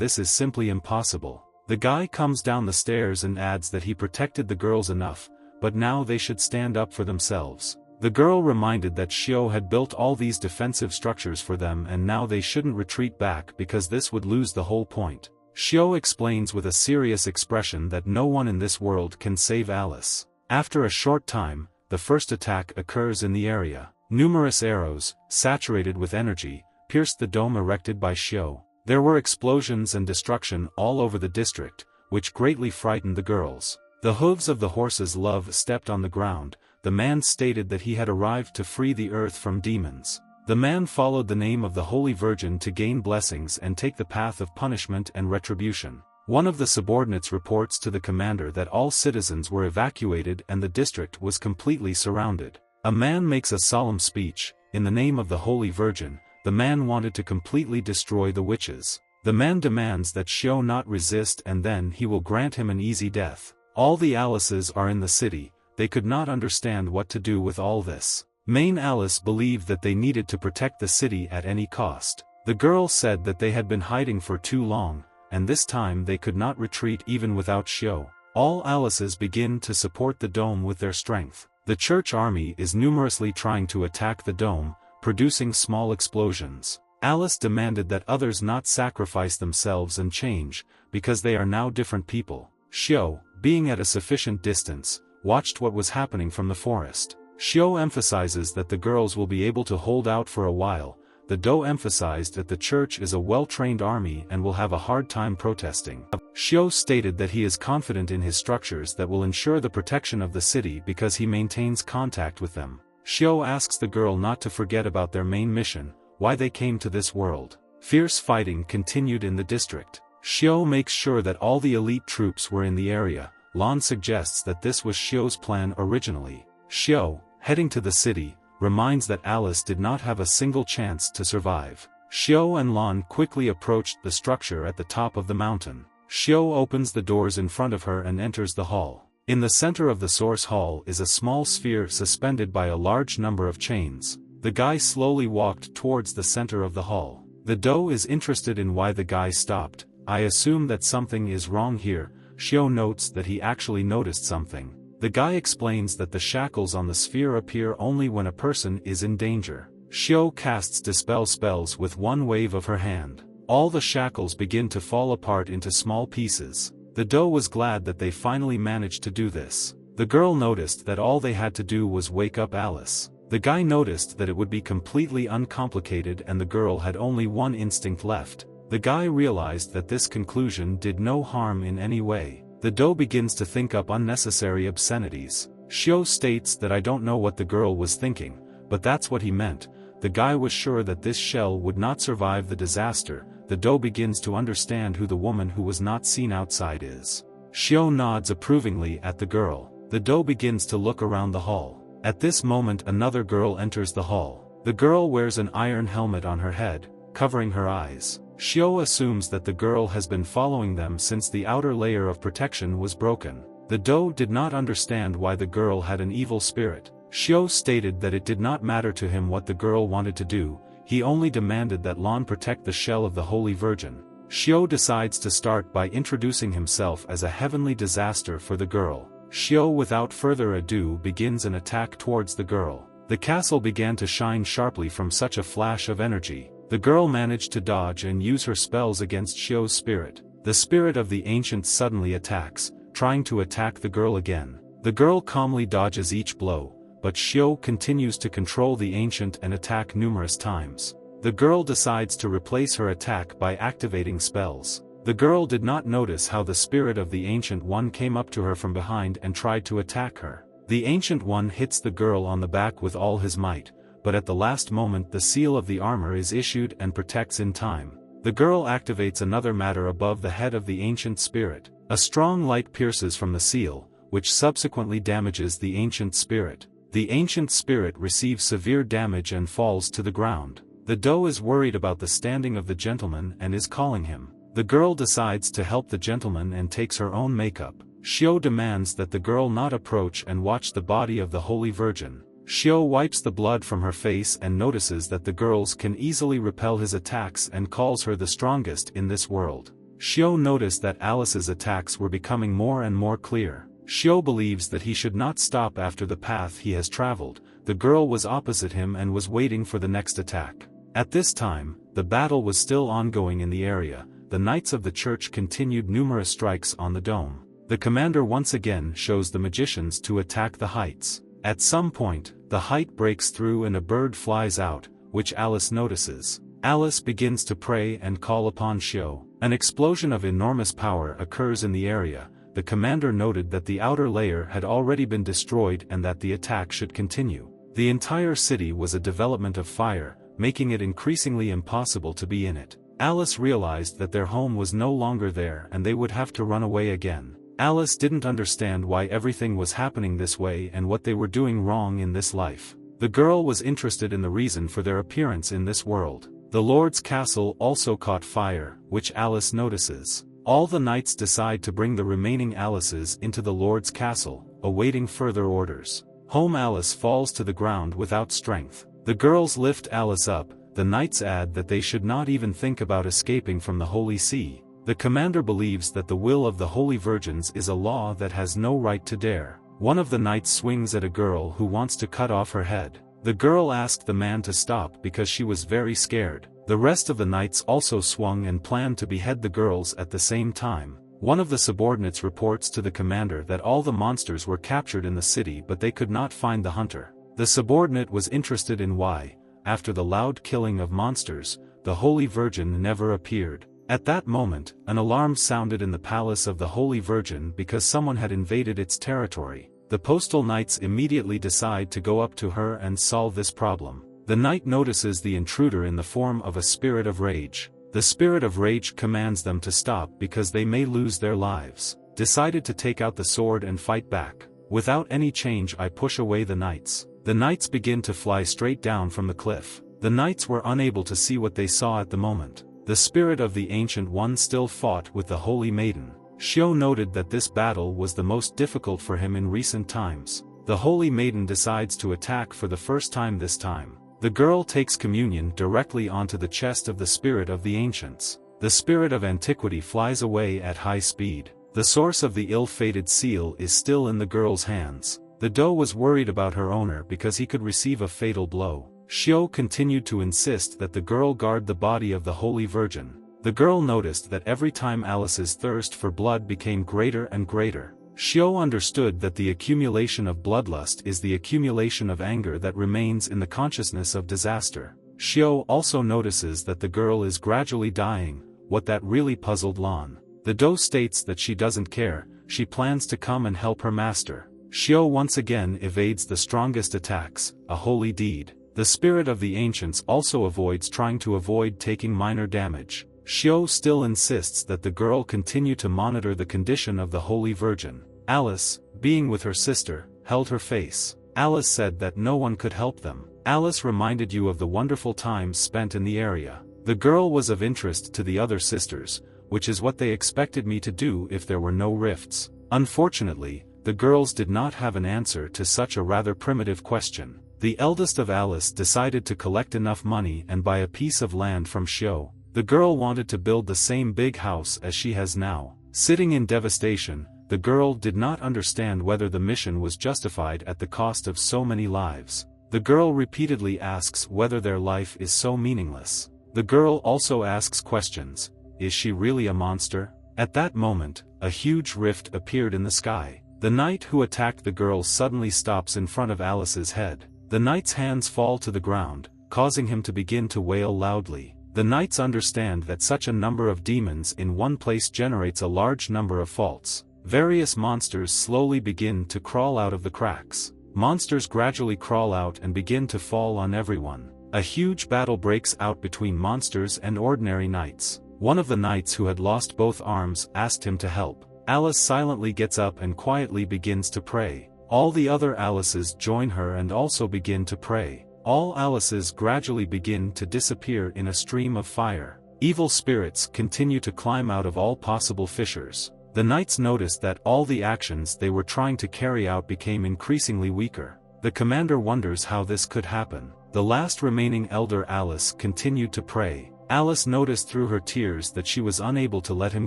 this is simply impossible. The guy comes down the stairs and adds that he protected the girls enough, but now they should stand up for themselves. The girl reminded that Xiao had built all these defensive structures for them and now they shouldn't retreat back because this would lose the whole point. Xiao explains with a serious expression that no one in this world can save Alice. After a short time, the first attack occurs in the area. Numerous arrows, saturated with energy, pierced the dome erected by Xiao. There were explosions and destruction all over the district, which greatly frightened the girls. The hooves of the horse's love stepped on the ground. The man stated that he had arrived to free the earth from demons. The man followed the name of the Holy Virgin to gain blessings and take the path of punishment and retribution. One of the subordinates reports to the commander that all citizens were evacuated and the district was completely surrounded. A man makes a solemn speech. In the name of the Holy Virgin, the man wanted to completely destroy the witches. The man demands that Xiao not resist and then he will grant him an easy death. All the Alices are in the city. They could not understand what to do with all this. Main Alice believed that they needed to protect the city at any cost. The girl said that they had been hiding for too long, and this time they could not retreat even without Xiao. All Alices begin to support the dome with their strength. The church army is numerously trying to attack the dome, producing small explosions. Alice demanded that others not sacrifice themselves and change, because they are now different people. Xiao, being at a sufficient distance, watched what was happening from the forest. Xiao emphasizes that the girls will be able to hold out for a while. The Dou emphasized that the church is a well-trained army and will have a hard time protesting. Xiao stated that he is confident in his structures that will ensure the protection of the city because he maintains contact with them. Xiao asks the girl not to forget about their main mission, why they came to this world. Fierce fighting continued in the district. Xiao makes sure that all the elite troops were in the area. Lan suggests that this was Xiao's plan originally. Xiao, heading to the city, reminds that Alice did not have a single chance to survive. Xiao and Lan quickly approached the structure at the top of the mountain. Xiao opens the doors in front of her and enters the hall. In the center of the source hall is a small sphere suspended by a large number of chains. The guy slowly walked towards the center of the hall. The Dou is interested in why the guy stopped. I assume that something is wrong here. Xiao notes that he actually noticed something. The guy explains that the shackles on the sphere appear only when a person is in danger. Xiao casts dispel spells with one wave of her hand. All the shackles begin to fall apart into small pieces. The Dou was glad that they finally managed to do this. The girl noticed that all they had to do was wake up Alice. The guy noticed that it would be completely uncomplicated and the girl had only one instinct left. The guy realized that this conclusion did no harm in any way. The Dou begins to think up unnecessary obscenities. Xiao states that I don't know what the girl was thinking, but that's what he meant. The guy was sure that this shell would not survive the disaster. The Dou begins to understand who the woman who was not seen outside is. Xiao nods approvingly at the girl. The Dou begins to look around the hall. At this moment another girl enters the hall. The girl wears an iron helmet on her head, covering her eyes. Xiao assumes that the girl has been following them since the outer layer of protection was broken. The Dou did not understand why the girl had an evil spirit. Xiao stated that it did not matter to him what the girl wanted to do, he only demanded that Lan protect the shell of the Holy Virgin. Xiao decides to start by introducing himself as a heavenly disaster for the girl. Xiao without further ado begins an attack towards the girl. The castle began to shine sharply from such a flash of energy. The girl managed to dodge and use her spells against Xiao's spirit. The spirit of the ancient suddenly attacks, trying to attack the girl again. The girl calmly dodges each blow, but Xiao continues to control the ancient and attack numerous times. The girl decides to replace her attack by activating spells. The girl did not notice how the spirit of the Ancient One came up to her from behind and tried to attack her. The Ancient One hits the girl on the back with all his might, but at the last moment the seal of the armor is issued and protects in time. The girl activates another matter above the head of the Ancient Spirit. A strong light pierces from the seal, which subsequently damages the Ancient Spirit. The Ancient Spirit receives severe damage and falls to the ground. The doe is worried about the standing of the gentleman and is calling him. The girl decides to help the gentleman and takes her own makeup. Xiao demands that the girl not approach and watch the body of the Holy Virgin. Xiao wipes the blood from her face and notices that the girls can easily repel his attacks and calls her the strongest in this world. Xiao noticed that Alice's attacks were becoming more and more clear. Xiao believes that he should not stop after the path he has traveled. The girl was opposite him and was waiting for the next attack. At this time, the battle was still ongoing in the area. The Knights of the Church continued numerous strikes on the dome. The commander once again shows the magicians to attack the heights. At some point, the height breaks through and a bird flies out, which Alice notices. Alice begins to pray and call upon Xiao. An explosion of enormous power occurs in the area. The commander noted that the outer layer had already been destroyed and that the attack should continue. The entire city was a development of fire, making it increasingly impossible to be in it. Alice realized that their home was no longer there and they would have to run away again. Alice didn't understand why everything was happening this way and what they were doing wrong in this life. The girl was interested in the reason for their appearance in this world. The Lord's castle also caught fire, which Alice notices. All the knights decide to bring the remaining Alices into the Lord's castle, awaiting further orders. Home Alice falls to the ground without strength. The girls lift Alice up. The knights add that they should not even think about escaping from the Holy See. The commander believes that the will of the Holy Virgins is a law that has no right to dare. One of the knights swings at a girl who wants to cut off her head. The girl asked the man to stop because she was very scared. The rest of the knights also swung and planned to behead the girls at the same time. One of the subordinates reports to the commander that all the monsters were captured in the city but they could not find the hunter. The subordinate was interested in why, after the loud killing of monsters, the Holy Virgin never appeared. At that moment, an alarm sounded in the palace of the Holy Virgin because someone had invaded its territory. The postal knights immediately decide to go up to her and solve this problem. The knight notices the intruder in the form of a spirit of rage. The spirit of rage commands them to stop because they may lose their lives. Decided to take out the sword and fight back. Without any change, I push away the knights. The knights begin to fly straight down from the cliff. The knights were unable to see what they saw at the moment. The spirit of the Ancient One still fought with the Holy Maiden. Xiao noted that this battle was the most difficult for him in recent times. The Holy Maiden decides to attack for the first time this time. The girl takes communion directly onto the chest of the spirit of the ancients. The spirit of antiquity flies away at high speed. The source of the ill-fated seal is still in the girl's hands. The doe was worried about her owner because he could receive a fatal blow. Xiao continued to insist that the girl guard the body of the Holy Virgin. The girl noticed that every time Alice's thirst for blood became greater and greater. Xiao understood that the accumulation of bloodlust is the accumulation of anger that remains in the consciousness of disaster. Xiao also notices that the girl is gradually dying, what that really puzzled Lan. The doe states that she doesn't care, she plans to come and help her master. Xiao once again evades the strongest attacks, a holy deed. The spirit of the ancients also avoids trying to avoid taking minor damage. Xiao still insists that the girl continue to monitor the condition of the Holy Virgin. Alice, being with her sister, held her face. Alice said that no one could help them. Alice reminded you of the wonderful times spent in the area. The girl was of interest to the other sisters, which is what they expected me to do if there were no rifts. Unfortunately, the girls did not have an answer to such a rather primitive question. The eldest of Alice decided to collect enough money and buy a piece of land from Xiao. The girl wanted to build the same big house as she has now. Sitting in devastation, the girl did not understand whether the mission was justified at the cost of so many lives. The girl repeatedly asks whether their life is so meaningless. The girl also asks questions. Is she really a monster? At that moment, a huge rift appeared in the sky. The knight who attacked the girl suddenly stops in front of Alice's head. The knight's hands fall to the ground, causing him to begin to wail loudly. The knights understand that such a number of demons in one place generates a large number of faults. Various monsters slowly begin to crawl out of the cracks. Monsters gradually crawl out and begin to fall on everyone. A huge battle breaks out between monsters and ordinary knights. One of the knights who had lost both arms asked him to help. Alice silently gets up and quietly begins to pray. All the other Alices join her and also begin to pray. All Alices gradually begin to disappear in a stream of fire. Evil spirits continue to climb out of all possible fissures. The knights noticed that all the actions they were trying to carry out became increasingly weaker. The commander wonders how this could happen. The last remaining elder Alice continued to pray. Alice noticed through her tears that she was unable to let him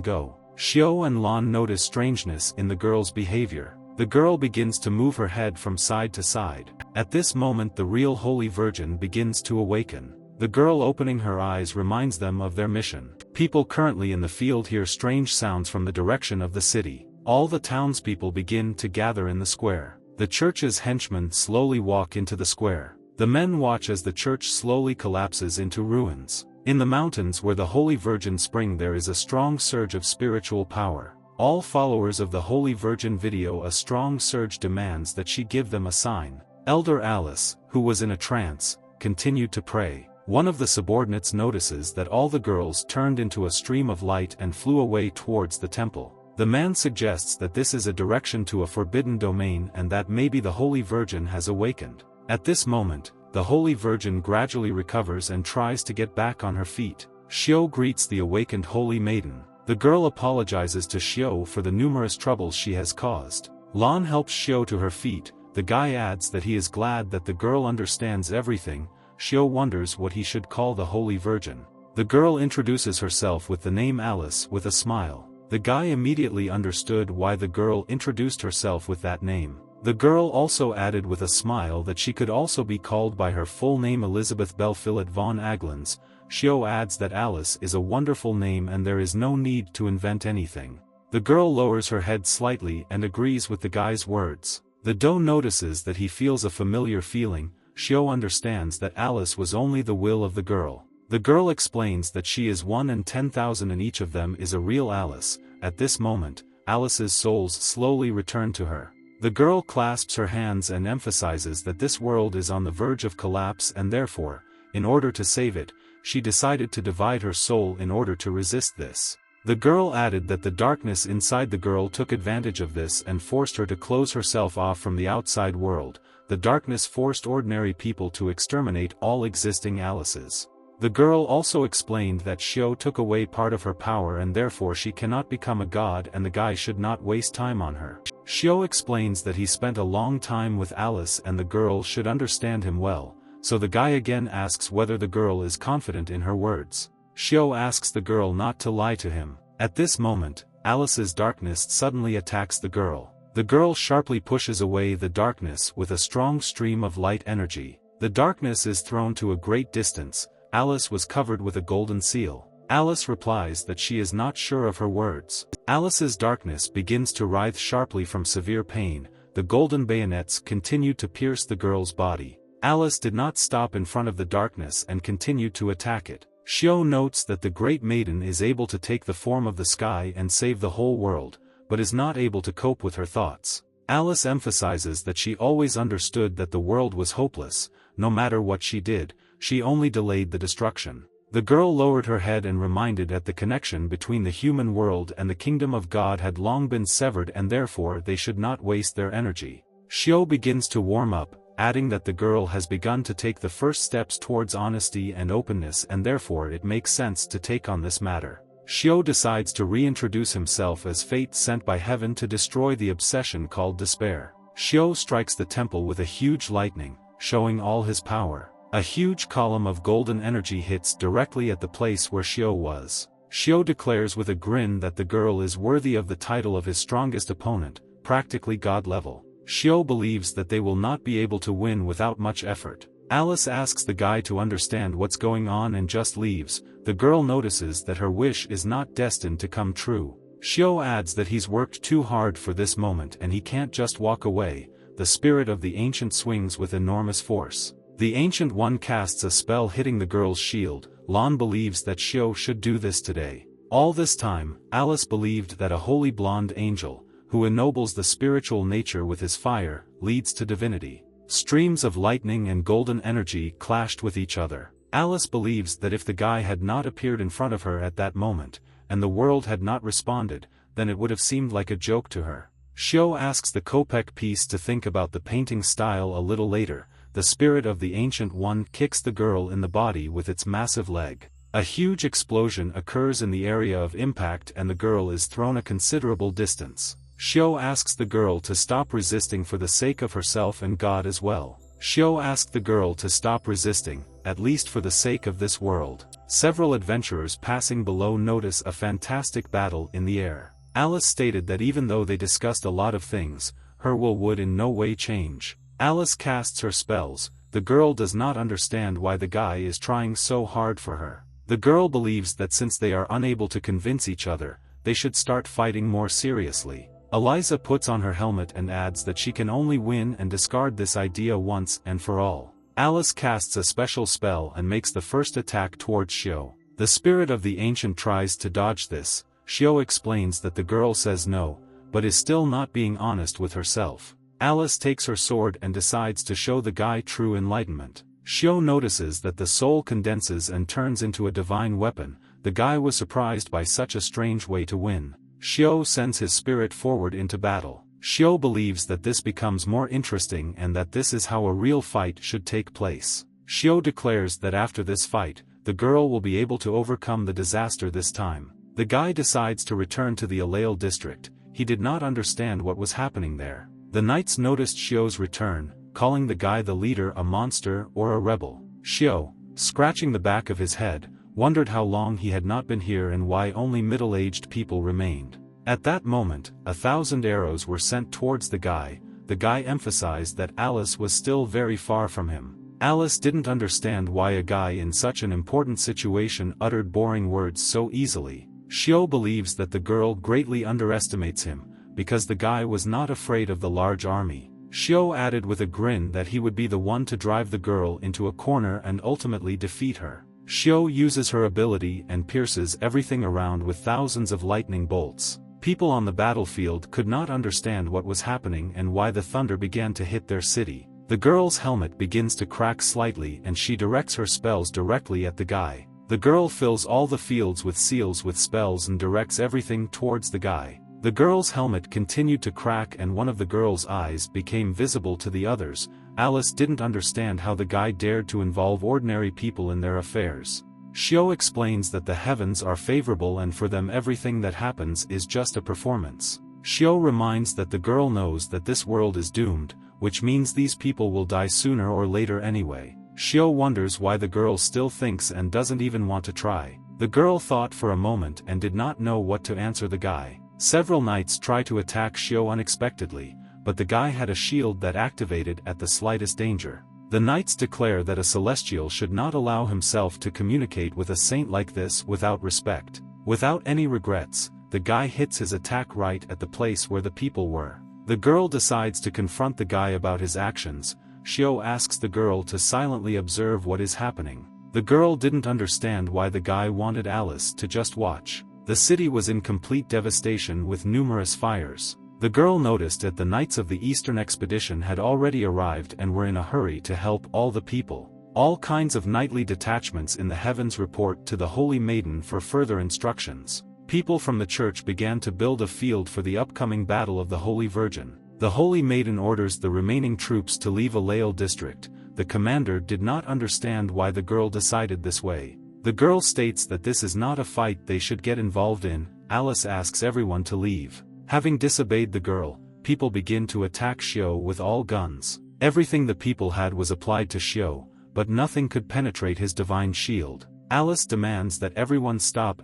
go. Xiao and Lan notice strangeness in the girl's behavior. The girl begins to move her head from side to side. At this moment the real Holy Virgin begins to awaken. The girl opening her eyes reminds them of their mission. People currently in the field hear strange sounds from the direction of the city. All the townspeople begin to gather in the square. The church's henchmen slowly walk into the square. The men watch as the church slowly collapses into ruins. In the mountains where the Holy Virgin spring there is a strong surge of spiritual power. All followers of the Holy Virgin video a strong surge demands that she give them a sign. Elder Alice, who was in a trance, continued to pray. One of the subordinates notices that all the girls turned into a stream of light and flew away towards the temple. The man suggests that this is a direction to a forbidden domain and that maybe the Holy Virgin has awakened. At this moment, the Holy Virgin gradually recovers and tries to get back on her feet. Xiao greets the awakened Holy Maiden. The girl apologizes to Xiao for the numerous troubles she has caused. Lan helps Xiao to her feet. The guy adds that he is glad that the girl understands everything. Xiao wonders what he should call the Holy Virgin. The girl introduces herself with the name Alice with a smile. The guy immediately understood why the girl introduced herself with that name. The girl also added with a smile that she could also be called by her full name Elizabeth Belfilet von Aglans. Xiao adds that Alice is a wonderful name and there is no need to invent anything. The girl lowers her head slightly and agrees with the guy's words. The doe notices that he feels a familiar feeling. Xiao understands that Alice was only the will of the girl. The girl explains that she is 1 in 10,000 and each of them is a real Alice. At this moment, Alice's souls slowly return to her. The girl clasps her hands and emphasizes that this world is on the verge of collapse and therefore, in order to save it, she decided to divide her soul in order to resist this. The girl added that the darkness inside the girl took advantage of this and forced her to close herself off from the outside world. The darkness forced ordinary people to exterminate all existing Alices. The girl also explained that Xiao took away part of her power and therefore she cannot become a god and the guy should not waste time on her. Xiao explains that he spent a long time with Alice and the girl should understand him well, so the guy again asks whether the girl is confident in her words. Xiao asks the girl not to lie to him. At this moment, Alice's darkness suddenly attacks the girl. The girl sharply pushes away the darkness with a strong stream of light energy. The darkness is thrown to a great distance. Alice was covered with a golden seal. Alice replies that she is not sure of her words. Alice's darkness begins to writhe sharply from severe pain. The golden bayonets continued to pierce the girl's body. Alice did not stop in front of the darkness and continued to attack it. Xiao notes that the great maiden is able to take the form of the sky and save the whole world, but is not able to cope with her thoughts. Alice emphasizes that she always understood that the world was hopeless. No matter what she did, she only delayed the destruction. The girl lowered her head and reminded that the connection between the human world and the kingdom of God had long been severed and therefore they should not waste their energy. Xiao begins to warm up, adding that the girl has begun to take the first steps towards honesty and openness and therefore it makes sense to take on this matter. Xiao decides to reintroduce himself as fate sent by heaven to destroy the obsession called despair. Xiao strikes the temple with a huge lightning, showing all his power. A huge column of golden energy hits directly at the place where Xiao was. Xiao declares with a grin that the girl is worthy of the title of his strongest opponent, practically god level. Xiao believes that they will not be able to win without much effort. Alice asks the guy to understand what's going on and just leaves. The girl notices that her wish is not destined to come true. Xiao adds that he's worked too hard for this moment and he can't just walk away. The spirit of the ancient swings with enormous force. The Ancient One casts a spell hitting the girl's shield. Lan believes that Xiao should do this today. All this time, Alice believed that a holy blonde angel, who ennobles the spiritual nature with his fire, leads to divinity. Streams of lightning and golden energy clashed with each other. Alice believes that if the guy had not appeared in front of her at that moment, and the world had not responded, then it would have seemed like a joke to her. Xiao asks the Kopek piece to think about the painting style a little later. The spirit of the Ancient One kicks the girl in the body with its massive leg. A huge explosion occurs in the area of impact and the girl is thrown a considerable distance. Xiao asks the girl to stop resisting for the sake of herself and God as well. Xiao asked the girl to stop resisting, at least for the sake of this world. Several adventurers passing below notice a fantastic battle in the air. Alice stated that even though they discussed a lot of things, her will would in no way change. Alice casts her spells. The girl does not understand why the guy is trying so hard for her. The girl believes that since they are unable to convince each other, they should start fighting more seriously. Eliza puts on her helmet and adds that she can only win and discard this idea once and for all. Alice casts a special spell and makes the first attack towards Xiao. The spirit of the ancient tries to dodge this. Xiao explains that the girl says no, but is still not being honest with herself. Alice takes her sword and decides to show the guy true enlightenment. Xiao notices that the soul condenses and turns into a divine weapon. The guy was surprised by such a strange way to win. Xiao sends his spirit forward into battle. Xiao believes that this becomes more interesting and that this is how a real fight should take place. Xiao declares that after this fight, the girl will be able to overcome the disaster this time. The guy decides to return to the Alale district. He did not understand what was happening there. The knights noticed Xiao's return, calling the guy the leader a monster or a rebel. Xiao, scratching the back of his head, wondered how long he had not been here and why only middle-aged people remained. At that moment, 1,000 arrows were sent towards the guy. The guy emphasized that Alice was still very far from him. Alice didn't understand why a guy in such an important situation uttered boring words so easily. Xiao believes that the girl greatly underestimates him, because the guy was not afraid of the large army. Xiao added with a grin that he would be the one to drive the girl into a corner and ultimately defeat her. Xiao uses her ability and pierces everything around with thousands of lightning bolts. People on the battlefield could not understand what was happening and why the thunder began to hit their city. The girl's helmet begins to crack slightly and she directs her spells directly at the guy. The girl fills all the fields with seals with spells and directs everything towards the guy. The girl's helmet continued to crack and one of the girl's eyes became visible to the others. Alice didn't understand how the guy dared to involve ordinary people in their affairs. Xiao explains that the heavens are favorable and for them everything that happens is just a performance. Xiao reminds that the girl knows that this world is doomed, which means these people will die sooner or later anyway. Xiao wonders why the girl still thinks and doesn't even want to try. The girl thought for a moment and did not know what to answer the guy. Several knights try to attack Xiao unexpectedly, but the guy had a shield that activated at the slightest danger. The knights declare that a celestial should not allow himself to communicate with a saint like this without respect. Without any regrets, the guy hits his attack right at the place where the people were. The girl decides to confront the guy about his actions. Xiao asks the girl to silently observe what is happening. The girl didn't understand why the guy wanted Alice to just watch. The city was in complete devastation with numerous fires. The girl noticed that the knights of the Eastern expedition had already arrived and were in a hurry to help all the people. All kinds of knightly detachments in the heavens report to the Holy Maiden for further instructions. People from the church began to build a field for the upcoming battle of the Holy Virgin. The Holy Maiden orders the remaining troops to leave Alale district. The commander did not understand why the girl decided this way. The girl states that this is not a fight they should get involved in. Alice asks everyone to leave. Having disobeyed the girl, people begin to attack Xiao with all guns. Everything the people had was applied to Xiao, but nothing could penetrate his divine shield. Alice demands that everyone stop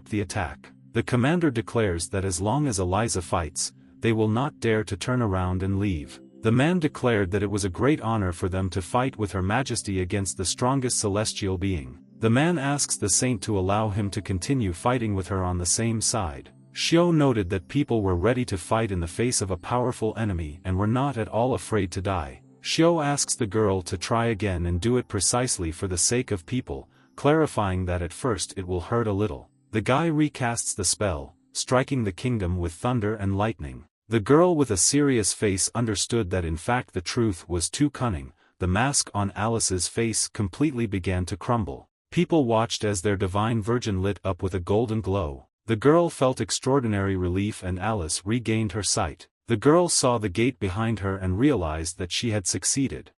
the attack. The commander declares that as long as Eliza fights, they will not dare to turn around and leave. The man declared that it was a great honor for them to fight with Her Majesty against the strongest celestial being. The man asks the saint to allow him to continue fighting with her on the same side. Xiao noted that people were ready to fight in the face of a powerful enemy and were not at all afraid to die. Xiao asks the girl to try again and do it precisely for the sake of people, clarifying that at first it will hurt a little. The guy recasts the spell, striking the kingdom with thunder and lightning. The girl with a serious face understood that in fact the truth was too cunning. The mask on Alice's face completely began to crumble. People watched as their divine virgin lit up with a golden glow. The girl felt extraordinary relief and Alice regained her sight. The girl saw the gate behind her and realized that she had succeeded.